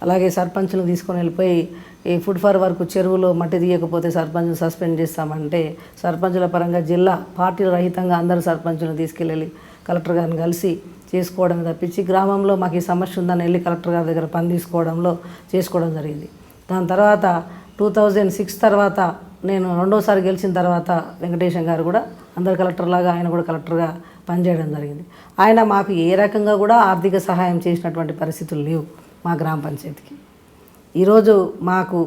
అలాగే సర్పంచులను తీసుకొని వెళ్ళిపోయి ఈ ఫుడ్ ఫర్ వర్క్ చెరువులో మట్టి తీయకపోతే సర్పంచ్ను సస్పెండ్ చేస్తామంటే సర్పంచుల పరంగా జిల్లా పార్టీల రహితంగా అందరూ సర్పంచులను తీసుకెళ్ళి కలెక్టర్ గారిని కలిసి చేసుకోవడం తప్పించి గ్రామంలో మాకు ఈ సమస్య ఉందని వెళ్ళి కలెక్టర్ గారి దగ్గర పని చేసుకోవడం జరిగింది. దాని తర్వాత 2006 తర్వాత నేను రెండోసారి గెలిచిన తర్వాత వెంకటేశం గారు కూడా అందరు కలెక్టర్లాగా ఆయన కూడా కలెక్టర్గా పనిచేయడం జరిగింది. ఆయన మాకు ఏ రకంగా కూడా ఆర్థిక సహాయం చేసినటువంటి పరిస్థితులు లేవు మా గ్రామ పంచాయతీకి. ఈరోజు మాకు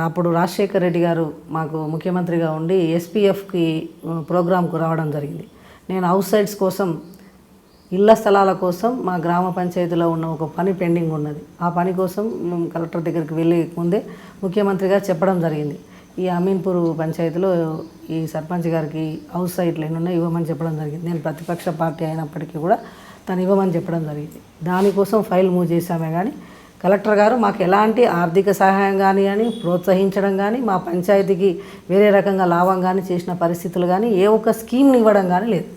అప్పుడు రాజశేఖర్ రెడ్డి గారు మాకు ముఖ్యమంత్రిగా ఉండి ఎస్పీఎఫ్కి ప్రోగ్రాంకు రావడం జరిగింది. నేను హౌస్ సైడ్స్ కోసం ఇళ్ల స్థలాల కోసం మా గ్రామ పంచాయతీలో ఉన్న ఒక పని పెండింగ్ ఉన్నది. ఆ పని కోసం కలెక్టర్ దగ్గరికి వెళ్ళే ముందే ముఖ్యమంత్రిగా చెప్పడం జరిగింది. ఈ అమీన్పూర్ పంచాయతీలో ఈ సర్పంచ్ గారికి హౌస్ సైట్లు ఎన్నున్నా ఇవ్వమని చెప్పడం జరిగింది. నేను ప్రతిపక్ష పార్టీ అయినప్పటికీ కూడా తను ఇవ్వమని చెప్పడం జరిగింది. దానికోసం ఫైల్ మూవ్ చేశామే కానీ కలెక్టర్ గారు మాకు ఎలాంటి ఆర్థిక సహాయం కానీ ప్రోత్సహించడం కానీ మా పంచాయతీకి వేరే రకంగా లాభం కానీ చేసిన పరిస్థితులు కానీ ఏ ఒక్క స్కీమ్ని ఇవ్వడం కానీ లేదు.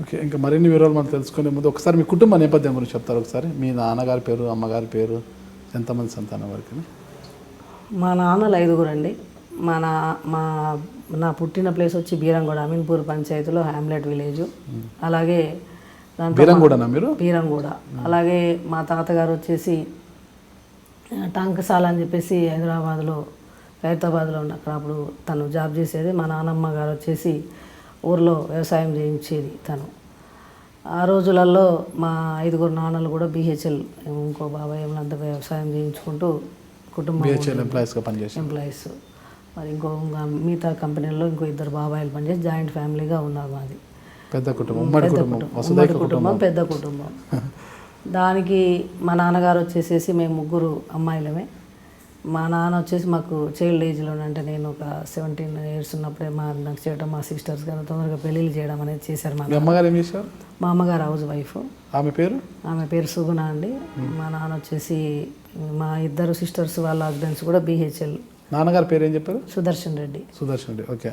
ఓకే, ఇంకా మరిన్ని వివరాలు మనం తెలుసుకునే ముందు ఒకసారి మీ కుటుంబ నేపథ్యం గురించి చెప్తారు. ఒకసారి మీ నాన్నగారి పేరు, అమ్మగారి పేరు, ఎంతమంది సంతానం వరకు? మా నాన్నలు 5 అండి. నా పుట్టిన ప్లేస్ వచ్చి బీరంగూడ, అమీన్పూర్ పంచాయతీలో హ్యామ్లెట్ విలేజ్. అలాగే బీరంగూడ. అలాగే మా తాతగారు వచ్చేసి టంకసాల అని చెప్పేసి ఖైరతాబాద్లో ఉన్న అక్కడ అప్పుడు తను జాబ్ చేసేది. మా నాన్నమ్మ గారు వచ్చేసి ఊర్లో వ్యవసాయం చేయించేది తను. ఆ రోజులలో మా 5 నాన్నలు కూడా BHL, ఇంకో బాబాయ్ ఏమన్నా వ్యవసాయం చేయించుకుంటూ కుటుంబం ఎంప్లాయీస్. మరి మిగతా కంపెనీల్లో ఇంకో 2 బాబాయిలు పనిచేసి జాయింట్ ఫ్యామిలీగా ఉన్నారు. మాది పెద్ద కుటుంబం. దానికి మా నాన్నగారు వచ్చేసేసి మేము 3 అమ్మాయిలమే. మా నాన్న వచ్చేసి మాకు చైల్డ్ ఏజ్లో అంటే నేను ఒక 17 years ఉన్నప్పుడే నాకు చేయడం, మా సిస్టర్స్ గారు తొందరగా పెళ్ళిళ్ళు చేయడం అనేది చేశారు. మా అమ్మగారు హౌస్ వైఫ్. ఆమె పేరు సుగుణ అండి. మా నాన్న వచ్చేసి మా 2 సిస్టర్స్ వాళ్ళ హస్బెండ్స్ కూడా BHL. నాన్నగారి పేరు ఏం చెప్పారు? సుదర్శన్ రెడ్డి. ఓకే.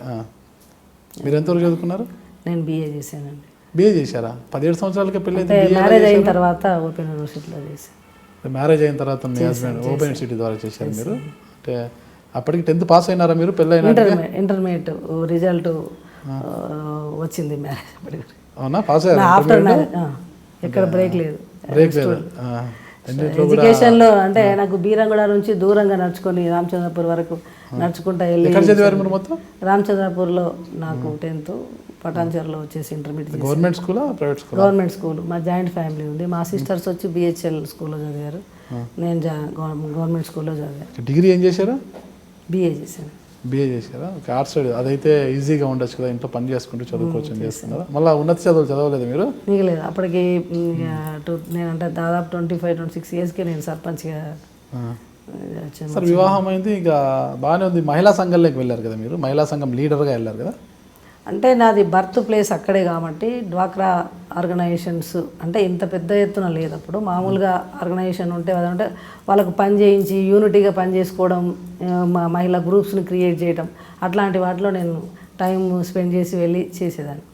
మీరు ఎంతవరకు చదువుకున్నారు? నేను BA చేశానండి. BA చేశారా? 17 సంవత్సరాలకే పెళ్ళి? మ్యారేజ్ అయిన తర్వాత ఓపెన్ యూనివర్సిటీలో చేశాను. మ్యారేజ్ అయిన తర్వాత మీ హస్బెండ్ ఓపెన్ యూనివర్సిటీ ద్వారా చేశారు మీరు? అంటే అప్పటికి 10th పాస్ అయినారా మీరు? పెళ్ళైన ఇంటర్మీడియట్ రిజల్ట్ వచ్చింది మ్యారేజ్ అప్పటికి. అవునా? పాస్ అయ్యారు? ఆఫ్టర్ మ్యారేజ్ ఎక్కడ బ్రేక్ లేదు. ఎడ్యుకేషన్లో అంటే నాకు బీరంగూడ నుంచి దూరంగా నడుచుకొని రామచంద్రపూర్ వరకు నడుచుకుంటా వెళ్ళి. రామచంద్రపూర్లో నాకు 10th, పటాన్చెరులో వచ్చేసి ఇంటర్మీడియట్. Government school. మా జాయింట్ ఫ్యామిలీ ఉంది. మా సిస్టర్స్ వచ్చి BHL స్కూల్లో చదివారు. నేను గవర్నమెంట్ స్కూల్లో చదివాను. డిగ్రీ ఏం చేశారు? BA చేశాను. BA చేశారా? ఆర్ట్స్ సైడ్ అదైతే ఈజీగా ఉండొచ్చు కదా, ఇంట్లో పని చేసుకుంటూ చదువుకోవచ్చు చేస్తున్నారా? మళ్ళీ ఉన్నత చదువులు చదవలేదు మీరు? లేదు. అప్పటికి నేనంటే దాదాపు 25-26 yearsకి నేను సర్పంచ్గా వచ్చాను. సార్, వివాహం అయింది, ఇక బాగానే ఉంది. మహిళా సంఘంలోకి వెళ్ళారు కదా మీరు, మహిళా సంఘం లీడర్గా వెళ్ళారు కదా? అంటే నాది బర్త్ ప్లేస్ అక్కడే కాబట్టి డ్వాక్రా ఆర్గనైజేషన్స్ అంటే ఇంత పెద్ద ఎత్తున లేదు. అప్పుడు మామూలుగా ఆర్గనైజేషన్ ఉంటే అదంటే వాళ్ళకు పని చేయించి యూనిటీగా పని చేసుకోవడం, మహిళా గ్రూప్స్ని క్రియేట్ చేయడం, అట్లాంటి వాటిలో నేను టైం స్పెండ్ చేసి వెళ్ళి చేసేదాన్ని.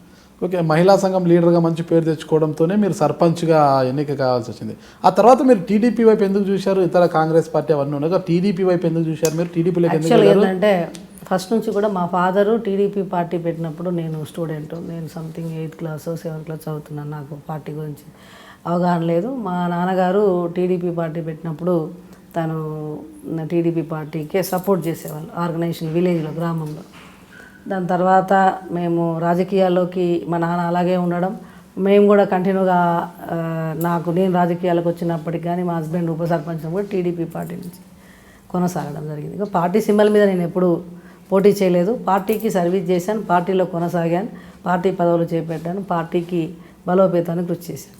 ఓకే, మహిళా సంఘం లీడర్గా మంచి పేరు తెచ్చుకోవడంతోనే మీరు సర్పంచ్గా ఎన్నిక కావాల్సి వచ్చింది. ఆ తర్వాత మీరు టీడీపీ వైపు ఎందుకు చూశారు? ఇతర కాంగ్రెస్ పార్టీ అవన్నీ ఉన్నాయి, టీడీపీ వైపు ఎందుకు చూశారు మీరు? టీడీపీలోకి యాక్చువల్గా ఏంటంటే ఫస్ట్ నుంచి కూడా మా ఫాదరు టీడీపీ పార్టీ పెట్టినప్పుడు నేను స్టూడెంట్, నేను something 8th class 7th class చదువుతున్నాను, నాకు పార్టీ గురించి అవగాహన లేదు. మా నాన్నగారు టీడీపీ పార్టీ పెట్టినప్పుడు తను టీడీపీ పార్టీకే సపోర్ట్ చేసేవాళ్ళు ఆర్గనైజేషన్ విలేజ్లో, గ్రామంలో. దాని తర్వాత మేము రాజకీయాల్లోకి మా నాన్న అలాగే ఉండడం, మేము కూడా కంటిన్యూగా నేను రాజకీయాలకు వచ్చినప్పటికి కానీ మా హస్బెండ్ ఉప సర్పంచ్ కూడా టీడీపీ పార్టీ నుంచి కొనసాగడం జరిగింది. ఇంకా పార్టీ సింబల్ మీద నేను ఎప్పుడు పోటీ చేయలేదు, పార్టీకి సర్వీస్ చేశాను, పార్టీలో కొనసాగాను, పార్టీ పదవులు చేపట్టాను, పార్టీకి బలోపేతానికి కృషి చేశాను.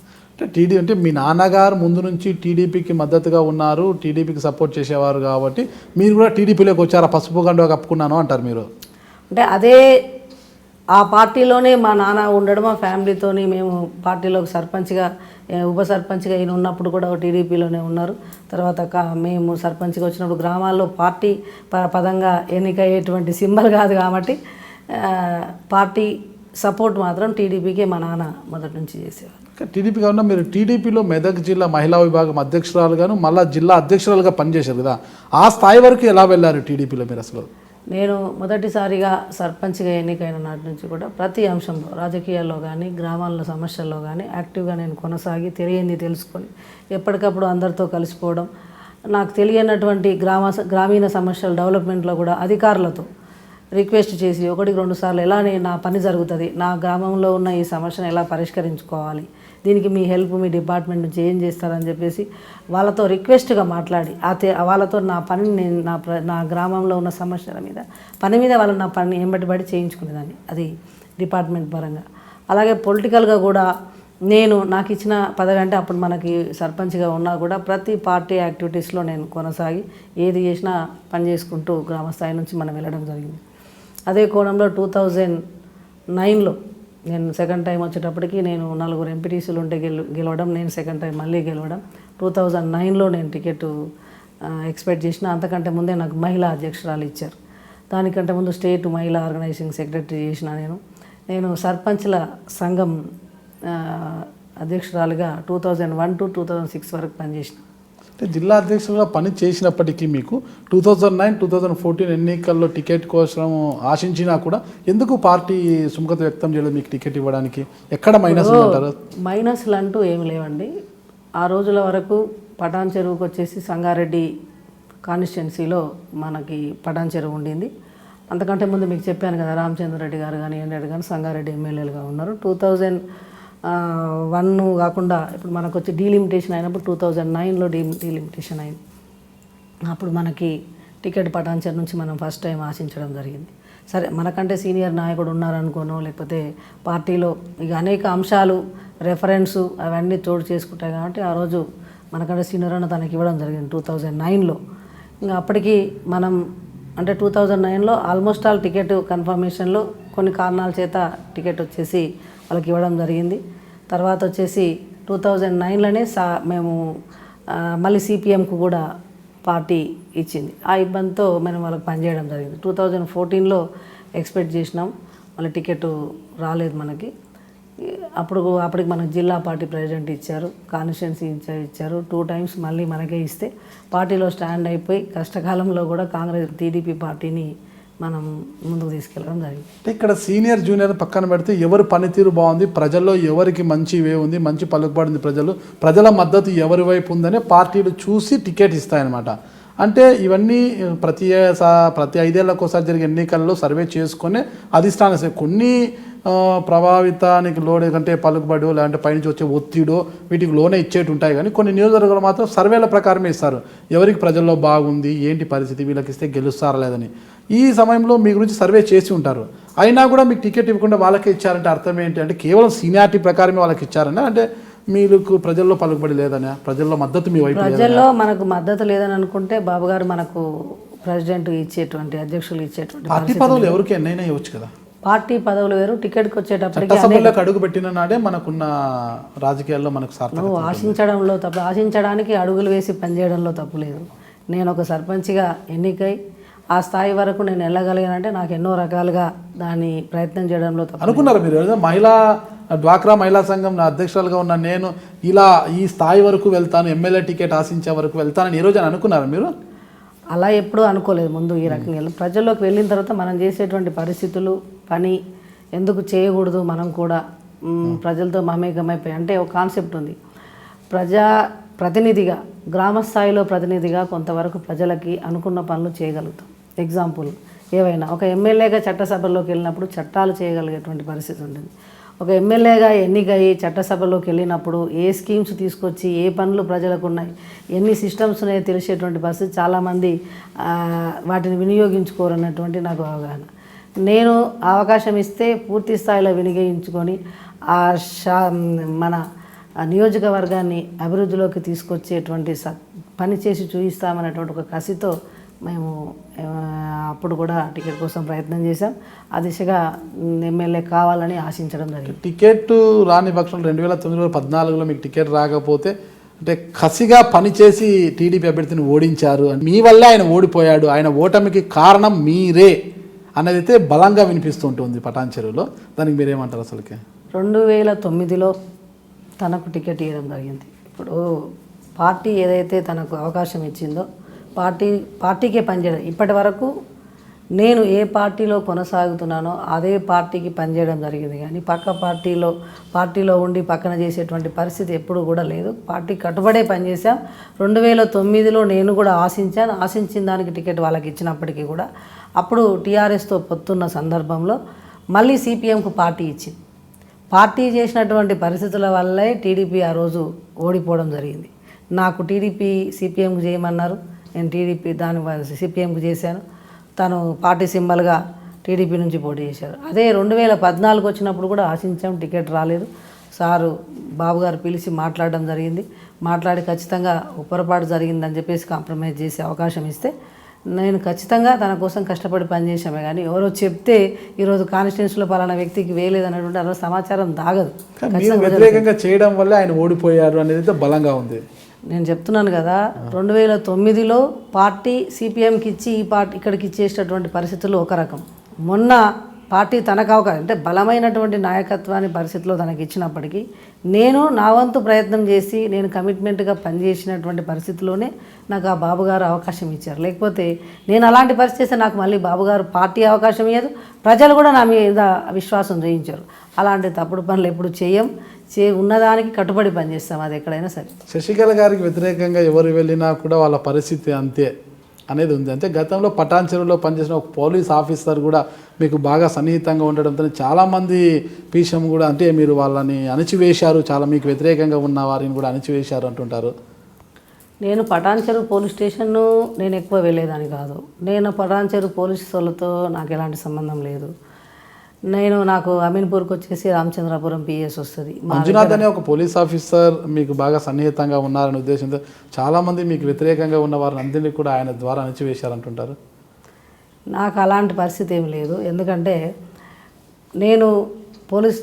అంటే మీ నాన్నగారు ముందు నుంచి టీడీపీకి మద్దతుగా ఉన్నారు, టీడీపీకి సపోర్ట్ చేసేవారు కాబట్టి మీరు కూడా టీడీపీలోకి వచ్చారా, పసుపు కండువా కప్పుకున్నాను అంటారు మీరు? అంటే అదే ఆ పార్టీలోనే మా నాన్న ఉండడం, మా ఫ్యామిలీతోని మేము పార్టీలోకి సర్పంచ్గా ఉప సర్పంచ్గా ఈయన ఉన్నప్పుడు కూడా టీడీపీలోనే ఉన్నారు. తర్వాత మేము సర్పంచ్గా వచ్చినప్పుడు గ్రామాల్లో పార్టీ పదంగా ఎన్నికయ్యేటువంటి సింబల్ కాదు కాబట్టి పార్టీ సపోర్ట్ మాత్రం టీడీపీకే మా నాన్న మొదటి నుంచి చేసేవారు. టీడీపీ కాకుండా మీరు టీడీపీలో మెదక్ జిల్లా మహిళా విభాగం అధ్యక్షురాలుగాను మళ్ళీ జిల్లా అధ్యక్షురాలుగా పనిచేశారు కదా, ఆ స్థాయి వరకు ఎలా వెళ్ళారు టీడీపీలో మీరు అసలు? నేను మొదటిసారిగా సర్పంచ్గా ఎన్నికైన నాటి నుంచి కూడా ప్రతి అంశంలో, రాజకీయాల్లో కానీ గ్రామాల సమస్యల్లో కానీ యాక్టివ్గా నేను కొనసాగి తెలియంది తెలుసుకొని ఎప్పటికప్పుడు అందరితో కలిసిపోవడం, నాకు తెలియనటువంటి గ్రామీణ సమస్యల డెవలప్మెంట్లో కూడా అధికారులతో రిక్వెస్ట్ చేసి 1-2 సార్లు ఎలా నా పని జరుగుతుంది, నా గ్రామంలో ఉన్న ఈ సమస్యను ఎలా పరిష్కరించుకోవాలి, దీనికి మీ హెల్ప్ మీ డిపార్ట్మెంట్ నుంచి ఏం చేస్తారని చెప్పేసి వాళ్ళతో రిక్వెస్ట్గా మాట్లాడి వాళ్ళతో నా పనిని నేను నా గ్రామంలో ఉన్న సమస్యల మీద వాళ్ళు నా పని ఎంబటిబడి చేయించుకునేదాన్ని, అది డిపార్ట్మెంట్ పరంగా. అలాగే పొలిటికల్గా కూడా నాకు ఇచ్చిన పదవి అంటే అప్పుడు మనకి సర్పంచ్గా ఉన్నా కూడా ప్రతి పార్టీ యాక్టివిటీస్లో నేను కొనసాగి ఏది చేసినా పని చేసుకుంటూ గ్రామ స్థాయి నుంచి మనం వెళ్ళడం జరిగింది. అదే కోణంలో 2009లో నేను సెకండ్ టైం వచ్చేటప్పటికి నేను 4 ఎంపీటీసీలు ఉంటే గెలవడం, నేను సెకండ్ టైం మళ్ళీ గెలవడం. 2009లో నేను టికెట్ ఎక్స్పెక్ట్ చేసిన, అంతకంటే ముందే నాకు మహిళా అధ్యక్షురాలు ఇచ్చారు. దానికంటే ముందు స్టేట్ మహిళా ఆర్గనైజింగ్ సెక్రటరీ చేసిన నేను సర్పంచ్ల సంఘం అధ్యక్షురాలుగా 2001 to 2006 వరకు పనిచేసిన. అంటే జిల్లా అధ్యక్షులుగా పని చేసినప్పటికీ మీకు 2009-2014 ఎన్నికల్లో టికెట్ కోసం ఆశించినా కూడా ఎందుకు పార్టీ సుముఖత వ్యక్తం చేయలేదు మీకు టికెట్ ఇవ్వడానికి? ఎక్కడ మైనస్ అంటారు? మైనస్లు అంటూ ఏమి లేవండి. ఆ రోజుల వరకు పటాన్ చెరువుకు వచ్చేసి సంగారెడ్డి కాన్స్టిట్యున్సీలో మనకి పటాన్ చెరువు ఉండింది. అంతకంటే ముందు మీకు చెప్పాను కదా, రామచంద్ర రెడ్డి గారు కానీ రెడ్డి కానీ సంగారెడ్డి ఎమ్మెల్యేలుగా ఉన్నారు. 2001 కాకుండా ఇప్పుడు మనకు వచ్చి డీలిమిటేషన్ అయినప్పుడు 2009లో డీలిమిటేషన్ అయింది. అప్పుడు మనకి టికెట్ పటాన్చర్ నుంచి మనం ఫస్ట్ టైం ఆశించడం జరిగింది. సరే, మనకంటే సీనియర్ నాయకుడు ఉన్నారనుకోనో, లేకపోతే పార్టీలో ఇక అనేక అంశాలు రెఫరెన్సు అవన్నీ తోడు చేసుకుంటాయి కాబట్టి ఆ రోజు మనకంటే సీనియర్ అన్న తనకి ఇవ్వడం జరిగింది 2009లో. ఇంకా అప్పటికి మనం అంటే 2009లో ఆల్మోస్ట్ ఆల్ టికెట్ కన్ఫర్మేషన్లో కొన్ని కారణాల చేత టికెట్ వచ్చేసి వాళ్ళకి ఇవ్వడం జరిగింది. తర్వాత వచ్చేసి 2009లోనే మేము మళ్ళీ సిపిఎంకు కూడా పార్టీ ఇచ్చింది. ఆ ఇబ్బందితో మనం వాళ్ళకి పనిచేయడం జరిగింది. 2014లో ఎక్స్పెక్ట్ చేసినాం, మళ్ళీ టికెట్ రాలేదు మనకి. అప్పటికి మనకు జిల్లా పార్టీ ప్రెసిడెంట్ ఇచ్చారు, కాన్స్టిట్యున్సీ ఇన్ఛార్జ్ ఇచ్చారు. 2 times మళ్ళీ మనకే ఇస్తే పార్టీలో స్టాండ్ అయిపోయి కష్టకాలంలో కూడా కాంగ్రెస్ టీడీపీ పార్టీని మనం ముందుకు తీసుకెళ్ళడం జరిగింది. ఇక్కడ సీనియర్ జూనియర్ పక్కన పెడితే ఎవరి పనితీరు బాగుంది, ప్రజల్లో ఎవరికి మంచి వే ఉంది, మంచి పలుకుబడింది, ప్రజల మద్దతు ఎవరి వైపు ఉందనే పార్టీలు చూసి టికెట్ ఇస్తాయన్నమాట. అంటే ఇవన్నీ ప్రతి 5 ఏళ్ళకు ఒకసారి జరిగే ఎన్నికల్లో సర్వే చేసుకునే అధిష్టానం కొన్ని ప్రభావితానికి లోనే కంటే పలుకుబడో లేదంటే పైనుంచి వచ్చే ఒత్తిడో వీటికి లోనే ఇచ్చేటి ఉంటాయి. కానీ కొన్ని నియోజకవర్గాలు మాత్రం సర్వేల ప్రకారమే ఇస్తారు, ఎవరికి ప్రజల్లో బాగుంది, ఏంటి పరిస్థితి, వీళ్ళకి ఇస్తే గెలుస్తారా లేదని. ఈ సమయంలో మీ గురించి సర్వే చేసి ఉంటారు, అయినా కూడా మీకు టికెట్ ఇవ్వకుండా వాళ్ళకే ఇచ్చారంటే అర్థం ఏంటి? అంటే కేవలం సీనియారిటీ ప్రకారమే వాళ్ళకి ఇచ్చారని, అంటే మీకు ప్రజల్లో పలుకుబడి లేదని, ప్రజల్లో మద్దతు మీ వైపు ప్రజల్లో మనకు మద్దతు లేదని అనుకుంటే బాబు గారు మనకు ప్రెసిడెంట్ ఇచ్చేటువంటి అధ్యక్షులు ఇచ్చేటువంటి పార్టీ పదవులు ఎవరికి ఎన్నైనా ఇవ్వచ్చు కదా. పార్టీ పదవులు వేరు, టికెట్కి వచ్చేటప్పటికి చట్టసభలకు అడుగు పెట్టిన నాడే మనకున్న రాజకీయాల్లో మనకు సార్థకత. ఆశించడంలో తప్పు, ఆశించడానికి అడుగులు వేసి పనిచేయడంలో తప్పు లేదు. నేను ఒక సర్పంచ్గా ఎన్నికై ఆ స్థాయి వరకు నేను వెళ్ళగలిగానంటే నాకు ఎన్నో రకాలుగా దాన్ని ప్రయత్నం చేయడంలో తప్పు. అనుకున్నారు మీరు డ్వాక్రా మహిళా సంఘం నా అధ్యక్షులుగా ఉన్న నేను ఇలా ఈ స్థాయి వరకు వెళ్తాను, ఎమ్మెల్యే టికెట్ ఆశించే వరకు వెళ్తానని ఈ రోజు అనుకున్నారు మీరు? అలా ఎప్పుడూ అనుకోలేదు ముందు ఈ రకంగా ప్రజల్లోకి వెళ్ళిన తర్వాత మనం చేసేటువంటి పరిస్థితులు పని ఎందుకు చేయకూడదు మనం కూడా ప్రజలతో మమేకమైపోయి అంటే ఒక కాన్సెప్ట్ ఉంది ప్రతినిధిగా గ్రామ స్థాయిలో ప్రతినిధిగా కొంతవరకు ప్రజలకి అనుకున్న పనులు చేయగలుగుతాం. ఎగ్జాంపుల్ ఏవైనా ఒక ఎమ్మెల్యేగా చట్టసభలోకి వెళ్ళినప్పుడు చట్టాలు చేయగలిగేటువంటి పరిస్థితి ఉంటుంది. ఒక ఎమ్మెల్యేగా ఎన్నికయ్యి చట్టసభలోకి వెళ్ళినప్పుడు ఏ స్కీమ్స్ తీసుకొచ్చి ఏ పనులు ప్రజలకు ఉన్నాయి ఎన్ని సిస్టమ్స్ ఉన్నాయో తెలిసేటువంటి పరిస్థితి చాలామంది వాటిని వినియోగించుకోరన్నటువంటి నాకు అవగాహన. నేను అవకాశం ఇస్తే పూర్తి స్థాయిలో వినియోగించుకొని మన నియోజకవర్గాన్ని అభివృద్ధిలోకి తీసుకొచ్చేటువంటి పని చేసి చూపిస్తామనేటువంటి ఒక కసితో మేము అప్పుడు కూడా టికెట్ కోసం ప్రయత్నం చేశాం. ఆ దిశగా ఎమ్మెల్యే కావాలని ఆశించడం జరిగింది. టికెట్ రాని పక్షంలో 2009-14లో మీకు టికెట్ రాకపోతే అంటే కసిగా పనిచేసి టీడీపీ అభ్యర్థిని ఓడించారు, మీ వల్లే ఆయన ఓడిపోయాడు, ఆయన ఓటమికి కారణం మీరే అనేది అయితే బలంగా వినిపిస్తుంటుంది పటాన్చెరువులో. దానికి మీరేమంటారు? అసలుకి 2009లో తనకు టికెట్ ఇవ్వడం జరిగింది. ఇప్పుడు పార్టీ ఏదైతే తనకు అవకాశం ఇచ్చిందో పార్టీకే పనిచేయడం. ఇప్పటి వరకు నేను ఏ పార్టీలో కొనసాగుతున్నానో అదే పార్టీకి పనిచేయడం జరిగింది కానీ పక్క పార్టీలో ఉండి పక్కన చేసేటువంటి పరిస్థితి ఎప్పుడు కూడా లేదు. పార్టీ కట్టుబడే పనిచేశాం. 2009లో నేను కూడా ఆశించిన దానికి టికెట్ వాళ్ళకి ఇచ్చినప్పటికీ కూడా అప్పుడు టీఆర్ఎస్తో పొత్తున్న సందర్భంలో మళ్ళీ సిపిఎంకు పార్టీ ఇచ్చింది. పార్టీ చేసినటువంటి పరిస్థితుల వల్లే టీడీపీ ఆ రోజు ఓడిపోవడం జరిగింది. నాకు టీడీపీ సిపిఎంకు చేయమన్నారు, నేను టీడీపీ దాని సిపిఎంకు చేశాను. తను పార్టీ సింబల్గా టీడీపీ నుంచి పోటీ చేశారు. అదే 2014 వచ్చినప్పుడు కూడా ఆశించాం, టికెట్ రాలేదు. సారు బాబు గారు పిలిచి మాట్లాడడం జరిగింది. మాట్లాడి ఖచ్చితంగా పొరపాటు జరిగిందని చెప్పేసి కాంప్రమైజ్ చేసే అవకాశం ఇస్తే నేను ఖచ్చితంగా తన కోసం కష్టపడి పనిచేసామే కానీ ఎవరో చెప్తే ఈరోజు కాన్స్టిట్యూన్సీలో పలానా వ్యక్తికి వేయలేదన్నటువంటి అలా సమాచారం దాగదు. వ్యతిరేకంగా చేయడం వల్ల ఆయన ఓడిపోయారు అనేది బలంగా ఉంది. నేను చెప్తున్నాను కదా, 2009లో పార్టీ సిపిఎంకి ఇచ్చి ఈ పార్టీ ఇక్కడికి ఇచ్చేటటువంటి పరిస్థితులు ఒక రకం. మొన్న పార్టీ తనకు అవకాశం అంటే బలమైనటువంటి నాయకత్వాన్ని పరిస్థితిలో తనకి ఇచ్చినప్పటికీ నేను నా వంతు ప్రయత్నం చేసి నేను కమిట్మెంట్గా పనిచేసినటువంటి పరిస్థితిలోనే నాకు ఆ బాబుగారు అవకాశం ఇచ్చారు. లేకపోతే నేను అలాంటి పరిస్థితి నాకు మళ్ళీ బాబుగారు పార్టీ అవకాశం ఇవ్వదు, ప్రజలు కూడా నా మీద విశ్వాసం చేయించారు. అలాంటి తప్పుడు పనులు ఎప్పుడు ఉన్నదానికి కట్టుబడి పనిచేస్తాం, అది ఎక్కడైనా సరే. శశికళ గారికి వ్యతిరేకంగా ఎవరు వెళ్ళినా కూడా వాళ్ళ పరిస్థితి అంతే అనేది ఉంది. అంటే గతంలో పటాన్చెరువులో పనిచేసిన ఒక పోలీస్ ఆఫీసర్ కూడా మీకు బాగా సన్నిహితంగా ఉండడంతో చాలామంది పీషం కూడా అంటే మీరు వాళ్ళని అణిచివేశారు, చాలా మీకు వ్యతిరేకంగా ఉన్న వారిని కూడా అణిచివేశారు అంటుంటారు. నేను పటాన్చెరువు పోలీస్ స్టేషన్ను నేను ఎక్కువ వెళ్ళేదాన్ని కాదు. నేను పటాన్చెరువు పోలీస్ వాళ్ళతో నాకు ఎలాంటి సంబంధం లేదు. నాకు అమీన్పూర్కి వచ్చేసి రామచంద్రాపురం పిఎస్ వస్తుంది. మంజునాథ్ అనే ఒక పోలీస్ ఆఫీసర్ మీకు బాగా సన్నిహితంగా ఉన్నారనే ఉద్దేశంతో చాలామంది మీకు వ్యతిరేకంగా ఉన్న వారిని అందరినీ కూడా ఆయన ద్వారా అణిచివేశారంటుంటారు. నాకు అలాంటి పరిస్థితి ఏమి లేదు. ఎందుకంటే నేను పోలీస్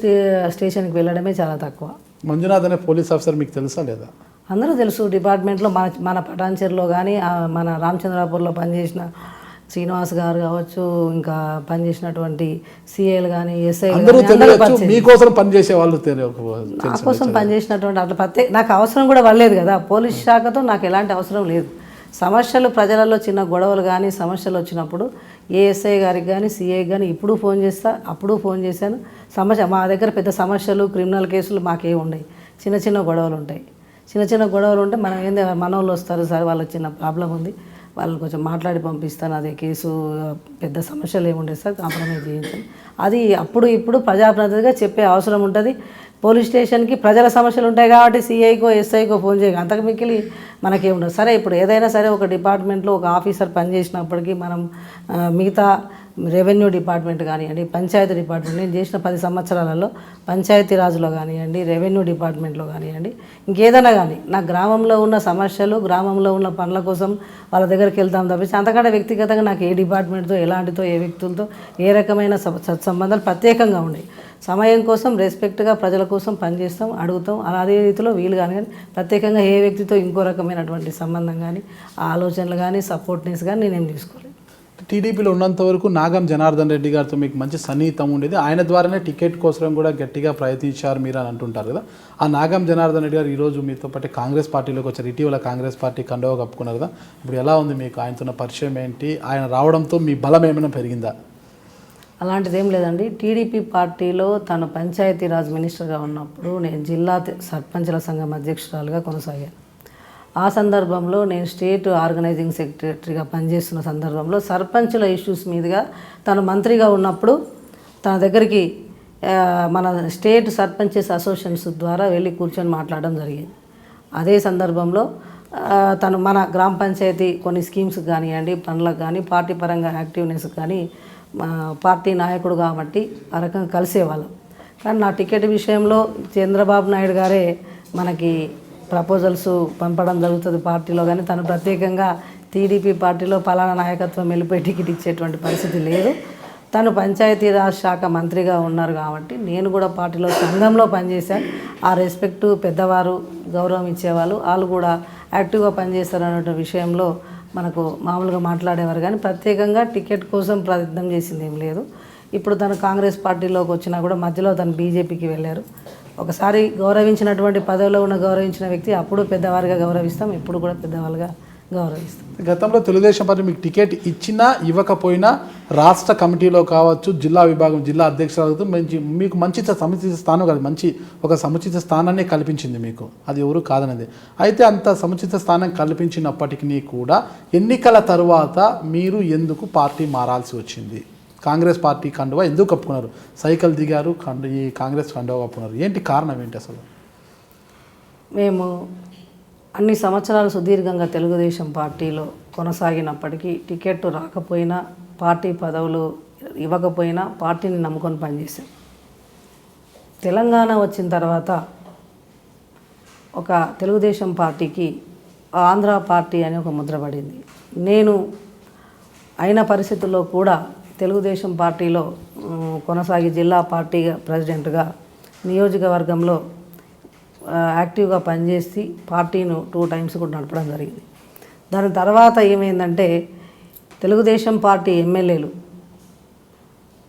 స్టేషన్కి వెళ్ళడమే చాలా తక్కువ. మంజునాథ్ అనే పోలీస్ ఆఫీసర్ మీకు తెలుసా లేదా? అందరూ తెలుసు. డిపార్ట్మెంట్లో మన పటాన్చెరులో కానీ మన రామచంద్రాపూర్లో పనిచేసిన శ్రీనివాస్ గారు కావచ్చు, ఇంకా పనిచేసినటువంటి సిఐలు కానీ ఎస్ఐ మీకోసం పనిచేసే వాళ్ళు నా కోసం పనిచేసినటువంటి అట్లా నాకు అవసరం కూడా పడలేదు కదా. పోలీస్ శాఖతో నాకు ఎలాంటి అవసరం లేదు. సమస్యలు ప్రజలలో చిన్న గొడవలు కానీ సమస్యలు వచ్చినప్పుడు ఏఎస్ఐ గారికి కానీ సిఐకి కానీ ఇప్పుడు ఫోన్ చేస్తా, అప్పుడు ఫోన్ చేశాను. మా దగ్గర పెద్ద సమస్యలు క్రిమినల్ కేసులు మాకేం ఉండవు. చిన్న గొడవలు ఉంటాయి. చిన్న గొడవలు ఉంటే మనం మనోళ్ళు వస్తారు, సార్ వాళ్ళకి చిన్న ప్రాబ్లం ఉంది, వాళ్ళని కొంచెం మాట్లాడి పంపిస్తాను, అదే కేసు పెద్ద సమస్యలు ఏముండే సార్ కాంప్రమైజ్ చేయించాను. అది ఇప్పుడు ప్రజాప్రతినిధిగా చెప్పే అవసరం ఉంటుంది. పోలీస్ స్టేషన్కి ప్రజల సమస్యలు ఉంటాయి కాబట్టి సిఐకో ఎస్ఐకో ఫోన్ చేయక అంతకు మిక్కిలి మనకేముండదు. సరే ఇప్పుడు ఏదైనా సరే ఒక డిపార్ట్మెంట్లో ఒక ఆఫీసర్ పనిచేసినప్పటికీ మనం మిగతా రెవెన్యూ డిపార్ట్మెంట్ కానివ్వండి, పంచాయతీ డిపార్ట్మెంట్, నేను చేసిన 10 సంవత్సరాలలో పంచాయతీరాజ్లో కానివ్వండి, రెవెన్యూ డిపార్ట్మెంట్లో కానివ్వండి, ఇంకేదైనా కానీ నా గ్రామంలో ఉన్న సమస్యలు గ్రామంలో ఉన్న పనుల కోసం వాళ్ళ దగ్గరికి వెళ్తాం తప్పించి అంతకంటే వ్యక్తిగతంగా నాకు ఏ డిపార్ట్మెంట్తో ఎలాంటితో ఏ వ్యక్తులతో ఏ రకమైన సత్సంబంధాలు ప్రత్యేకంగా ఉన్నాయి. సమయం కోసం రెస్పెక్ట్గా ప్రజల కోసం పనిచేస్తాం, అడుగుతాం. అదే రీతిలో వీలు కానీ ప్రత్యేకంగా ఏ వ్యక్తితో ఇంకో రకమైనటువంటి సంబంధం కానీ ఆలోచనలు కానీ సపోర్ట్నెస్ కానీ నేనేం తీసుకోలేదు. టీడీపీలో ఉన్నంత వరకు నాగం జనార్దన్ రెడ్డి గారితో మీకు మంచి సన్నిహితం ఉండేది, ఆయన ద్వారానే టికెట్ కోసం కూడా గట్టిగా ప్రయత్నించారు మీరు అని అంటుంటారు కదా. ఆ నాగం జనార్దన్ రెడ్డి గారు ఈరోజు మీతో పాటు కాంగ్రెస్ పార్టీలోకి వచ్చారు, ఇటీవల కాంగ్రెస్ పార్టీ కండువా కప్పుకున్నారు కదా. ఇప్పుడు ఎలా ఉంది మీకు ఆయనతో పరిచయం ఏంటి, ఆయన రావడంతో మీ బలం ఏమైనా పెరిగిందా? అలాంటిది ఏం లేదండి. టీడీపీ పార్టీలో తను పంచాయతీరాజ్ మినిస్టర్గా ఉన్నప్పుడు నేను జిల్లా సర్పంచుల సంఘం అధ్యక్షురాలుగా కొనసాగాను. ఆ సందర్భంలో నేను స్టేట్ ఆర్గనైజింగ్ సెక్రటరీగా పనిచేస్తున్న సందర్భంలో సర్పంచుల ఇష్యూస్ మీదుగా తను మంత్రిగా ఉన్నప్పుడు తన దగ్గరికి మన స్టేట్ సర్పంచెస్ అసోసియేషన్స్ ద్వారా వెళ్ళి కూర్చొని మాట్లాడడం జరిగింది. అదే సందర్భంలో తను మన గ్రామ పంచాయతీ కొన్ని స్కీమ్స్ కానివ్వండి, పనులకు కానీ, పార్టీ పరంగా యాక్టివ్నెస్ కానీ పార్టీ నాయకుడు కాబట్టి ఆ రకంగా కలిసేవాళ్ళం. కానీ నా టికెట్ విషయంలో చంద్రబాబు నాయుడు గారే మనకి ప్రపోజల్స్ పంపడం జరుగుతుంది పార్టీలో, కానీ తను ప్రత్యేకంగా టీడీపీ పార్టీలో పలానా నాయకత్వం వెళ్ళిపోయి టికెట్ ఇచ్చేటువంటి పరిస్థితి లేదు. తను పంచాయతీరాజ్ శాఖ మంత్రిగా ఉన్నారు కాబట్టి నేను కూడా పార్టీలో సంఘంలో పనిచేశాను. ఆ రెస్పెక్టు పెద్దవారు గౌరవం ఇచ్చేవాళ్ళు, వాళ్ళు కూడా యాక్టివ్గా పనిచేస్తారు అనే విషయంలో మనకు మామూలుగా మాట్లాడేవారు, కానీ ప్రత్యేకంగా టికెట్ కోసం ప్రయత్నం చేసింది ఏం లేదు. ఇప్పుడు తను కాంగ్రెస్ పార్టీలోకి వచ్చినా కూడా మధ్యలో తను బీజేపీకి వెళ్ళారు. ఒకసారి గౌరవించినటువంటి పదవిలో ఉన్న గౌరవించిన వ్యక్తి అప్పుడు పెద్దవారిగా గౌరవిస్తాం, ఇప్పుడు కూడా పెద్దవాళ్ళుగా గౌరవిస్తాం. గతంలో తెలుగుదేశం పార్టీ మీకు టికెట్ ఇచ్చినా ఇవ్వకపోయినా రాష్ట్ర కమిటీలో కావచ్చు, జిల్లా విభాగం జిల్లా అధ్యక్షురాలతో మీకు మంచి సముచిత స్థానం కాదు, మంచి ఒక సముచిత స్థానాన్ని కల్పించింది మీకు, అది ఎవరు కాదనేది. అయితే అంత సముచిత స్థానం కల్పించినప్పటికీ కూడా ఎన్నికల తరువాత మీరు ఎందుకు పార్టీ మారాల్సి వచ్చింది? కాంగ్రెస్ పార్టీ కండువా ఎందుకు కప్పుకున్నారు? సైకిల్ దిగారు, ఈ కాంగ్రెస్ కండువా కప్పుకున్నారు, ఏంటి కారణం ఏంటి అసలు? మేము అన్ని సంవత్సరాలు సుదీర్ఘంగా తెలుగుదేశం పార్టీలో కొనసాగినప్పటికీ టికెట్ రాకపోయినా, పార్టీ పదవులు ఇవ్వకపోయినా పార్టీని నమ్ముకొని పనిచేశాం. తెలంగాణ వచ్చిన తర్వాత ఒక తెలుగుదేశం పార్టీకి ఆంధ్ర పార్టీ అని ఒక ముద్ర పడింది. నేను అయిన పరిస్థితుల్లో కూడా తెలుగుదేశం పార్టీలో కొనసాగి జిల్లా పార్టీ ప్రెసిడెంట్గా నియోజకవర్గంలో యాక్టివ్గా పనిచేసి పార్టీను 2 times కూడా నడపడం జరిగింది. దాని తర్వాత ఏమైందంటే తెలుగుదేశం పార్టీ ఎమ్మెల్యేలు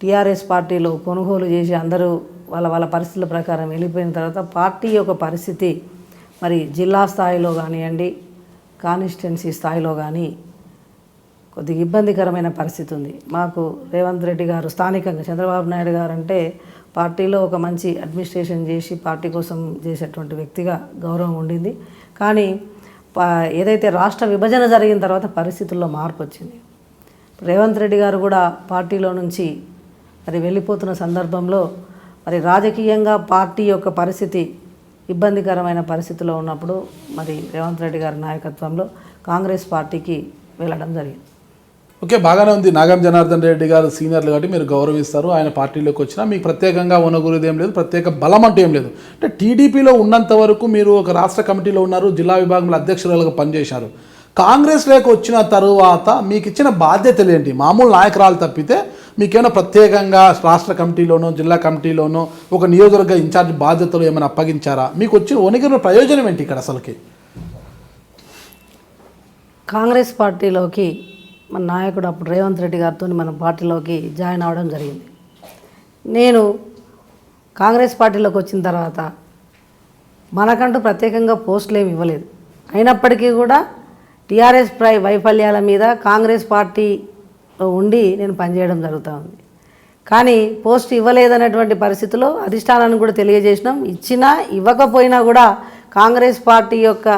టీఆర్ఎస్ పార్టీలో కొనుగోలు చేసి అందరూ వాళ్ళ పరిస్థితుల ప్రకారం వెళ్ళిపోయిన తర్వాత పార్టీ యొక్క పరిస్థితి మరి జిల్లా స్థాయిలో కానివ్వండి, కాన్స్టిట్యున్సీ స్థాయిలో కానీ కొద్దిగా ఇబ్బందికరమైన పరిస్థితి ఉంది. మాకు రేవంత్ రెడ్డి గారు స్థానికంగా చంద్రబాబు నాయుడు గారు అంటే పార్టీలో ఒక మంచి అడ్మినిస్ట్రేషన్ చేసి పార్టీ కోసం చేసేటువంటి వ్యక్తిగా గౌరవం ఉండింది. కానీ ఏదైతే రాష్ట్ర విభజన జరిగిన తర్వాత పరిస్థితుల్లో మార్పు వచ్చింది. రేవంత్ రెడ్డి గారు కూడా పార్టీలో నుంచి మరి వెళ్ళిపోతున్న సందర్భంలో మరి రాజకీయంగా పార్టీ యొక్క పరిస్థితి ఇబ్బందికరమైన పరిస్థితిలో ఉన్నప్పుడు మరి రేవంత్ రెడ్డి గారి నాయకత్వంలో కాంగ్రెస్ పార్టీకి వెళ్ళడం జరిగింది. ఓకే, బాగానే ఉంది. నాగం జనార్దన్ రెడ్డి గారు సీనియర్లు కాబట్టి మీరు గౌరవిస్తారు. ఆయన పార్టీలోకి వచ్చినా మీకు ప్రత్యేకంగా ఉన్నగురుది ఏం లేదు, ప్రత్యేక బలం అంటూ ఏం లేదు. అంటే టీడీపీలో ఉన్నంత వరకు మీరు ఒక రాష్ట్ర కమిటీలో ఉన్నారు, జిల్లా విభాగంలో అధ్యక్షురాలుగా పనిచేశారు. కాంగ్రెస్లోకి వచ్చిన తరువాత మీకు ఇచ్చిన బాధ్యతలు ఏంటి? మామూలు నాయకురాలు తప్పితే మీకేమైనా ప్రత్యేకంగా రాష్ట్ర కమిటీలోనో జిల్లా కమిటీలోనో ఒక నియోజకవర్గ ఇన్ఛార్జ్ బాధ్యతలు ఏమైనా అప్పగించారా? మీకు వచ్చిన ఒనిగిన ప్రయోజనం ఏంటి ఇక్కడ అసలుకి? కాంగ్రెస్ పార్టీలోకి మన నాయకుడు అప్పుడు రేవంత్ రెడ్డి గారితో మన పార్టీలోకి జాయిన్ అవ్వడం జరిగింది. నేను కాంగ్రెస్ పార్టీలోకి వచ్చిన తర్వాత మనకంటూ ప్రత్యేకంగా పోస్టులు ఏమి ఇవ్వలేదు. అయినప్పటికీ కూడా టీఆర్ఎస్ వైఫల్యాల మీద కాంగ్రెస్ పార్టీలో ఉండి నేను పనిచేయడం జరుగుతూ ఉంది. కానీ పోస్ట్ ఇవ్వలేదనేటువంటి పరిస్థితిలో అధిష్టానాన్ని కూడా తెలియజేసినాం. ఇచ్చినా ఇవ్వకపోయినా కూడా కాంగ్రెస్ పార్టీ యొక్క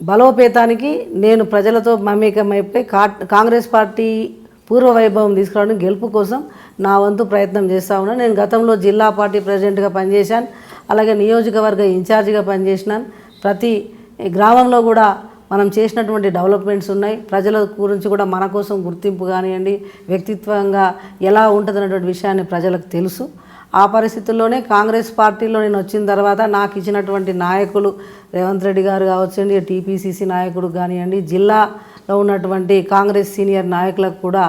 బలోపేతానికి నేను ప్రజలతో మమేకమైపోయి కాంగ్రెస్ పార్టీ పూర్వ వైభవం తీసుకురావడం గెలుపు కోసం నా వంతు ప్రయత్నం చేస్తూ ఉన్నాను. నేను గతంలో జిల్లా పార్టీ ప్రెసిడెంట్గా పనిచేశాను, అలాగే నియోజకవర్గ ఇన్ఛార్జిగా పనిచేసినాను. ప్రతి గ్రామంలో కూడా మనం చేసినటువంటి డెవలప్మెంట్స్ ఉన్నాయి. ప్రజల గురించి కూడా మన కోసం గుర్తింపు కానివ్వండి, వ్యక్తిత్వంగా ఎలా ఉంటుందనేటువంటి విషయాన్ని ప్రజలకు తెలుసు. ఆ పరిస్థితుల్లోనే కాంగ్రెస్ పార్టీలో నేను వచ్చిన తర్వాత నాకు ఇచ్చినటువంటి నాయకులు రేవంత్ రెడ్డి గారు కావచ్చండి, టీపీసీసీ నాయకుడు కానివ్వండి, జిల్లాలో ఉన్నటువంటి కాంగ్రెస్ సీనియర్ నాయకులకు కూడా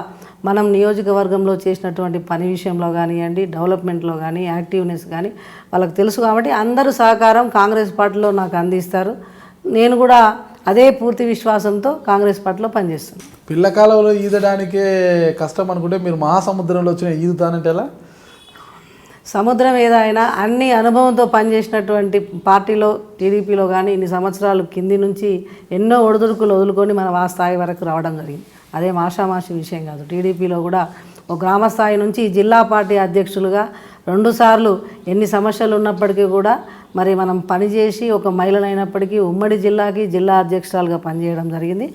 మనం నియోజకవర్గంలో చేసినటువంటి పని విషయంలో కానివ్వండి, డెవలప్మెంట్లో కానీ, యాక్టివ్నెస్ కానీ వాళ్ళకి తెలుసు. కాబట్టి అందరూ సహకారం కాంగ్రెస్ పార్టీలో నాకు అందిస్తారు. నేను కూడా అదే పూర్తి విశ్వాసంతో కాంగ్రెస్ పార్టీలో పనిచేస్తుంది. పిల్లకాలంలో ఈదడానికే కష్టం అనుకుంటే మీరు మహాసముద్రంలో వచ్చిన ఈదుతానంటే ఎలా? సముద్రం ఏదైనా అన్ని అనుభవంతో పనిచేసినటువంటి పార్టీలో టీడీపీలో కానీ ఇన్ని సంవత్సరాలు కింది నుంచి ఎన్నో ఒడిదుడుకులు వదులుకొని మనం ఆ స్థాయి వరకు రావడం జరిగింది. అదే మాషామాషి విషయం కాదు. టీడీపీలో కూడా ఒక గ్రామ స్థాయి నుంచి జిల్లా పార్టీ అధ్యక్షులుగా 2 సార్లు ఎన్ని సమస్యలు ఉన్నప్పటికీ కూడా మరి మనం పనిచేసి ఒక మహిళనైనప్పటికీ ఉమ్మడి జిల్లాకి జిల్లా అధ్యక్షురాలుగా పనిచేయడం జరిగింది.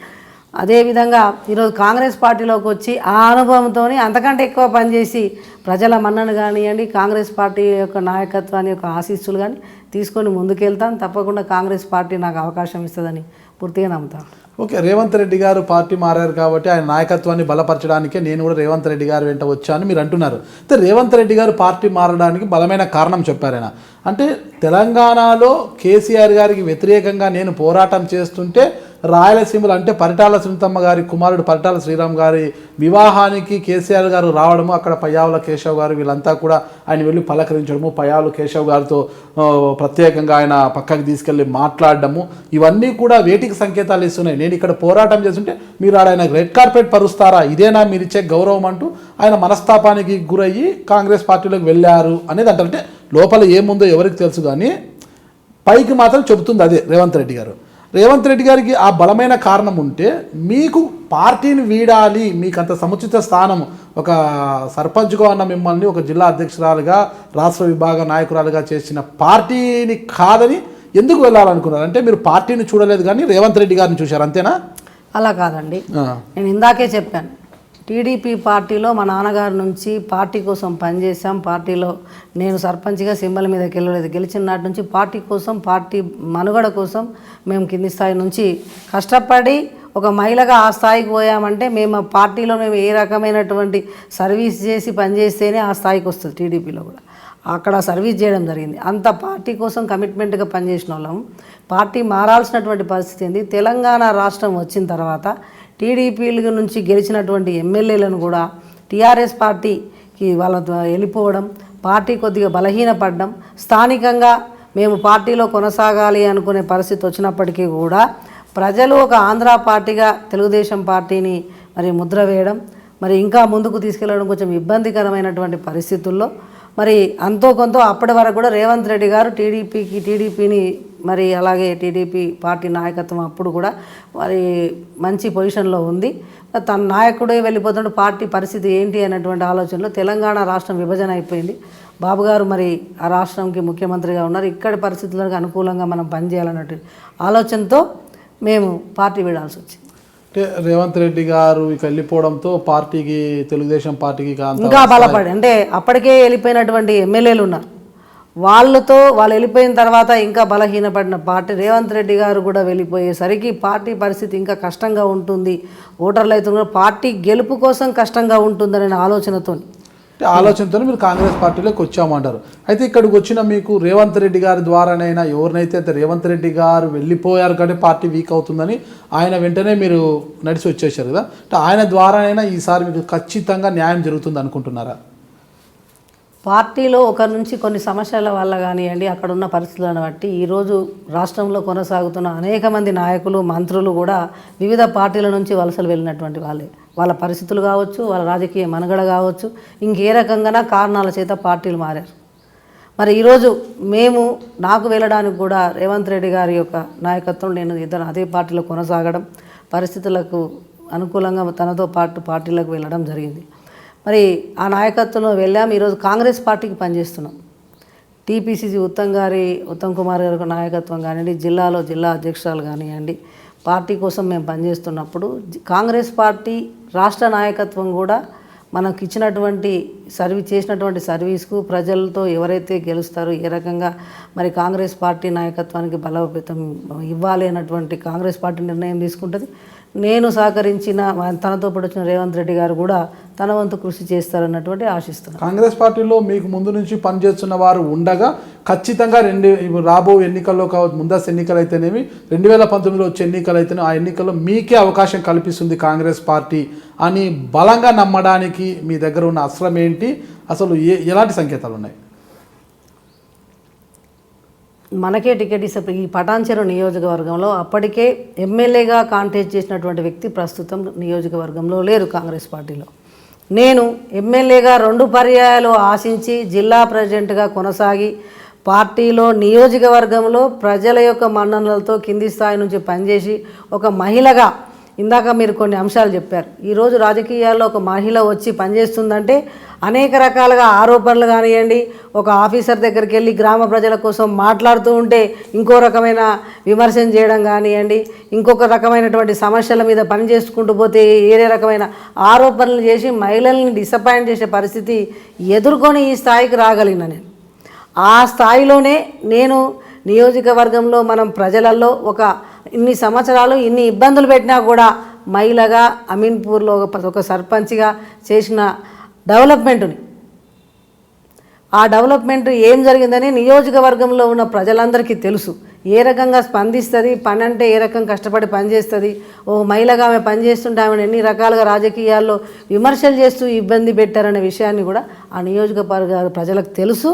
అదేవిధంగా ఈరోజు కాంగ్రెస్ పార్టీలోకి వచ్చి ఆ అనుభవంతో అంతకంటే ఎక్కువ పనిచేసి ప్రజల మన్నను కానివ్వండి, కాంగ్రెస్ పార్టీ యొక్క నాయకత్వాన్ని యొక్క ఆశీస్సులు కానీ తీసుకొని ముందుకెళ్తాను. తప్పకుండా కాంగ్రెస్ పార్టీ నాకు అవకాశం ఇస్తుందని పూర్తిగా నమ్ముతాను. ఓకే, రేవంత్ రెడ్డి గారు పార్టీ మారారు కాబట్టి ఆయన నాయకత్వాన్ని బలపరచడానికే నేను కూడా రేవంత్ రెడ్డి గారు వెంట వచ్చాను మీరు అంటున్నారు. అయితే రేవంత్ రెడ్డి గారు పార్టీ మారడానికి బలమైన కారణం చెప్పారు ఆయన. అంటే తెలంగాణలో కేసీఆర్ గారికి వ్యతిరేకంగా నేను పోరాటం చేస్తుంటే రాయలసీమలో అంటే పరిటాల సునీతమ్మ గారి కుమారుడు పరిటాల శ్రీరామ్ గారి వివాహానికి కేసీఆర్ గారు రావడము, అక్కడ పయ్యావుల కేశవ్ గారు వీళ్ళంతా కూడా ఆయన వెళ్ళి పలకరించడము, పయ్యావుల కేశవ్ గారితో ప్రత్యేకంగా ఆయన పక్కకి తీసుకెళ్ళి మాట్లాడడము, ఇవన్నీ కూడా వేటికి సంకేతాలు ఇస్తున్నాయి. నేను ఇక్కడ పోరాటం చేస్తుంటే మీరు ఆయన రెడ్ కార్పెట్ పరుస్తారా, ఇదేనా మీరు ఇచ్చే గౌరవం అంటూ ఆయన మనస్తాపానికి గురయ్యి కాంగ్రెస్ పార్టీలోకి వెళ్ళారు అనేది అంటారు. అంటే లోపల ఏముందో ఎవరికి తెలుసు, కానీ పైకి మాత్రం చెబుతుంది అదే రేవంత్ రెడ్డి గారు. రేవంత్ రెడ్డి గారికి ఆ బలమైన కారణం ఉంటే మీకు పార్టీని వీడాలి, మీకు అంత సముచిత స్థానం, ఒక సర్పంచ్గా ఉన్న మిమ్మల్ని ఒక జిల్లా అధ్యక్షురాలుగా రాష్ట్ర విభాగ నాయకురాలుగా చేసిన పార్టీని కాదని ఎందుకు వెళ్ళాలనుకున్నారు? అంటే మీరు పార్టీని చూడలేదు కానీ రేవంత్ రెడ్డి గారిని చూశారు, అంతేనా? అలా కాదండి, నేను ఇందాకే చెప్పాను. టీడీపీ పార్టీలో మా నాన్నగారి నుంచి పార్టీ కోసం పనిచేసాం. పార్టీలో నేను సర్పంచ్గా సింబల్ మీదకి వెళ్ళలేదు. గెలిచిన నాటి నుంచి పార్టీ కోసం, పార్టీ మనుగడ కోసం మేము కింది స్థాయి నుంచి కష్టపడి ఒక మహిళగా ఆ స్థాయికి పోయామంటే మేము ఆ పార్టీలో మేము ఏ రకమైనటువంటి సర్వీస్ చేసి పనిచేస్తేనే ఆ స్థాయికి వస్తుంది. టీడీపీలో కూడా అక్కడ సర్వీస్ చేయడం జరిగింది. అంత పార్టీ కోసం కమిట్మెంట్గా పనిచేసిన వాళ్ళం. పార్టీ మారాల్సినటువంటి పరిస్థితి ఏంది? తెలంగాణ రాష్ట్రం వచ్చిన తర్వాత టీడీపీ నుంచి గెలిచినటువంటి ఎమ్మెల్యేలను కూడా టీఆర్ఎస్ పార్టీకి వాళ్ళతో వెళ్ళిపోవడం, పార్టీ కొద్దిగా బలహీనపడడం, స్థానికంగా మేము పార్టీలో కొనసాగాలి అనుకునే పరిస్థితి వచ్చినప్పటికీ కూడా ప్రజలు ఒక ఆంధ్ర పార్టీగా తెలుగుదేశం పార్టీని మరి ముద్ర వేయడం, మరి ఇంకా ముందుకు తీసుకెళ్ళడం కొంచెం ఇబ్బందికరమైనటువంటి పరిస్థితుల్లో మరి అంతో కొంత అప్పటి వరకు కూడా రేవంత్ రెడ్డి గారు టీడీపీని మరి అలాగే టీడీపీ పార్టీ నాయకత్వం అప్పుడు కూడా మరి మంచి పొజిషన్లో ఉంది. తన నాయకుడే వెళ్ళిపోతున్న పార్టీ పరిస్థితి ఏంటి అనేటువంటి ఆలోచనలో తెలంగాణ రాష్ట్రం విభజన అయిపోయింది. బాబు గారు మరి ఆ రాష్ట్రంకి ముఖ్యమంత్రిగా ఉన్నారు. ఇక్కడి పరిస్థితులకు అనుకూలంగా మనం పనిచేయాలన్నట్టు ఆలోచనతో మేము పార్టీ విడాల్సి వచ్చింది. అంటే రేవంత్ రెడ్డి గారు ఇక వెళ్ళిపోవడంతో పార్టీకి, తెలుగుదేశం పార్టీకి ఇంకా బలపడి, అంటే అప్పటికే వెళ్ళిపోయినటువంటి ఎమ్మెల్యేలు ఉన్నారు, వాళ్ళు వెళ్ళిపోయిన తర్వాత ఇంకా బలహీనపడిన పార్టీ రేవంత్ రెడ్డి గారు కూడా వెళ్ళిపోయేసరికి పార్టీ పరిస్థితి ఇంకా కష్టంగా ఉంటుంది. ఓటర్లు అయితే పార్టీ గెలుపు కోసం కష్టంగా ఉంటుందనే ఆలోచనతో మీరు కాంగ్రెస్ పార్టీలోకి వచ్చామంటారు. అయితే ఇక్కడికి వచ్చిన మీకు రేవంత్ రెడ్డి గారి ద్వారానైనా ఎవరినైతే రేవంత్ రెడ్డి గారు వెళ్ళిపోయారు కాబట్టి పార్టీ వీక్ అవుతుందని ఆయన వెంటనే మీరు నడిచి వచ్చేసారు కదా, అంటే ఆయన ద్వారానైనా ఈసారి మీకు ఖచ్చితంగా న్యాయం జరుగుతుంది అనుకుంటున్నారా? పార్టీలో ఒకరి నుంచి కొన్ని సమస్యల వల్ల కానివ్వండి, అక్కడ ఉన్న పరిస్థితులను బట్టి ఈరోజు రాష్ట్రంలో కొనసాగుతున్న అనేక మంది నాయకులు, మంత్రులు కూడా వివిధ పార్టీల నుంచి వలసలు వెళ్ళినటువంటి వాళ్ళే. వాళ్ళ పరిస్థితులు కావచ్చు, వాళ్ళ రాజకీయ మనుగడ కావచ్చు, ఇంకే రకంగా కారణాల చేత పార్టీలు మారారు. మరి ఈరోజు నాకు వెళ్ళడానికి కూడా రేవంత్ రెడ్డి గారి యొక్క నాయకత్వం, నేను ఇద్దరు అదే పార్టీలో కొనసాగడం, పరిస్థితులకు అనుకూలంగా తనతో పాటు పార్టీలకు వెళ్ళడం జరిగింది. మరి ఆ నాయకత్వంలో వెళ్ళాము. ఈరోజు కాంగ్రెస్ పార్టీకి పనిచేస్తున్నాం. టీపీసీసీ ఉత్తమ్ కుమార్ గారి నాయకత్వం కానివ్వండి, జిల్లా అధ్యక్షురాలు కానివ్వండి, పార్టీ కోసం మేము పనిచేస్తున్నప్పుడు కాంగ్రెస్ పార్టీ రాష్ట్ర నాయకత్వం కూడా మనకు ఇచ్చినటువంటి చేసినటువంటి సర్వీస్కు ప్రజలతో ఎవరైతే గెలుస్తారో ఏ రకంగా మరి కాంగ్రెస్ పార్టీ నాయకత్వానికి బలోపేతం ఇవ్వాలి అన్నటువంటి కాంగ్రెస్ పార్టీ నిర్ణయం తీసుకుంటుంది. నేను సహకరించిన తనతో పాటు వచ్చిన రేవంత్ రెడ్డి గారు కూడా తన వంతు కృషి చేస్తారన్నటువంటి ఆశిస్తున్నాను. కాంగ్రెస్ పార్టీలో మీకు ముందు నుంచి పనిచేస్తున్న వారు ఉండగా ఖచ్చితంగా రాబో ఎన్నికల్లో కావచ్చు, ముందస్తు ఎన్నికలు అయితేనేమి, 2019లో వచ్చే ఎన్నికలు అయితేనే ఆ ఎన్నికల్లో మీకే అవకాశం కల్పిస్తుంది కాంగ్రెస్ పార్టీ అని బలంగా నమ్మడానికి మీ దగ్గర ఉన్న అస్త్రం ఏంటి? అసలు ఎలాంటి సంకేతాలు ఉన్నాయి? మనకే టికెట్ ఇస్తే ఈ పటాన్చెరు నియోజకవర్గంలో అప్పటికే ఎమ్మెల్యేగా కాంటెస్ట్ చేసినటువంటి వ్యక్తి ప్రస్తుతం నియోజకవర్గంలో లేరు కాంగ్రెస్ పార్టీలో. నేను ఎమ్మెల్యేగా 2 పర్యాయాలు ఆశించి జిల్లా ప్రెసిడెంట్గా కొనసాగి పార్టీలో నియోజకవర్గంలో ప్రజల యొక్క మన్ననలతో కింది స్థాయి నుంచి పనిచేసి ఒక మహిళగా, ఇందాక మీరు కొన్ని అంశాలు చెప్పారు, ఈరోజు రాజకీయాల్లో ఒక మహిళ వచ్చి పనిచేస్తుందంటే అనేక రకాలుగా ఆరోపణలు కానివ్వండి, ఒక ఆఫీసర్ దగ్గరికి వెళ్ళి గ్రామ ప్రజల కోసం మాట్లాడుతూ ఉంటే ఇంకో రకమైన విమర్శన చేయడం కానివ్వండి, ఇంకొక రకమైనటువంటి సమస్యల మీద పని చేసుకుంటూ పోతే ఏదే రకమైన ఆరోపణలు చేసి మహిళల్ని డిసప్పాయింట్ చేసే పరిస్థితి ఎదుర్కొని ఈ స్థాయికి రాగలిగిన నేను. ఆ స్థాయిలోనే నేను నియోజకవర్గంలో మనం ప్రజలలో ఇన్ని సంవత్సరాలు ఇన్ని ఇబ్బందులు పెట్టినా కూడా మహిళగా అమీన్పూర్లో ఒక సర్పంచ్గా చేసిన డెవలప్మెంట్ని, ఆ డెవలప్మెంట్ ఏం జరిగిందని నియోజకవర్గంలో ఉన్న ప్రజలందరికీ తెలుసు. ఏ రకంగా స్పందిస్తుంది, పని అంటే ఏ రకంగా కష్టపడి పనిచేస్తుంది, ఓ మహిళగా ఆమె పనిచేస్తుంటే ఆమెను ఎన్ని రకాలుగా రాజకీయాల్లో విమర్శలు చేస్తూ ఇబ్బంది పెట్టారనే విషయాన్ని కూడా ఆ నియోజకవర్గ ప్రజలకు తెలుసు.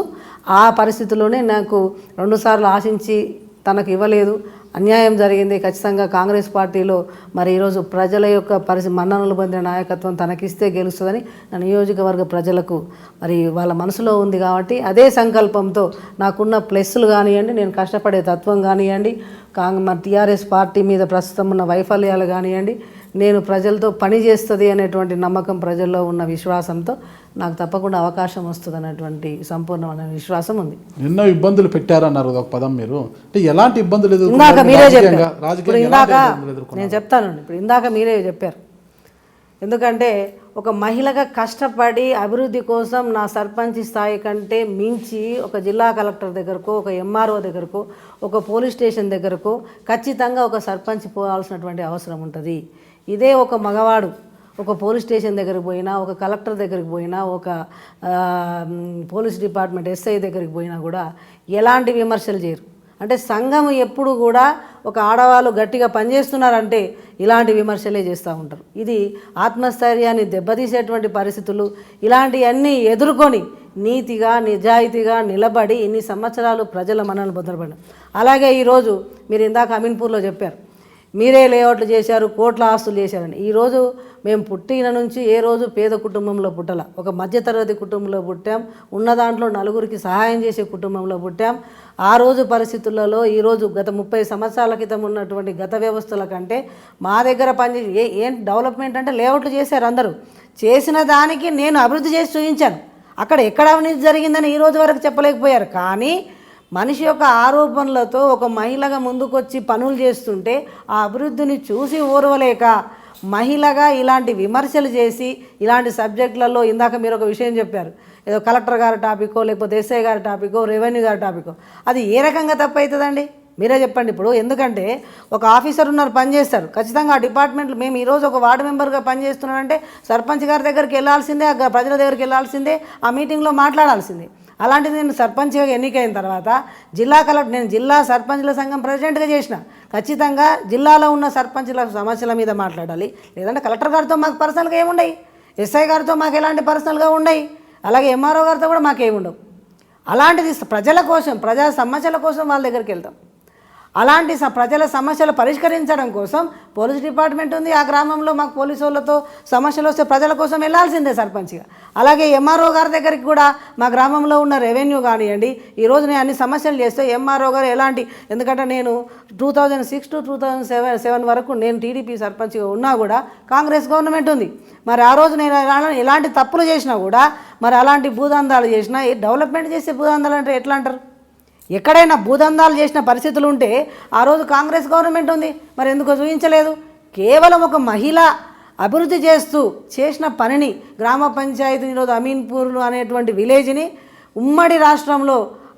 ఆ పరిస్థితిలోనే నాకు 2 సార్లు ఆశించి తనకు ఇవ్వలేదు, అన్యాయం జరిగింది. ఖచ్చితంగా కాంగ్రెస్ పార్టీలో మరి ఈరోజు ప్రజల యొక్క మన్ననలు పొందిన నాయకత్వం తనకిస్తే గెలుస్తుందని నా నియోజకవర్గ ప్రజలకు మరి వాళ్ళ మనసులో ఉంది. కాబట్టి అదే సంకల్పంతో నాకున్న ప్లస్లు కానివ్వండి, నేను కష్టపడే తత్వం కానివ్వండి, మరి టీఆర్ఎస్ పార్టీ మీద ప్రస్తుతం ఉన్న వైఫల్యాలు కానివ్వండి, నేను ప్రజలతో పని చేస్తుంది అనేటువంటి నమ్మకం, ప్రజల్లో ఉన్న విశ్వాసంతో నాకు తప్పకుండా అవకాశం వస్తుంది అనేటువంటి సంపూర్ణమైన విశ్వాసం ఉంది. ఎన్నో ఇబ్బందులు పెట్టారన్నారు ఒక పదం మీరు, అంటే ఎలాంటి ఇబ్బందులు ఇందాక మీరే చెప్పారు. నేను చెప్తానండి, ఇప్పుడు ఇందాక మీరే చెప్పారు. ఎందుకంటే ఒక మహిళగా కష్టపడి అభివృద్ధి కోసం నా సర్పంచ్ స్థాయి కంటే మించి ఒక జిల్లా కలెక్టర్ దగ్గరకో, ఒక ఎంఆర్ఓ దగ్గరకో, ఒక పోలీస్ స్టేషన్ దగ్గరకో ఖచ్చితంగా ఒక సర్పంచ్ పోవాల్సినటువంటి అవసరం ఉంటుంది. ఇదే ఒక మగవాడు ఒక పోలీస్ స్టేషన్ దగ్గరికి పోయినా, ఒక కలెక్టర్ దగ్గరికి పోయినా, ఒక పోలీస్ డిపార్ట్మెంట్ ఎస్ఐ దగ్గరికి పోయినా కూడా ఎలాంటి విమర్శలు చేయరు. అంటే సంఘం ఎప్పుడు కూడా ఒక ఆడవాళ్ళు గట్టిగా పనిచేస్తున్నారంటే ఇలాంటి విమర్శలే చేస్తూ ఉంటారు. ఇది ఆత్మస్థైర్యాన్ని దెబ్బతీసేటువంటి పరిస్థితులు. ఇలాంటివన్నీ ఎదుర్కొని నీతిగా నిజాయితీగా నిలబడి ఇన్ని సంవత్సరాలు ప్రజల మనల్ని భద్రపడ్డాం. అలాగే ఈరోజు మీరు ఇందాక అమీన్పూర్లో చెప్పారు, మీరే లేఅవుట్లు చేశారు, కోట్ల ఆస్తులు చేశారని. ఈరోజు మేము పుట్టిన నుంచి ఏ రోజు పేద కుటుంబంలో పుట్టల, ఒక మధ్యతరగతి కుటుంబంలో పుట్టాం. ఉన్న దాంట్లో నలుగురికి సహాయం చేసే కుటుంబంలో పుట్టాం. ఆ రోజు పరిస్థితులలో ఈరోజు గత 30 సంవత్సరాల క్రితం ఉన్నటువంటి గత వ్యవస్థల కంటే మా దగ్గర పనిచేసి ఏం డెవలప్మెంట్ అంటే లేఅవుట్లు చేశారు అందరూ. చేసిన దానికి నేను అభివృద్ధి చేసి చూపించాను. అక్కడ ఎక్కడ అవినీతి జరిగిందని ఈ రోజు వరకు చెప్పలేకపోయారు. కానీ మనిషి యొక్క ఆరోపణలతో ఒక మహిళగా ముందుకొచ్చి పనులు చేస్తుంటే ఆ అభివృద్ధిని చూసి ఓర్వలేక మహిళగా ఇలాంటి విమర్శలు చేసి ఇలాంటి సబ్జెక్టులలో, ఇందాక మీరు ఒక విషయం చెప్పారు, ఏదో కలెక్టర్ గారి టాపికో లేకపోతే ఎస్ఐ గారి టాపికో రెవెన్యూ గారి టాపికో, అది ఏ రకంగా తప్పు అవుతుందండి? మీరే చెప్పండి. ఇప్పుడు ఎందుకంటే ఒక ఆఫీసర్ ఉన్నారు, పనిచేస్తారు. ఖచ్చితంగా ఆ డిపార్ట్మెంట్లో మేము ఈరోజు ఒక వార్డు మెంబర్గా పనిచేస్తున్నానంటే సర్పంచ్ గారి దగ్గరికి వెళ్ళాల్సిందే, ప్రజల దగ్గరికి వెళ్ళాల్సిందే, ఆ మీటింగ్లో మాట్లాడాల్సిందే. అలాంటిది నేను సర్పంచ్గా ఎన్నికైన తర్వాత నేను జిల్లా సర్పంచ్ల సంఘం ప్రెసిడెంట్గా చేసిన. ఖచ్చితంగా జిల్లాలో ఉన్న సర్పంచ్ల సమస్యల మీద మాట్లాడాలి. లేదంటే కలెక్టర్ గారితో మాకు పర్సనల్గా ఏముండయి, ఎస్ఐ గారితో మాకు ఎలాంటి పర్సనల్గా ఉండయి, అలాగే ఎంఆర్ఓ గారితో కూడా మాకేముండవు. అలాంటిది ప్రజల కోసం, ప్రజా సమస్యల కోసం వాళ్ళ దగ్గరికి వెళ్తాం. అలాంటి ప్రజల సమస్యలు పరిష్కరించడం కోసం పోలీస్ డిపార్ట్మెంట్ ఉంది. ఆ గ్రామంలో మాకు పోలీసు వాళ్ళతో సమస్యలు వస్తే ప్రజల కోసం వెళ్ళాల్సిందే సర్పంచ్గా. అలాగే ఎంఆర్ఓ గారి దగ్గరికి కూడా మా గ్రామంలో ఉన్న రెవెన్యూ కానివ్వండి, ఈరోజు నేను అన్ని సమస్యలు చేస్తే ఎంఆర్ఓ గారు ఎందుకంటే నేను 2006 to 2007 వరకు నేను టీడీపీ సర్పంచ్గా ఉన్నా కూడా కాంగ్రెస్ గవర్నమెంట్ ఉంది. మరి ఆ రోజు నేను ఎలాంటి తప్పులు చేసినా కూడా, మరి అలాంటి భూదందాలు చేసినా, డెవలప్మెంట్ చేసే భూదందాలు అంటే ఎట్లా అంటారు? ఎక్కడైనా భూదందాలు చేసిన పరిస్థితులు ఉంటే ఆ రోజు కాంగ్రెస్ గవర్నమెంట్ ఉంది, మరి ఎందుకు చూపించలేదు? కేవలం ఒక మహిళ అభివృద్ధి చేసిన పనిని, గ్రామ పంచాయతీ ఈరోజు అమీన్పూర్లు అనేటువంటి విలేజ్ని ఉమ్మడి రాష్ట్రంలో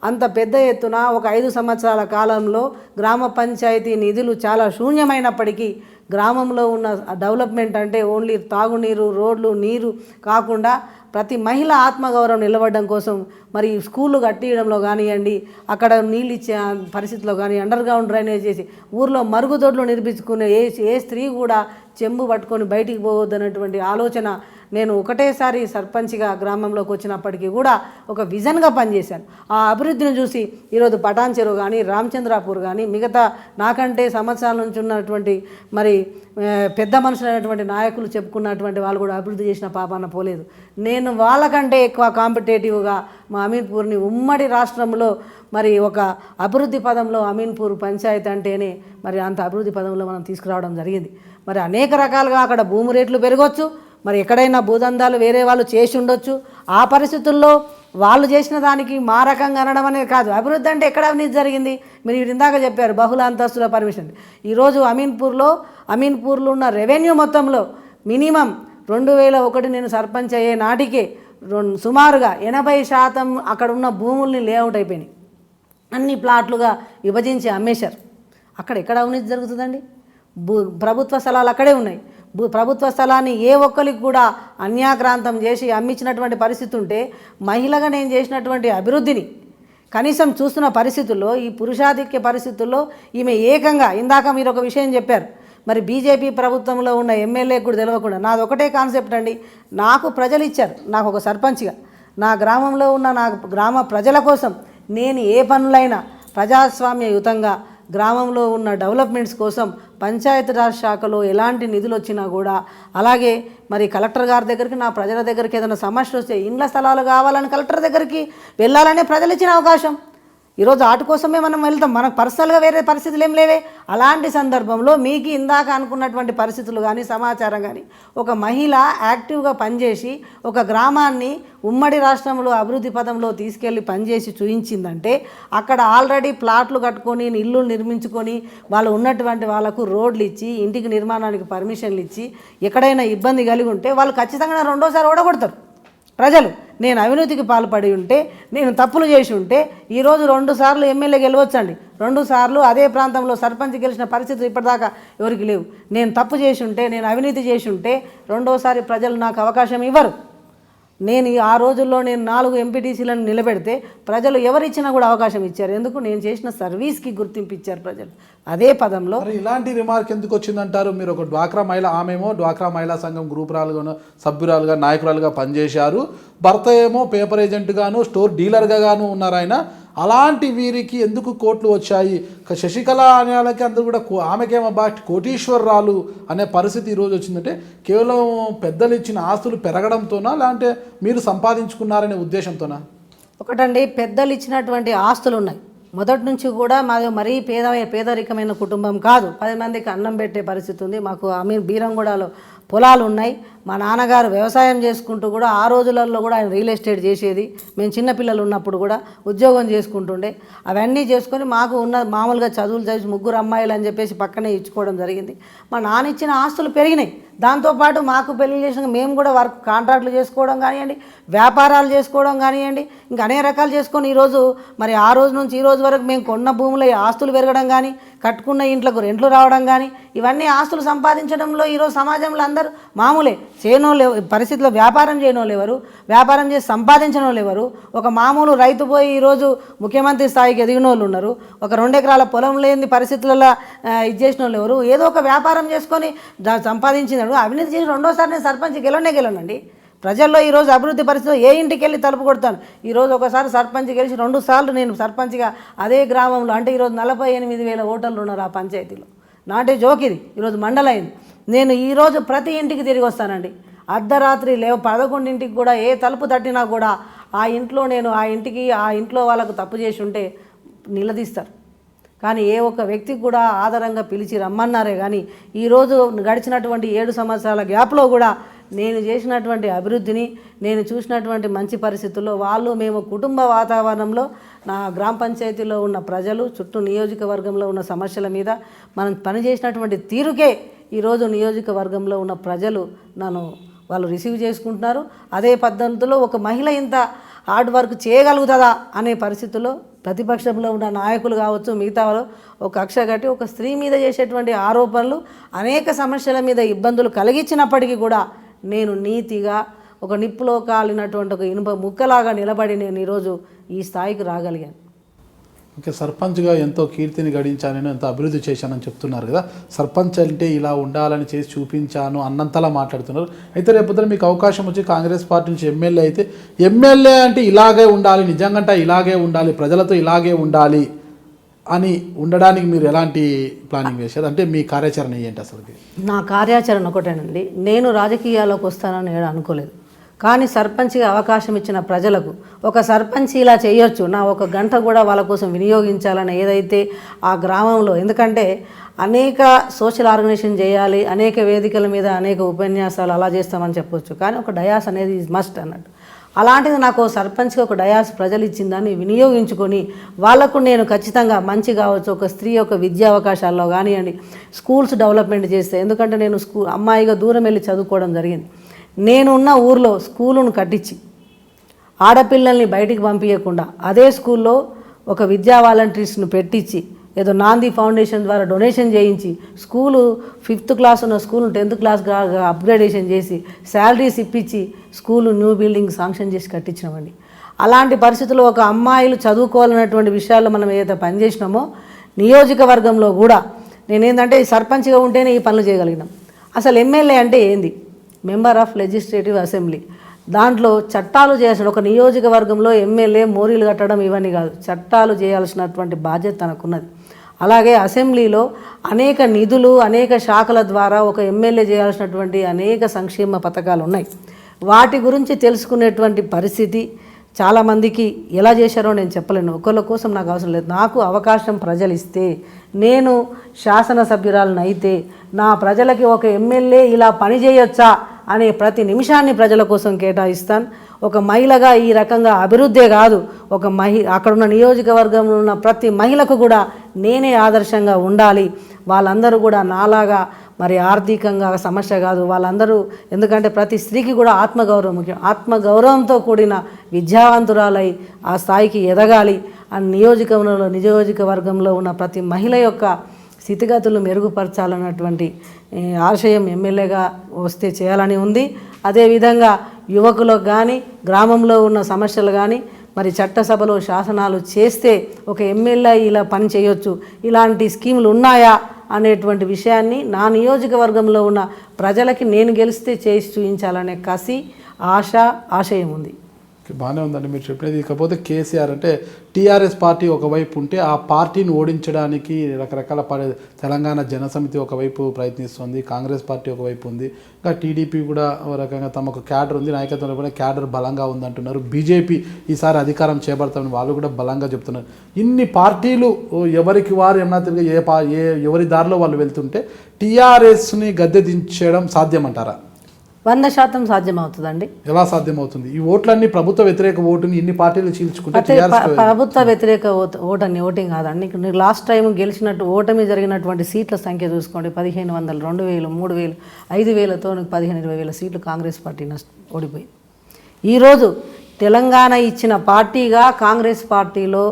అంత పెద్ద ఎత్తున ఒక 5 సంవత్సరాల కాలంలో గ్రామ పంచాయతీ నిధులు చాలా శూన్యమైనప్పటికీ గ్రామంలో ఉన్న డెవలప్మెంట్ అంటే ఓన్లీ తాగునీరు, రోడ్లు, నీరు కాకుండా ప్రతి మహిళ ఆత్మగౌరవం నిలబడడం కోసం మరి స్కూళ్ళు కట్టియడంలో కానివ్వండి, అక్కడ నీళ్ళు ఇచ్చే పరిస్థితిలో కానీ, అండర్ గ్రౌండ్ డ్రైనేజ్ చేసి ఊర్లో మరుగుదొడ్లు నిర్మించుకునే ఏ స్త్రీ కూడా చెంబు పట్టుకొని బయటికి పోవద్దన్నటువంటి ఆలోచన నేను ఒకటేసారి సర్పంచ్గా గ్రామంలోకి వచ్చినప్పటికీ కూడా ఒక విజన్గా పనిచేశాను. ఆ అభివృద్ధిని చూసి ఈరోజు పటాన్ చెరువు కానీ రామచంద్రాపూర్ కానీ మిగతా నాకంటే సంవత్సరాల నుంచి ఉన్నటువంటి మరి పెద్ద మనుషులైనటువంటి నాయకులు చెప్పుకున్నటువంటి వాళ్ళు కూడా అభివృద్ధి చేసిన పాపాన పోలేదు. నేను వాళ్ళకంటే ఎక్కువ కాంపిటేటివ్గా మా అమీన్పూర్ని ఉమ్మడి రాష్ట్రంలో మరి ఒక అభివృద్ధి పదంలో అమీన్పూర్ పంచాయతీ అంటేనే మరి అంత అభివృద్ధి పదంలో మనం తీసుకురావడం జరిగింది. మరి అనేక రకాలుగా అక్కడ భూమి రేట్లు పెరగవచ్చు, మరి ఎక్కడైనా భూదందాలు వేరే వాళ్ళు చేసి ఉండొచ్చు. ఆ పరిస్థితుల్లో వాళ్ళు చేసిన దానికి మా రకంగా అనడం అనేది కాదు. అభివృద్ధి అంటే ఎక్కడ అవినీతి జరిగింది? మీరు ఇందాక చెప్పారు బహుళ అంతస్తుల పర్మిషన్. ఈరోజు అమీన్పూర్లో ఉన్న రెవెన్యూ మొత్తంలో మినిమం 2001 నేను సర్పంచ్ అయ్యే నాటికే సుమారుగా 80% అక్కడ ఉన్న భూముల్ని లేఅవుట్ అయిపోయినాయి. అన్ని ప్లాట్లుగా విభజించి అమ్మేశారు. అక్కడ ఎక్కడ అవినీతి జరుగుతుందండి? ప్రభుత్వ స్థలాలు అక్కడే ఉన్నాయి. ప్రభుత్వ స్థలాన్ని ఏ ఒక్కరికి కూడా అన్యాక్రాంతం చేసి అమ్మించినటువంటి పరిస్థితి ఉంటే మహిళగా నేను చేసినటువంటి అభివృద్ధిని కనీసం చూస్తున్న పరిస్థితుల్లో, ఈ పురుషాధిక్య పరిస్థితుల్లో ఈమె ఏకంగా ఇందాక మీరు ఒక విషయం చెప్పారు, మరి బీజేపీ ప్రభుత్వంలో ఉన్న ఎమ్మెల్యే కూడా తెలియకుండా నాది ఒకటే కాన్సెప్ట్ అండి. నాకు ప్రజలు ఇచ్చారు, నాకు ఒక సర్పంచ్గా నా గ్రామంలో ఉన్న నా గ్రామ ప్రజల కోసం నేను ఏ పనులైనా ప్రజాస్వామ్యయుతంగా గ్రామంలో ఉన్న డెవలప్మెంట్స్ కోసం పంచాయతీరాజ్ శాఖలో ఎలాంటి నిధులు వచ్చినా కూడా, అలాగే మరి కలెక్టర్ గారి దగ్గరికి నా ప్రజల దగ్గరికి ఏదైనా సమస్య వస్తే ఇండ్ల స్థలాలు కావాలని కలెక్టర్ దగ్గరికి వెళ్ళాలనే ప్రజలు ఇచ్చిన అవకాశం. ఈరోజు వాటి కోసమే మనం వెళ్తాం, మనకు పర్సనల్గా వేరే పరిస్థితులు ఏం లేవే. అలాంటి సందర్భంలో మీకు ఇందాక అనుకున్నటువంటి పరిస్థితులు కానీ సమాచారం కానీ ఒక మహిళ యాక్టివ్గా పనిచేసి ఒక గ్రామాన్ని ఉమ్మడి రాష్ట్రంలో అభివృద్ధి పదంలో తీసుకెళ్ళి పనిచేసి చూయించిందంటే అక్కడ ఆల్రెడీ ప్లాట్లు కట్టుకొని ఇల్లు నిర్మించుకొని వాళ్ళు ఉన్నటువంటి వాళ్ళకు రోడ్లు ఇచ్చి ఇంటికి నిర్మాణానికి పర్మిషన్లు ఇచ్చి ఎక్కడైనా ఇబ్బంది కలిగి ఉంటే వాళ్ళు ఖచ్చితంగా రెండోసారి ఓడగొడతారు ప్రజలు. నేను అవినీతికి పాల్పడి ఉంటే, నేను తప్పులు చేసి ఉంటే ఈరోజు 2 సార్లు ఎమ్మెల్యే గెలవచ్చండి, 2 సార్లు అదే ప్రాంతంలో సర్పంచ్ గెలిచిన పరిస్థితులు ఇప్పటిదాకా ఎవరికి లేవు. నేను తప్పు చేసి ఉంటే, నేను అవినీతి చేసి ఉంటే రెండోసారి ప్రజలు నాకు అవకాశం ఇవ్వరు. నేను ఆ రోజుల్లో నేను 4 ఎంపీటీసీలను నిలబెడితే ప్రజలు ఎవరిచ్చినా కూడా అవకాశం ఇచ్చారు. ఎందుకు? నేను చేసిన సర్వీస్కి గుర్తింపు ఇచ్చారు ప్రజలు. అదే పదంలో ఇలాంటి రిమార్క్ ఎందుకు వచ్చిందంటారు? మీరు ఒక డ్వాక్రా మహిళ, ఆమెమో డ్వాక్రా మహిళా సంఘం గ్రూపురాలుగా సభ్యురాలుగా నాయకురాలుగా పనిచేశారు, భర్త ఏమో పేపర్ ఏజెంట్గాను స్టోర్ డీలర్గాను ఉన్నారు ఆయన. అలాంటి వీరికి ఎందుకు కోట్లు వచ్చాయి? శశికళ అనే వాళ్ళకి అందరూ కూడా ఆమెకేమో కోటీశ్వరరాలు అనే పరిస్థితి ఈరోజు వచ్చిందంటే కేవలం పెద్దలు ఇచ్చిన ఆస్తులు పెరగడంతోనా, లేదంటే మీరు సంపాదించుకున్నారనే ఉద్దేశంతోనా? ఒకటండి, పెద్దలు ఇచ్చినటువంటి ఆస్తులు ఉన్నాయి. మొదటి నుంచి కూడా మాది మరీ పేదరికమైన కుటుంబం కాదు. 10 మందికి అన్నం పెట్టే పరిస్థితి ఉంది. మాకు బీరంగూడలో పొలాలు ఉన్నాయి. మా నాన్నగారు వ్యవసాయం చేసుకుంటూ కూడా ఆ రోజులలో కూడా ఆయన రియల్ ఎస్టేట్ చేసేది. మేము చిన్నపిల్లలు ఉన్నప్పుడు కూడా ఉద్యోగం చేసుకుంటుండే. అవన్నీ చేసుకొని మాకు ఉన్న మామూలుగా చదువులు చదివి 3 అమ్మాయిలు అని చెప్పేసి పక్కనే ఇచ్చుకోవడం జరిగింది. మా నాన్న ఇచ్చిన ఆస్తులు పెరిగినాయి. దాంతోపాటు మాకు పెళ్లి చేసిన మేము కూడా వర్క్ కాంట్రాక్ట్లు చేసుకోవడం కానివ్వండి, వ్యాపారాలు చేసుకోవడం కానివ్వండి, ఇంకా అనేక రకాలు చేసుకొని ఈరోజు మరి ఆ రోజు నుంచి ఈ రోజు వరకు మేము కొన్న భూముల ఆస్తులు పెరగడం కానీ, కట్టుకున్న ఇంట్లకు రెంట్లు రావడం కానీ, ఇవన్నీ ఆస్తులు సంపాదించడంలో ఈరోజు సమాజంలో అందరూ మామూలే. చేయనోళ్ళు పరిస్థితిలో వ్యాపారం చేయనోళ్ళు ఎవరు, వ్యాపారం చేసి సంపాదించిన వాళ్ళు ఎవరు? ఒక మామూలు రైతు పోయి ఈరోజు ముఖ్యమంత్రి స్థాయికి ఎదిగిన వాళ్ళు ఉన్నారు. ఒక 2 ఎకరాల పొలం లేని పరిస్థితులలో ఇది చేసిన వాళ్ళు ఎవరు? ఏదో ఒక వ్యాపారం చేసుకొని సంపాదించినాడు. అవినీతి చేసి రెండోసారి నేను సర్పంచ్ గెలవనండి. ప్రజల్లో ఈరోజు అభివృద్ధి పరిస్థితిలో ఏ ఇంటికి వెళ్ళి తలుపు కొడతాను. ఈరోజు ఒకసారి సర్పంచ్ గెలిచి 2 సార్లు నేను సర్పంచ్గా అదే గ్రామంలో, అంటే ఈరోజు 48,000 ఓటర్లు ఉన్నారు ఆ పంచాయతీలో. నాటే జోక్ ఇది. ఈరోజు మండలైంది. నేను ఈరోజు ప్రతి ఇంటికి తిరిగి వస్తానండి. అర్ధరాత్రి 11ంటికి కూడా ఏ తలుపు తట్టినా కూడా ఆ ఇంట్లో నేను ఆ ఇంట్లో వాళ్ళకు తప్పు చేసి ఉంటే నిలదీస్తారు. కానీ ఏ ఒక్క వ్యక్తికి కూడా ఆధారంగా పిలిచి రమ్మన్నారే కానీ ఈరోజు గడిచినటువంటి 7 సంవత్సరాల గ్యాప్లో కూడా నేను చేసినటువంటి అభివృద్ధిని, నేను చూసినటువంటి మంచి పరిస్థితుల్లో మేము కుటుంబ వాతావరణంలో నా గ్రామ పంచాయతీలో ఉన్న ప్రజలు, చుట్టూ నియోజకవర్గంలో ఉన్న సమస్యల మీద మనం పనిచేసినటువంటి తీరుకే ఈరోజు నియోజకవర్గంలో ఉన్న ప్రజలు వాళ్ళు రిసీవ్ చేసుకుంటున్నారు. అదే పద్ధతిలో ఒక మహిళ ఇంత హార్డ్ వర్క్ చేయగలుగుతుందా అనే పరిస్థితుల్లో ప్రతిపక్షంలో ఉన్న నాయకులు కావచ్చు, మిగతా వాళ్ళు ఒక కక్ష కట్టి ఒక స్త్రీ మీద చేసేటువంటి ఆరోపణలు అనేక సమస్యల మీద ఇబ్బందులు కలిగించినప్పటికీ కూడా నేను నీతిగా ఒక నిప్పులో కాలినటువంటి ఒక ఇనుప ముక్కలాగా నిలబడి నేను ఈరోజు ఈ స్థాయికి రాగలిగాను. ఓకే, సర్పంచ్గా ఎంతో కీర్తిని గడించానని ఎంతో అభివృద్ధి చేశానని చెప్తున్నారు కదా. సర్పంచ్ అంటే ఇలా ఉండాలని చేసి చూపించాను అన్నంతలా మాట్లాడుతున్నారు. అయితే రేపొద్దున మీకు అవకాశం వచ్చి కాంగ్రెస్ పార్టీ నుంచి ఎమ్మెల్యే అయితే, ఎమ్మెల్యే అంటే ఇలాగే ఉండాలి, నిజంగా ఇలాగే ఉండాలి, ప్రజలతో ఇలాగే ఉండాలి అని ఉండడానికి మీరు ఎలాంటి ప్లానింగ్ చేశారు? అంటే మీ కార్యాచరణ ఏంటి అసలు? నా కార్యాచరణ ఒకటేనండి, నేను రాజకీయాల్లోకి వస్తానని నేను అనుకోలేదు. కానీ సర్పంచ్గా అవకాశం ఇచ్చిన ప్రజలకు ఒక సర్పంచ్ ఇలా చేయొచ్చు, నా ఒక గంట కూడా వాళ్ళ కోసం వినియోగించాలని ఏదైతే ఆ గ్రామంలో, ఎందుకంటే అనేక సోషల్ ఆర్గనైజేషన్ చేయాలి, అనేక వేదికల మీద అనేక ఉపన్యాసాలు అలా చేస్తామని చెప్పొచ్చు, కానీ ఒక డయాస్ అనేది ఈజ్ మస్ట్ అన్నట్టు. అలాంటిది నాకు సర్పంచ్గా ఒక డయాస్ ప్రజలు ఇచ్చిందని వినియోగించుకొని వాళ్లకు నేను ఖచ్చితంగా మంచి కావచ్చు, ఒక స్త్రీ యొక్క విద్యా అవకాశాల్లో కానివ్వండి, స్కూల్స్ డెవలప్మెంట్ చేస్తే, ఎందుకంటే నేను అమ్మాయిగా దూరం వెళ్ళి చదువుకోవడం జరిగింది. నేనున్న ఊర్లో స్కూలును కట్టించి ఆడపిల్లల్ని బయటికి పంపించకుండా అదే స్కూల్లో ఒక విద్యా వాలంటీర్స్ను పెట్టించి, ఏదో నాంది ఫౌండేషన్ ద్వారా డొనేషన్ చేయించి స్కూలు 5th క్లాస్ ఉన్న స్కూల్ను 10th క్లాస్గా అప్గ్రేడేషన్ చేసి శాలరీస్ ఇప్పించి స్కూలు న్యూ బిల్డింగ్ శాంక్షన్ చేసి కట్టించినామండి. అలాంటి పరిస్థితుల్లో ఒక అమ్మాయిలు చదువుకోవాలన్నటువంటి విషయాల్లో మనం ఏదైతే పనిచేసినామో నియోజకవర్గంలో కూడా నేనేంటంటే సర్పంచ్గా ఉంటేనే ఈ పనులు చేయగలిగినాం. అసలు ఎమ్మెల్యే అంటే ఏంది? Member of legislative assembly. దాంట్లో చట్టాలు చేయాల్సిన, ఒక నియోజకవర్గంలో ఎమ్మెల్యే మోరీలు కట్టడం ఇవన్నీ కాదు, చట్టాలు చేయాల్సినటువంటి బాధ్యత తనకున్నది. అలాగే అసెంబ్లీలో అనేక నిధులు అనేక శాఖల ద్వారా ఒక ఎమ్మెల్యే చేయాల్సినటువంటి అనేక సంక్షేమ పథకాలు ఉన్నాయి. వాటి గురించి తెలుసుకునేటువంటి పరిస్థితి చాలామందికి ఎలా చేశారో నేను చెప్పలేను. ఒకళ్ళ కోసం నాకు అవసరం లేదు. నాకు అవకాశం ప్రజలు ఇస్తే, నేను శాసనసభ్యురాలను అయితే, నా ప్రజలకి ఒక ఎమ్మెల్యే ఇలా పని చేయొచ్చా అనే ప్రతి నిమిషాన్ని ప్రజల కోసం కేటాయిస్తాను. ఒక మహిళగా ఈ రకంగా అభివృద్ధే కాదు, ఒక అక్కడున్న నియోజకవర్గంలో ఉన్న ప్రతి మహిళకు కూడా నేనే ఆదర్శంగా ఉండాలి. వాళ్ళందరూ కూడా నాలాగా మరి ఆర్థికంగా సమస్య కాదు వాళ్ళందరూ, ఎందుకంటే ప్రతి స్త్రీకి కూడా ఆత్మగౌరవం ముఖ్యం. ఆత్మగౌరవంతో కూడిన విద్యావంతురాలై ఆ స్థాయికి ఎదగాలి. ఆ నియోజకవర్గంలో ఉన్న ప్రతి మహిళ యొక్క స్థితిగతులు మెరుగుపరచాలన్నటువంటి ఆశయం ఎమ్మెల్యేగా వస్తే చేయాలని ఉంది. అదేవిధంగా యువకులకు కానీ గ్రామంలో ఉన్న సమస్యలు కానీ మరి చట్టసభలో శాసనాలు చేస్తే ఒక ఎమ్మెల్యే ఇలా పని చేయొచ్చు, ఇలాంటి స్కీములు ఉన్నాయా అనేటువంటి విషయాన్ని నా నియోజకవర్గంలో ఉన్న ప్రజలకి నేను గెలిస్తే చేసి చూపించాలనే కసి, ఆశయం ఉంది. బాగానే ఉందండి మీరు చెప్పినది. ఇకపోతే కేసీఆర్ అంటే టీఆర్ఎస్ పార్టీ ఒకవైపు ఉంటే ఆ పార్టీని ఓడించడానికి రకరకాల తెలంగాణ జనసమితి ఒకవైపు ప్రయత్నిస్తుంది, కాంగ్రెస్ పార్టీ ఒకవైపు ఉంది, ఇంకా టీడీపీ కూడా ఒక రకంగా తమకు క్యాడర్ ఉంది, నాయకత్వంలో కూడా క్యాడర్ బలంగా ఉందంటున్నారు. బీజేపీ ఈసారి అధికారం చేపడతామని వాళ్ళు కూడా బలంగా చెప్తున్నారు. ఇన్ని పార్టీలు ఎవరికి వారు ఏమన్నా తిరిగి ఎవరి దారిలో వాళ్ళు వెళ్తుంటే టీఆర్ఎస్ని గద్దె దించడం సాధ్యమంటారా? 100% సాధ్యమవుతుందండి. ఎలా సాధ్యమవుతుంది? ఈ ఓట్లన్నీ ప్రభుత్వ వ్యతిరేక ఓటుని ఇన్ని పార్టీలు చీల్చుకుంటే ప్రభుత్వ వ్యతిరేక ఓటని ఓటింగ్ కాదండి. లాస్ట్ టైం గెలిచినట్టు ఓటమి జరిగినటువంటి సీట్ల సంఖ్య చూసుకోండి, 1500, 2000, 3000, 5000తో 15-20,000 సీట్లు కాంగ్రెస్ పార్టీ ఓడిపోయింది. ఈరోజు తెలంగాణ ఇచ్చిన పార్టీగా కాంగ్రెస్ పార్టీలో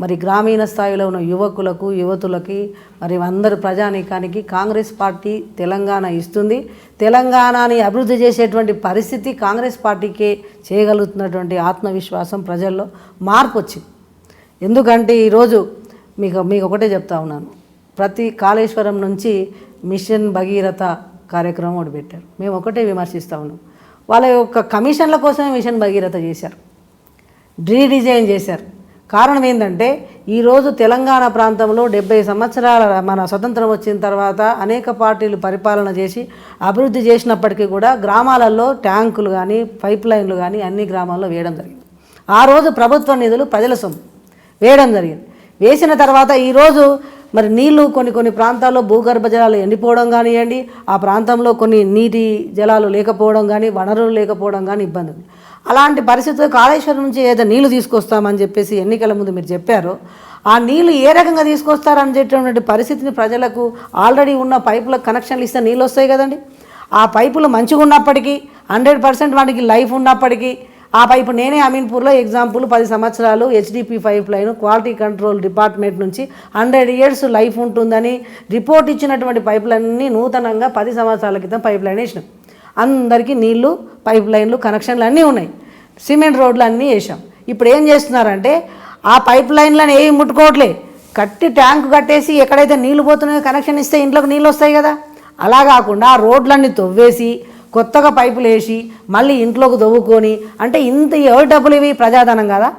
మరి గ్రామీణ స్థాయిలో ఉన్న యువకులకు యువతులకి మరి అందరు ప్రజానీకానికి కాంగ్రెస్ పార్టీ తెలంగాణ ఇస్తుంది. తెలంగాణని అభివృద్ధి చేసేటువంటి పరిస్థితి కాంగ్రెస్ పార్టీకే చేయగలుగుతున్నటువంటి ఆత్మవిశ్వాసం ప్రజల్లో మార్పు వచ్చింది. ఎందుకంటే ఈరోజు మీకు ఒకటే చెప్తా ఉన్నాను, ప్రతి కాళేశ్వరం నుంచి మిషన్ భగీరథ కార్యక్రమం ఒకటి పెట్టారు. మేము ఒకటే విమర్శిస్తూ ఉన్నాం, వాళ్ళ యొక్క కమిషన్ల కోసమే మిషన్ భగీరథ చేశారు, రీడిజైన్ చేశారు. కారణం ఏంటంటే ఈరోజు తెలంగాణ ప్రాంతంలో 70 సంవత్సరాల మన స్వతంత్రం వచ్చిన తర్వాత అనేక పార్టీలు పరిపాలన చేసి అభివృద్ధి చేసినప్పటికీ కూడా గ్రామాలలో ట్యాంకులు కానీ పైప్ లైన్లు కానీ అన్ని గ్రామాల్లో వేయడం జరిగింది. ఆ రోజు ప్రభుత్వ నిధులు ప్రజల సొమ్ము వేయడం జరిగింది. వేసిన తర్వాత ఈరోజు మరి నీళ్లు కొన్ని ప్రాంతాల్లో భూగర్భ జలాలు ఎండిపోవడం కానివ్వండి, ఆ ప్రాంతంలో కొన్ని నీటి జలాలు లేకపోవడం కానీ వనరులు లేకపోవడం కానీ ఇబ్బంది ఉంది. అలాంటి పరిస్థితుల్లో కాళేశ్వరం నుంచి ఏదో నీళ్లు తీసుకొస్తామని చెప్పేసి ఎన్నికల ముందు మీరు చెప్పారో ఆ నీళ్లు ఏ రకంగా తీసుకొస్తారని చెప్పినటువంటి పరిస్థితిని ప్రజలకు ఆల్రెడీ ఉన్న పైపులకు కనెక్షన్లు ఇస్తే నీళ్ళు వస్తాయి కదండి. ఆ పైపులు మంచిగా ఉన్నప్పటికీ 100% వాటికి లైఫ్ ఉన్నప్పటికీ ఆ పైపు నేనే అమీన్పూర్లో ఎగ్జాంపుల్ 10 సంవత్సరాలు HDP pipe line quality control department నుంచి 100 years లైఫ్ ఉంటుందని రిపోర్ట్ ఇచ్చినటువంటి పైప్ లైన్ని నూతనంగా 10 సంవత్సరాల క్రితం పైప్ లైన్ వేసినాం. అందరికీ నీళ్లు పైప్ లైన్లు కనెక్షన్లు అన్నీ ఉన్నాయి, సిమెంట్ రోడ్లు అన్నీ వేసాం. ఇప్పుడు ఏం చేస్తున్నారంటే ఆ పైప్ లైన్లను ఏవి ముట్టుకోవట్లే, కట్టి ట్యాంకు కట్టేసి ఎక్కడైతే నీళ్లు పోతున్నాయో కనెక్షన్ ఇస్తే ఇంట్లోకి నీళ్ళు వస్తాయి కదా. అలా కాకుండా ఆ రోడ్లన్నీ తవ్వేసి కొత్తగా పైపులు వేసి మళ్ళీ ఇంట్లోకి తవ్వుకొని, అంటే ఇంత ఎవరి డబ్బులు ఇవి? ప్రజాధనం కదా.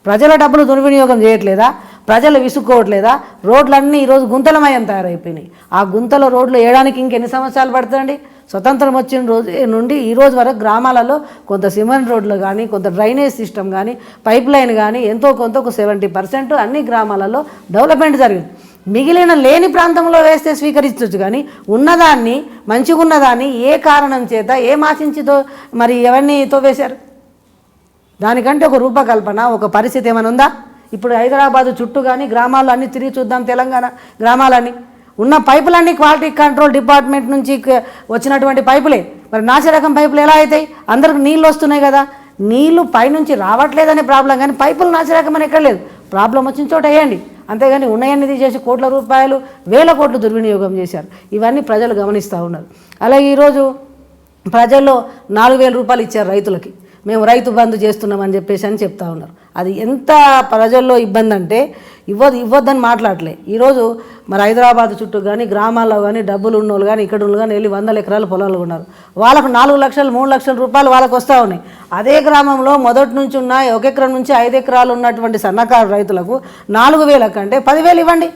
ప్రజల డబ్బులు దుర్వినియోగం చేయట్లేదా? ప్రజలు విసుక్కోవట్లేదా? రోడ్లన్నీ ఈరోజు గుంతలమయం తయారైపోయినాయి. ఆ గుంతల రోడ్లు వేయడానికి ఇంకెన్ని సంవత్సరాలు పడుతుందండి? స్వతంత్రం వచ్చిన రోజు నుండి ఈ రోజు వరకు గ్రామాలలో కొంత సిమెంట్ రోడ్లు కానీ, కొంత డ్రైనేజ్ సిస్టమ్ కానీ, పైప్ లైన్ కానీ ఎంతో కొంత ఒక 70% అన్ని గ్రామాలలో డెవలప్మెంట్ జరిగింది. మిగిలిన లేని ప్రాంతంలో వేస్తే స్వీకరించవచ్చు, కానీ ఉన్నదాన్ని, మంచిగా ఉన్నదాన్ని ఏ కారణం చేత ఏం ఆశించితో మరి ఎవరిని తోవేశారు? దానికంటే ఒక రూపకల్పన, ఒక పరిస్థితి ఏమైనా ఉందా? ఇప్పుడు హైదరాబాదు చుట్టూ కానీ గ్రామాల్లో అన్నీ తిరిగి చూద్దాం. తెలంగాణ గ్రామాలన్నీ ఉన్న పైపులన్నీ క్వాలిటీ కంట్రోల్ డిపార్ట్మెంట్ నుంచి వచ్చినటువంటి పైపులే. మరి నాసి రకం పైపులు ఎలా అవుతాయి? అందరికి నీళ్ళు వస్తున్నాయి కదా. నీళ్లు పైనుంచి రావట్లేదనే ప్రాబ్లం, కానీ పైపులు నాసి రకం అని ఎక్కడ లేదు. ప్రాబ్లం వచ్చిన చోట వేయండి, అంతేగాని ఉన్నాయన్నీ తీసేసి కోట్ల రూపాయలు, వేల కోట్లు దుర్వినియోగం చేశారు. ఇవన్నీ ప్రజలు గమనిస్తూ ఉన్నారు. అలాగే ఈరోజు ప్రజల్లో 4,000 రూపాయలు ఇచ్చారు రైతులకి. మేము రైతు బంధు చేస్తున్నామని చెప్పేసి అని చెప్తా ఉన్నారు. అది ఎంత ప్రజల్లో ఇబ్బంది అంటే ఇవ్వద్దని మాట్లాడలే. ఈరోజు మరి హైదరాబాద్ చుట్టూ కానీ గ్రామాల్లో కానీ డబ్బులు ఉన్నోళ్ళు కానీ ఇక్కడ ఉన్న కానీ వెళ్ళి 100 ఎకరాల పొలాలు ఉన్నారు. వాళ్ళకు 4 లక్షలు 3 లక్షల రూపాయలు వాళ్ళకు వస్తూ ఉన్నాయి. అదే గ్రామంలో మొదటి నుంచి ఉన్న 1 ఎకరం నుంచి 5 ఎకరాలు ఉన్నటువంటి సన్నకారు రైతులకు 4,000 కంటే 10,000 ఇవ్వండి,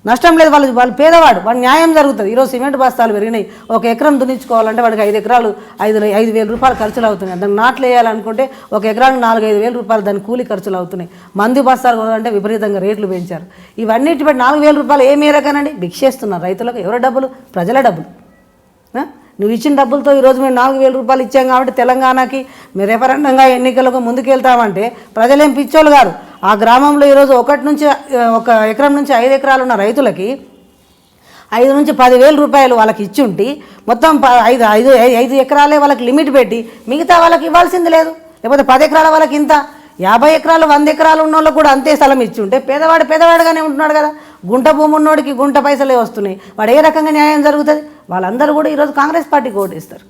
నష్టం లేదు. వాళ్ళు పేదవాడు, వాడు న్యాయం జరుగుతుంది. ఈరోజు సిమెంట్ బస్తాలు పెరిగినాయి. 1 ఎకరం దున్నించుకోవాలంటే వాడికి 5 ఎకరాలు 5,000 రూపాయలు ఖర్చులు అవుతున్నాయి. దాన్ని నాట్లు వేయాలనుకుంటే 1 ఎకరానికి 4,000-5 వేల రూపాయలు దాని కూలి ఖర్చులు అవుతున్నాయి. మందు బస్తాలు కొనాలంటే విపరీతంగా రేట్లు పెంచారు. ఇవన్నిటి బట్టి 4,000 రూపాయలు ఏ మేరకనండి భిక్షేస్తున్నారు రైతులకు. ఎవరి డబ్బులు? ప్రజల డబ్బులు. నువ్వు ఇచ్చిన డబ్బులతో ఈరోజు మేము 4,000 రూపాయలు ఇచ్చాం కాబట్టి తెలంగాణకి మీరు రెఫరెండంగా ఎన్నికలకు ముందుకెళ్తామంటే ప్రజలేం పిచ్చోళ్ళు గారు. ఆ గ్రామంలో ఈరోజు 1 ఎకరం నుంచి 5 ఎకరాలు ఉన్న రైతులకి 5 నుంచి 10,000 రూపాయలు వాళ్ళకి ఇచ్చి ఉంటే మొత్తం 5 ఎకరాలే వాళ్ళకి లిమిట్ పెట్టి మిగతా వాళ్ళకి ఇవ్వాల్సింది లేదు. లేకపోతే 10 ఎకరాల వాళ్ళకి ఇంత, 50 ఎకరాలు 100 ఎకరాలు ఉన్న వాళ్ళకు కూడా అంతే స్థలం ఇచ్చి ఉంటే పేదవాడుగానే ఉంటున్నాడు కదా. గుంట భూమి ఉన్నోడికి గుంట పైసలే వస్తున్నాయి. వాడు ఏ రకంగా న్యాయం జరుగుతుంది? వాళ్ళందరూ కూడా ఈరోజు కాంగ్రెస్ పార్టీకి ఓటేస్తారు.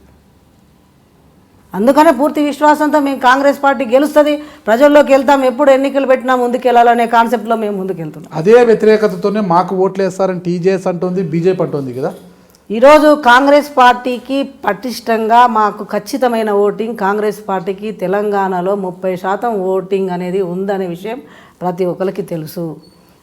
అందుకనే పూర్తి విశ్వాసంతో మేము కాంగ్రెస్ పార్టీ గెలుస్తుంది, ప్రజల్లోకి వెళ్తాం, ఎప్పుడు ఎన్నికలు పెట్టినా ముందుకు వెళ్ళాలనే కాన్సెప్ట్లో మేము ముందుకు వెళ్తున్నాం. అదే వ్యతిరేకతతోనే మాకు ఓట్లు వేస్తారని టీజేఎస్ అంటుంది, బీజేపీ అంటుంది కదా. ఈరోజు కాంగ్రెస్ పార్టీకి పటిష్టంగా మాకు ఖచ్చితమైన ఓటింగ్, కాంగ్రెస్ పార్టీకి తెలంగాణలో 30% ఓటింగ్ అనేది ఉందనే విషయం ప్రతి ఒక్కరికి తెలుసు.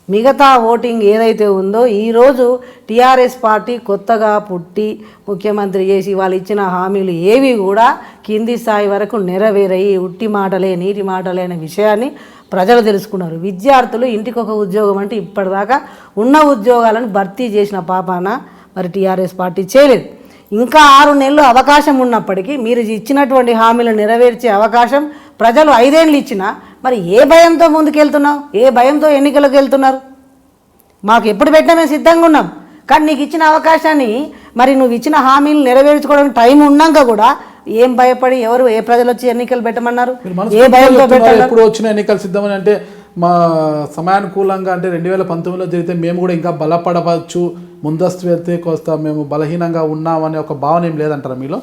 మిగతా ఓటింగ్ ఏదైతే ఉందో ఈరోజు టీఆర్ఎస్ పార్టీ కొత్తగా పుట్టి ముఖ్యమంత్రి చేసి వాళ్ళు ఇచ్చిన హామీలు ఏవి కూడా కింది స్థాయి వరకు నెరవేరాయి, ఉట్టి మాటలే నీటి మాటలే అనే విషయాన్ని ప్రజలు తెలుసుకున్నారు. విద్యార్థులు ఇంటికొక ఉద్యోగం అంటే ఇప్పటిదాకా ఉన్న ఉద్యోగాలను భర్తీ చేసిన పాపాన మరి టీఆర్ఎస్ పార్టీ చేయలేదు. ఇంకా 6 నెలలు అవకాశం ఉన్నప్పటికీ మీరు ఇచ్చినటువంటి హామీలు నెరవేర్చే అవకాశం ప్రజలు 5 ఏళ్ళు ఇచ్చినా మరి ఏ భయంతో ముందుకెళ్తున్నావు? ఏ భయంతో ఎన్నికలకు వెళ్తున్నారు? మాకు ఎప్పుడు పెట్టినా మేము సిద్ధంగా ఉన్నాం, కానీ నీకు ఇచ్చిన అవకాశాన్ని మరి నువ్వు ఇచ్చిన హామీలు నెరవేర్చుకోవడానికి టైం ఉన్నాక కూడా ఏం భయపడి ఎవరు ఏ ప్రజలు వచ్చి ఎన్నికలు పెట్టమన్నారు? ఏ భయంతో పెట్టారు? ఎప్పుడు వచ్చిన ఎన్నికలు సిద్ధమని అంటే మా సమయానుకూలంగా అంటే 2019లో జరిగితే మేము కూడా ఇంకా బలపడవచ్చు, ముందస్తు వెళ్తే కోస్తా మేము బలహీనంగా ఉన్నామనే ఒక భావన ఏం లేదంటారా మీలో?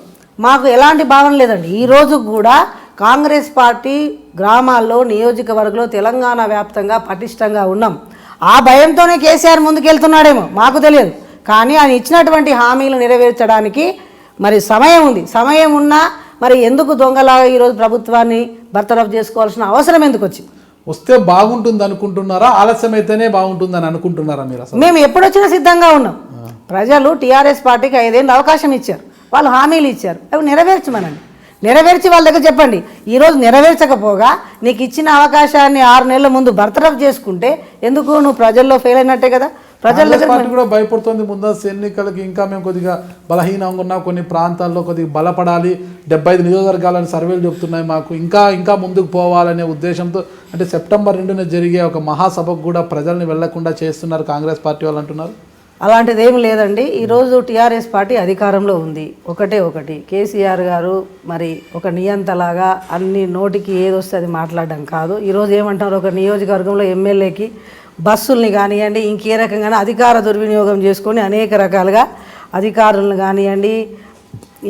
మాకు ఎలాంటి భావన లేదండి. ఈరోజు కూడా కాంగ్రెస్ పార్టీ గ్రామాల్లో, నియోజకవర్గంలో, తెలంగాణ వ్యాప్తంగా పటిష్టంగా ఉన్నాం. ఆ భయంతోనే కేసీఆర్ ముందుకెళ్తున్నాడేమో మాకు తెలియదు, కానీ ఆయన ఇచ్చినటువంటి హామీలు నెరవేర్చడానికి మరి సమయం ఉంది. సమయం ఉన్నా మరి ఎందుకు దొంగలాగా ఈరోజు ప్రభుత్వాన్ని బర్తరఫ్ చేసుకోవాల్సిన అవసరం ఎందుకు వచ్చింది? వస్తే బాగుంటుంది అనుకుంటున్నారా, ఆలస్యం అయితేనే బాగుంటుందని అనుకుంటున్నారా మీరు? అసలు మేము ఎప్పుడొచ్చినా సిద్ధంగా ఉన్నాం. ప్రజలు టీఆర్ఎస్ పార్టీకి 5 ఏళ్ళు అవకాశం ఇచ్చారు, వాళ్ళు హామీలు ఇచ్చారు, అవి నెరవేర్చమనండి. నెరవేర్చి వాళ్ళ దగ్గర చెప్పండి. ఈరోజు నెరవేర్చకపోగా నీకు ఇచ్చిన అవకాశాన్ని 6 నెలల ముందు బర్తరఫ్ చేసుకుంటే ఎందుకు? నువ్వు ప్రజల్లో ఫెయిల్ అయినట్టే కదా. ప్రజల దగ్గర పార్టీ కూడా భయపడుతుంది. ముందస్తు ఎన్నికలకి ఇంకా మేము కొద్దిగా బలహీనంగా ఉన్నా, కొన్ని ప్రాంతాల్లో కొద్దిగా బలపడాలి, 75 నియోజకవర్గాలని సర్వేలు చెప్తున్నాయి మాకు, ఇంకా ముందుకు పోవాలనే ఉద్దేశంతో అంటే సెప్టెంబర్ 2న జరిగే ఒక మహాసభకు కూడా ప్రజల్ని వెళ్లకుండా చేస్తున్నారు కాంగ్రెస్ పార్టీ వాళ్ళు అంటున్నారు. అలాంటిది ఏమి లేదండి. ఈరోజు టీఆర్ఎస్ పార్టీ అధికారంలో ఉంది. ఒకటి కేసీఆర్ గారు మరి ఒక నియంతలాగా అన్ని నోటికి ఏదొస్తే అది మాట్లాడడం కాదు. ఈరోజు ఏమంటారు, ఒక నియోజకవర్గంలో ఎమ్మెల్యేకి బస్సుల్ని కానివ్వండి, ఇంకే రకంగా అధికార దుర్వినియోగం చేసుకొని అనేక రకాలుగా అధికారులను కానివ్వండి,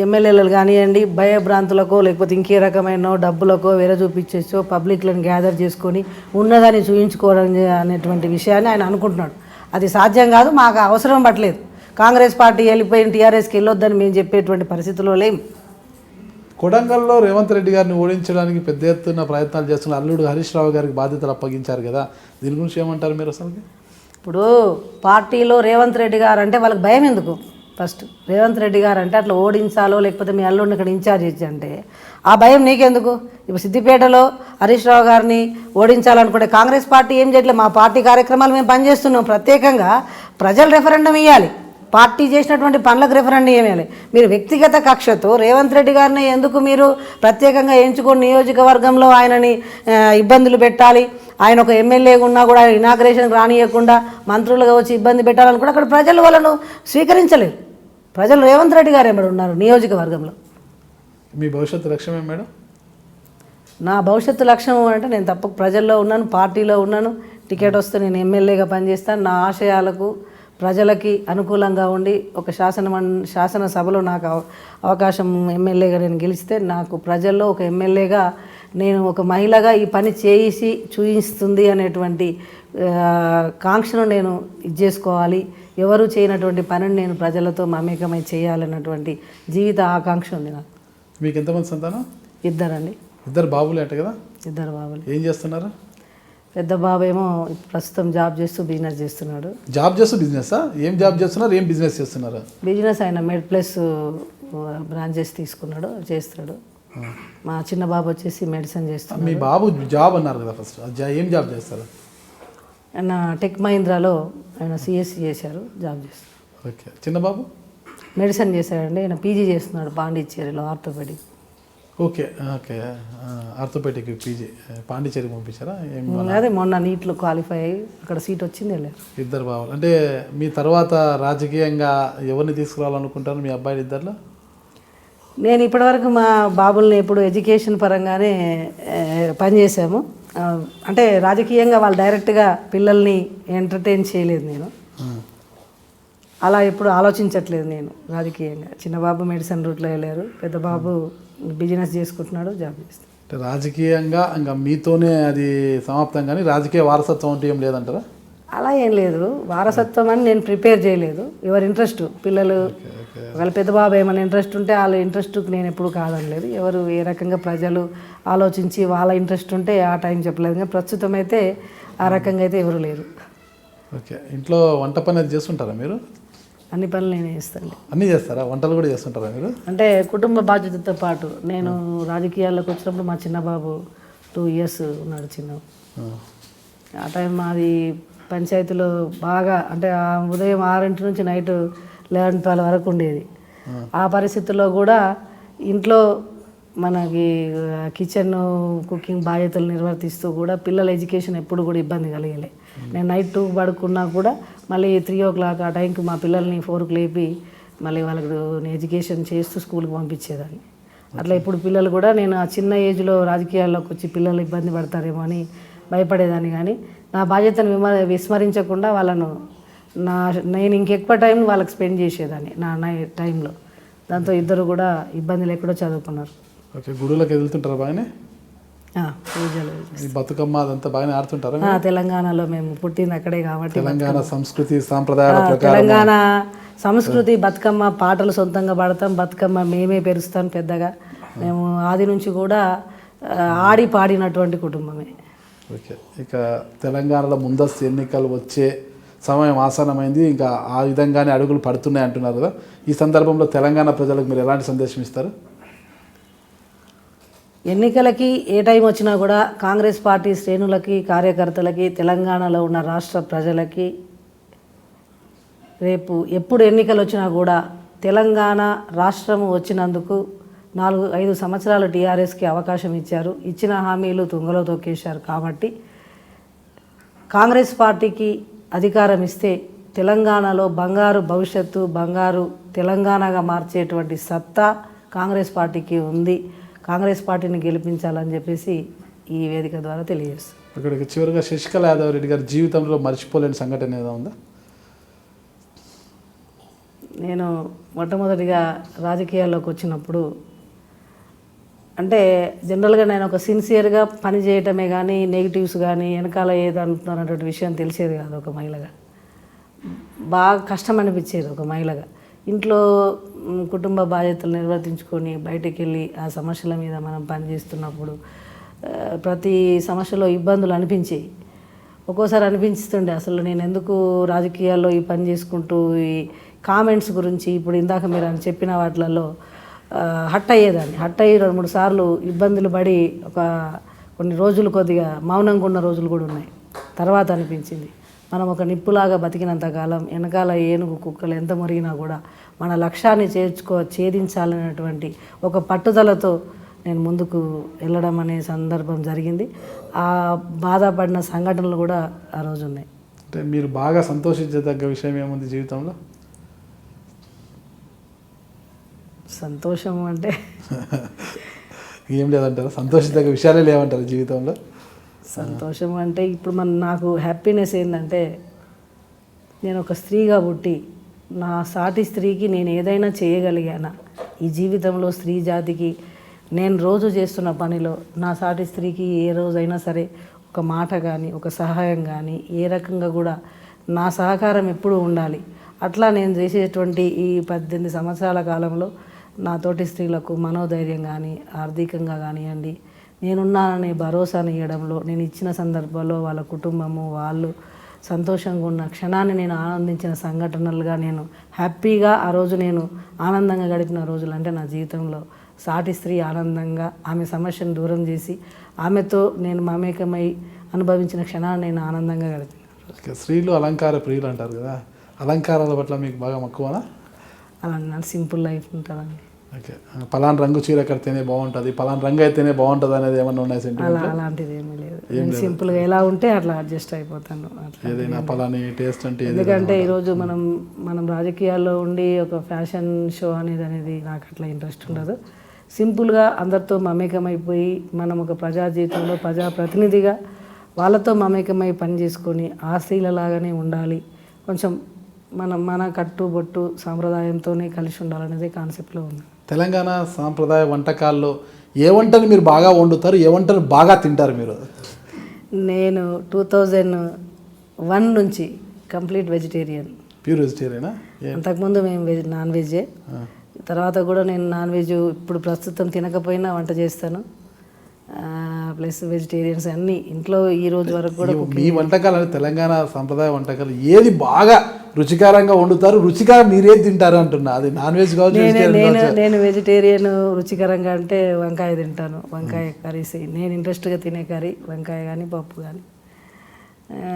ఎమ్మెల్యేలు కానివ్వండి భయభ్రాంతులకో లేకపోతే ఇంకే రకమైన డబ్బులకో వేరే చూపించేసో పబ్లిక్లను గ్యాదర్ చేసుకొని ఉన్నదాన్ని చూపించుకోవడం అనేటువంటి విషయాన్ని ఆయన అనుకుంటున్నాడు. అది సాధ్యం కాదు, మాకు అవసరం పట్టలేదు. కాంగ్రెస్ పార్టీ వెళ్ళిపోయిన టీఆర్ఎస్కి వెళ్ళొద్దని మేము చెప్పేటువంటి పరిస్థితుల్లో లేం. కొడంగల్లో రేవంత్ రెడ్డి గారిని ఓడించడానికి పెద్ద ఎత్తున ప్రయత్నాలు చేస్తున్న అల్లుడు హరీష్ రావు గారికి బాధ్యతలు అప్పగించారు కదా, దీని గురించి ఏమంటారు మీరు అసలు? ఇప్పుడు పార్టీలో రేవంత్ రెడ్డి గారు అంటే వాళ్ళకి భయం ఎందుకు? ఫస్ట్ రేవంత్ రెడ్డి గారు అంటే అట్లా ఓడించాలో లేకపోతే మీ అల్లుడిని ఇక్కడ ఇన్ఛార్జ్ ఇచ్చి అంటే ఆ భయం నీకెందుకు? ఇప్పుడు సిద్దిపేటలో హరీష్ రావు గారిని ఓడించాలనుకుంటే కాంగ్రెస్ పార్టీ ఏం చేయట్లేదు. మా పార్టీ కార్యక్రమాలు మేము పనిచేస్తున్నాం. ప్రత్యేకంగా ప్రజలు రెఫరెండం ఇవ్వాలి, పార్టీ చేసినటువంటి పనులకు రెఫరెండం ఇవ్వాలి. మీరు వ్యక్తిగత కక్షతో రేవంత్ రెడ్డి గారిని ఎందుకు మీరు ప్రత్యేకంగా ఎంచుకొని నియోజకవర్గంలో ఆయనని ఇబ్బందులు పెట్టాలి? ఆయన ఒక ఎమ్మెల్యేగా ఉన్నా కూడా ఆయన ఇనాగ్రేషన్కి రానియకుండా మంత్రులుగా వచ్చి ఇబ్బంది పెట్టాలని కూడా అక్కడ ప్రజలు వాళ్ళను స్వీకరించలేరు. ప్రజలు రేవంత్ రెడ్డి గారు ఏమన్నా ఉన్నారు నియోజకవర్గంలో. మీ భవిష్యత్తు లక్ష్యం ఏం మేడం? నా భవిష్యత్తు లక్ష్యం అంటే నేను తప్పక ప్రజల్లో ఉన్నాను, పార్టీలో ఉన్నాను. టికెట్ వస్తే నేను ఎమ్మెల్యేగా పనిచేస్తాను. నా ఆశయాలకు ప్రజలకి అనుకూలంగా ఉండి ఒక శాసనసభలో నాకు అవకాశం ఎమ్మెల్యేగా నేను గెలిస్తే నాకు ప్రజల్లో ఒక ఎమ్మెల్యేగా నేను ఒక మహిళగా ఈ పని చేసి చూపిస్తుంది అనేటువంటి కాంక్షను నేను చేసుకోవాలి. ఎవరు చేయనటువంటి పనిని నేను ప్రజలతో మమేకమై చేయాలన్నటువంటి జీవిత ఆకాంక్ష ఉంది నాకు. మీకు ఎంతమంది సంతానం? ఇద్దరండి. ఇద్దరు బాబులే అంట కదా? ఇద్దరు బాబులు. ఏం చేస్తున్నారు? పెద్ద బాబు ఏమో ప్రస్తుతం జాబ్ చేస్తూ బిజినెస్ చేస్తున్నాడు. జాబ్ చేస్తూ బిజినెస్సా? ఏం జాబ్ చేస్తున్నారు, ఏం బిజినెస్ చేస్తున్నారు? బిజినెస్ ఆయన మెడ్ ప్లస్ బ్రాంచెస్ తీసుకున్నాడు, చేస్తాడు. మా చిన్న బాబు వచ్చేసి మెడిసిన్ చేస్తాడు. మీ బాబు జాబ్ అన్నారు కదా, ఫస్ట్ ఏం జాబ్ చేస్తారు? ఆయన టెక్ మహీంద్రాలో ఆయన సిఎస్సి చేశారు, జాబ్ చేస్తారు. ఓకే. చిన్న బాబు మెడిసిన్ చేశాడండి. ఆయన పీజీ చేస్తున్నాడు పాండిచ్చేరిలో orthopaedic. Okay okay. Orthopaedic PG Pondicherry పంపించారా? అదే మొన్న నీట్లో క్వాలిఫై అయ్యి అక్కడ సీట్ వచ్చింది వెళ్ళారు. ఇద్దరు బాబులు. అంటే మీ తర్వాత రాజకీయంగా ఎవరిని తీసుకురావాలనుకుంటారు మీ అబ్బాయిలు ఇద్దరిలో? నేను ఇప్పటివరకు మా బాబుల్ని ఎప్పుడు ఎడ్యుకేషన్ పరంగానే పనిచేసాము. అంటే రాజకీయంగా వాళ్ళు డైరెక్ట్గా పిల్లల్ని ఎంటర్టైన్ చేయలేదు. నేను అలా ఎప్పుడు ఆలోచించట్లేదు నేను రాజకీయంగా. చిన్న బాబు మెడిసిన్ రూట్లో వెళ్ళారు, పెద్ద బాబు బిజినెస్ చేసుకుంటున్నాడు, జాబ్ చేస్తాడు. అంటే రాజకీయంగా ఇంకా మీతోనే అది సమాప్తం, కానీ రాజకీయ వారసత్వం అంటే ఏం లేదంటారా? అలా ఏం లేదు. వారసత్వం అని నేను ప్రిపేర్ చేయలేదు. ఎవరి ఇంట్రెస్ట్ పిల్లలు వాళ్ళ పెద్ద బాబు ఏమైనా ఇంట్రెస్ట్ ఉంటే వాళ్ళ ఇంట్రెస్ట్కి నేను ఎప్పుడు కాదనలేదు. ఎవరు ఏ రకంగా ప్రజలు ఆలోచించి వాళ్ళ ఇంట్రెస్ట్ ఉంటే ఆ టైం చెప్పలేదు. కానీ ప్రస్తుతం అయితే ఆ రకంగా అయితే ఎవరు లేరు. ఓకే. ఇంట్లో వంట పని అది చేస్తుంటారా మీరు? అన్ని పనులు నేనే చేస్తాను. అన్నీ చేస్తారా? వంటలు కూడా చేస్తుంటారా మీరు? అంటే కుటుంబ బాధ్యతతో పాటు నేను రాజకీయాల్లోకి వచ్చినప్పుడు మా చిన్న బాబు 2 years ఉన్నాడు చిన్న. ఆ టైం మాది పంచాయతీలో బాగా అంటే ఉదయం 6 నుంచి నైట్ 11-12 వరకు ఉండేది. ఆ పరిస్థితుల్లో కూడా ఇంట్లో మనకి కిచెన్ కుకింగ్ బాధ్యతలు నిర్వర్తిస్తూ కూడా పిల్లల ఎడ్యుకేషన్ ఎప్పుడు కూడా ఇబ్బంది కలిగలే. నేను నైట్ 2 పడుకున్నా కూడా మళ్ళీ 3 o'clock ఆ టైంకి మా పిల్లల్ని 4కి లేపి మళ్ళీ వాళ్ళకి ఎడ్యుకేషన్ చేస్తూ స్కూల్కి పంపించేదాన్ని. అట్లా ఇప్పుడు పిల్లలు కూడా నేను ఆ చిన్న ఏజ్లో రాజకీయాల్లోకి వచ్చి పిల్లలు ఇబ్బంది పడతారేమో అని భయపడేదాన్ని. కానీ నా బాధ్యతను విస్మరించకుండా వాళ్ళను నేను ఇంకెక్కువ టైం వాళ్ళకి స్పెండ్ చేసేదాన్ని నా టైంలో. దాంతో ఇద్దరు కూడా ఇబ్బంది లేకుండా చదువుకున్నారు. ఓకే. గుడులకు వెళ్తుంటారా బాగానే? పూజలు, బతుకమ్మ అదంతా బాగానే ఆడుతుంటారా? తెలంగాణలో మేము పుట్టింది అక్కడే కాబట్టి తెలంగాణ సంస్కృతి సాంప్రదాయాల ప్రకారం తెలంగాణ సంస్కృతి బతుకమ్మ పాటలు సొంతంగా పాడతాం. బతుకమ్మ మేమే పెరుస్తాం పెద్దగా. మేము ఆది నుంచి కూడా ఆడి పాడినటువంటి కుటుంబమే. ఓకే. ఇక తెలంగాణలో ముందస్తు ఎన్నికలు వచ్చే సమయం ఆసన్నమైంది, ఇంకా ఆ విధంగానే అడుగులు పడుతున్నాయి అంటున్నారు కదా. ఈ సందర్భంలో తెలంగాణ ప్రజలకు మీరు ఎలాంటి సందేశం ఇస్తారు? ఎన్నికలకి ఏ టైం వచ్చినా కూడా కాంగ్రెస్ పార్టీ శ్రేణులకి కార్యకర్తలకి తెలంగాణలో ఉన్న రాష్ట్ర ప్రజలకి రేపు ఎప్పుడు ఎన్నికలు వచ్చినా కూడా తెలంగాణ రాష్ట్రం వచ్చినందుకు 4-5 సంవత్సరాలు టీఆర్ఎస్కి అవకాశం ఇచ్చారు. ఇచ్చిన హామీలు తుంగలో తొక్కేశారు. కాబట్టి కాంగ్రెస్ పార్టీకి అధికారం ఇస్తే తెలంగాణలో బంగారు భవిష్యత్తు, బంగారు తెలంగాణగా మార్చేటువంటి సత్తా కాంగ్రెస్ పార్టీకి ఉంది. కాంగ్రెస్ పార్టీని గెలిపించాలని చెప్పేసి ఈ వేదిక ద్వారా తెలియజేస్తాం. ఇక్కడికి చివరిగా శశికళ యాదవ్ రెడ్డి గారి జీవితంలో మర్చిపోలేని సంఘటన ఏదో ఉందా? నేను మొట్టమొదటిగా రాజకీయాల్లోకి వచ్చినప్పుడు అంటే జనరల్గా నేను ఒక సిన్సియర్గా పని చేయటమే కానీ నెగిటివ్స్ కానీ వెనకాల ఏదో అంటున్నారన్నటువంటి విషయం తెలిసేది కాదు. ఒక మహిళగా బాగా కష్టం అనిపించేది. ఒక మహిళగా ఇంట్లో కుటుంబ బాధ్యతలు నిర్వర్తించుకొని బయటికి వెళ్ళి ఆ సమస్యల మీద మనం పనిచేస్తున్నప్పుడు ప్రతి సమస్యలో ఇబ్బందులు అనిపించేవి. ఒక్కోసారి అనిపిస్తుండే అసలు నేను ఎందుకు రాజకీయాల్లో ఈ పని చేసుకుంటూ ఈ కామెంట్స్ గురించి ఇప్పుడు ఇందాక మీరు అని చెప్పిన వాటిలలో హట్ అయ్యేదాన్ని. హట్ అయ్యి 2-3 సార్లు ఇబ్బందులు పడి కొన్ని రోజులు కొద్దిగా మౌనంగా ఉన్న రోజులు కూడా ఉన్నాయి. తర్వాత అనిపించింది మనం ఒక నిప్పులాగా బతికినంతకాలం వెనకాల ఏనుగు కుక్కలు ఎంత మురిగినా కూడా మన లక్ష్యాన్ని ఛేదించాలనేటువంటి ఒక పట్టుదలతో నేను ముందుకు వెళ్ళడం అనే సందర్భం జరిగింది. ఆ బాధపడిన సంఘటనలు కూడా ఆ రోజు ఉన్నాయి. అంటే మీరు బాగా సంతోషించదగ్గ విషయం ఏముంది జీవితంలో? సంతోషం అంటే ఏం లేదంటారు, సంతోషించదగ్గ విషయాలే లేవంటారు జీవితంలో? సంతోషం అంటే ఇప్పుడు నాకు హ్యాపీనెస్ ఏంటంటే నేను ఒక స్త్రీగా పుట్టి నా సాటి స్త్రీకి నేను ఏదైనా చేయగలిగానా ఈ జీవితంలో, స్త్రీ జాతికి నేను రోజు చేస్తున్న పనిలో నా సాటి స్త్రీకి ఏ రోజైనా సరే ఒక మాట కానీ ఒక సహాయం కానీ ఏ రకంగా కూడా నా సహకారం ఎప్పుడూ ఉండాలి. అట్లా నేను చేసేటువంటి ఈ 18 సంవత్సరాల కాలంలో నా తోటి స్త్రీలకు మనోధైర్యం కానీ ఆర్థికంగా కానివ్వండి, నేనున్నాననే భరోసాను ఇవ్వడంలో, నేను ఇచ్చిన సందర్భంలో వాళ్ళ కుటుంబము వాళ్ళు సంతోషంగా ఉన్న క్షణాన్ని నేను ఆనందించిన సంఘటనలుగా నేను హ్యాపీగా ఆ రోజు నేను ఆనందంగా గడిపిన రోజులు అంటే నా జీవితంలో సాటి స్త్రీ ఆనందంగా ఆమె సమస్యను దూరం చేసి ఆమెతో నేను మమేకమై అనుభవించిన క్షణాన్ని నేను ఆనందంగా గడిపిన. స్త్రీలు అలంకార ప్రియులు అంటారు కదా, అలంకారాల పట్ల మీకు బాగా మక్కువనా? అలా సింపుల్ లైఫ్ ఉంటుందండి. ఓకే, పలానా రంగు చీర కడితేనే బాగుంటుంది, పలానా రంగు అయితేనే బాగుంటుంది అనేది ఏమన్నా ఉన్నాయి? అలాంటిది ఏమీ లేదు. నేను సింపుల్గా ఎలా ఉంటే అట్లా అడ్జస్ట్ అయిపోతాను. ఏదైనా పలాని టేస్ట్ అంటే ఎందుకంటే ఈరోజు మనం రాజకీయాల్లో ఉండి ఒక ఫ్యాషన్ షో అనేది నాకు అట్లా ఇంట్రెస్ట్ ఉండదు. సింపుల్గా అందరితో మమేకమైపోయి మనం ఒక ప్రజా జీవితంలో ప్రజాప్రతినిధిగా వాళ్ళతో మమేకమై పని చేసుకొని ఆ స్త్రీలలాగానే ఉండాలి, కొంచెం మన కట్టుబొట్టు సాంప్రదాయంతోనే కలిసి ఉండాలనేది కాన్సెప్ట్లో ఉంది. తెలంగాణ సాంప్రదాయ వంటకాల్లో ఏ వంటని మీరు బాగా వండుతారు, ఏ వంటని బాగా తింటారు మీరు? నేను 2001 నుంచి కంప్లీట్ వెజిటేరియన్. ప్యూర్ వెజిటేరియనా? అంతకుముందు మేము నాన్ వెజ్జే. తర్వాత కూడా నేను నాన్ వెజ్ ఇప్పుడు ప్రస్తుతం తినకపోయినా వంట చేస్తాను. ప్లస్ వెజిటేరియన్స్ అన్నీ ఇంట్లో ఈ రోజు వరకు కూడా. మీ వంటకాలు అంటే తెలంగాణ సాంప్రదాయ వంటకాలు ఏది బాగా రుచికరంగా వండుతారు, రుచికరం మీరేది తింటారు అంటున్నా? అది నాన్ వెజ్ కావచ్చు. నేను వెజిటేరియన్ రుచికరంగా అంటే వంకాయ తింటాను. వంకాయ కర్రీస్ నేను ఇంట్రెస్ట్గా తినే కర్రీ వంకాయ కానీ పప్పు కానీ.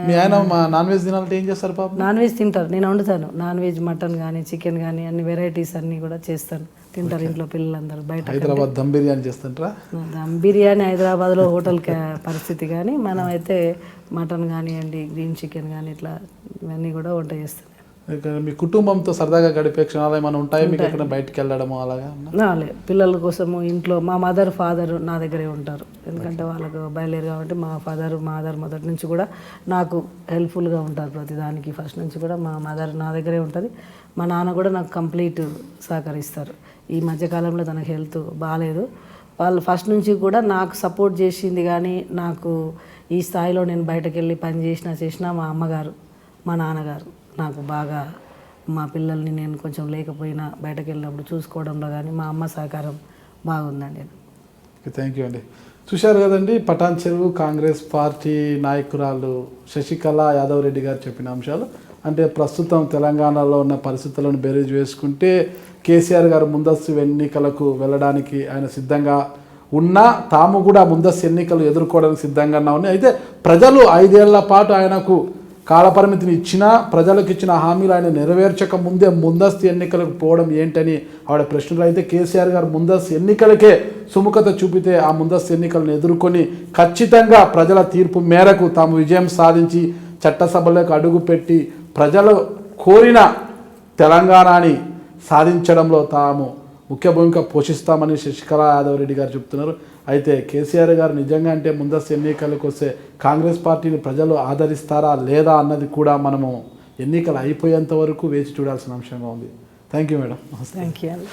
మీ ఆయన నాన్ వెజ్ తినాలంటే ఏం చేస్తారు పాప? నాన్ వెజ్ తింటారు, నేను వండుతాను. నాన్ వెజ్ మటన్ కానీ చికెన్ కానీ అన్ని వెరైటీస్ అన్నీ కూడా చేస్తాను, తింటారు ఇంట్లో పిల్లలందరూ. బయట హైదరాబాద్ దమ్ బిర్యానీ చేస్తుంటారా? దమ్ బిర్యానీ హైదరాబాద్లో హోటల్ పరిస్థితి, కానీ మనం అయితే మటన్ కానివ్వండి, గ్రీన్ చికెన్ కానీ ఇట్లా ఇవన్నీ కూడా వంట చేస్తాను. మీ కుటుంబంతో సరదాగా గడిపే క్షణాలు ఏమైనా ఉంటాయి మీకు? ఎక్కడ బయటకు వెళ్ళడము అలాగా? లేదు, పిల్లల కోసము ఇంట్లో మా మదర్ ఫాదర్ నా దగ్గరే ఉంటారు. ఎందుకంటే వాళ్ళకు బయలుదేరు కాబట్టి మా మదర్ మొదటి నుంచి కూడా నాకు హెల్ప్ఫుల్గా ఉంటారు ప్రతిదానికి. ఫస్ట్ నుంచి కూడా మా మదర్ నా దగ్గరే ఉంటుంది. మా నాన్న కూడా నాకు కంప్లీట్ సహకరిస్తారు. ఈ మధ్యకాలంలో తనకు హెల్త్ బాగాలేదు. వాళ్ళు ఫస్ట్ నుంచి కూడా నాకు సపోర్ట్ చేసింది. కానీ నాకు ఈ స్థాయిలో నేను బయటకు వెళ్ళి పని చేసినా మా అమ్మగారు మా నాన్నగారు నాకు బాగా మా పిల్లల్ని నేను కొంచెం లేకపోయినా బయటకు వెళ్ళినప్పుడు చూసుకోవడంలో కానీ మా అమ్మ సహకారం బాగుందండి. థ్యాంక్ యూ అండి. చూశారు కదండి, పటాన్ చెరువు కాంగ్రెస్ పార్టీ నాయకురాలు శశికళ యాదవ్ రెడ్డి గారు చెప్పిన అంశాలు. అంటే ప్రస్తుతం తెలంగాణలో ఉన్న పరిస్థితులను బేరీజు వేసుకుంటే కేసీఆర్ గారు ముందస్తు ఎన్నికలకు వెళ్ళడానికి ఆయన సిద్ధంగా ఉన్నా, తాము కూడా ముందస్తు ఎన్నికలు ఎదుర్కోవడానికి సిద్ధంగా ఉన్నామని. అయితే ప్రజలు 5 ఏళ్ల పాటు ఆయనకు కాలపరిమితిని ఇచ్చినా, ప్రజలకు ఇచ్చిన హామీలు ఆయన నెరవేర్చక ముందే ముందస్తు ఎన్నికలకు పోవడం ఏంటని ఆవిడ ప్రశ్నలు. అయితే కేసీఆర్ గారు ముందస్తు ఎన్నికలకే సుముఖత చూపితే ఆ ముందస్తు ఎన్నికలను ఎదుర్కొని ఖచ్చితంగా ప్రజల తీర్పు మేరకు తాము విజయం సాధించి చట్టసభలకు అడుగుపెట్టి ప్రజలు కోరిన తెలంగాణని సాధించడంలో తాము ముఖ్య భూమిక పోషిస్తామని శశికళ యాదవ్ రెడ్డి గారు చెప్తున్నారు. అయితే కేసీఆర్ గారు నిజంగా అంటే ముందస్తు ఎన్నికలకు వస్తే కాంగ్రెస్ పార్టీని ప్రజలు ఆదరిస్తారా లేదా అన్నది కూడా మనము ఎన్నికలు అయిపోయేంత వరకు వేచి చూడాల్సిన అంశంగా ఉంది. Thank you madam. Thank you అండి.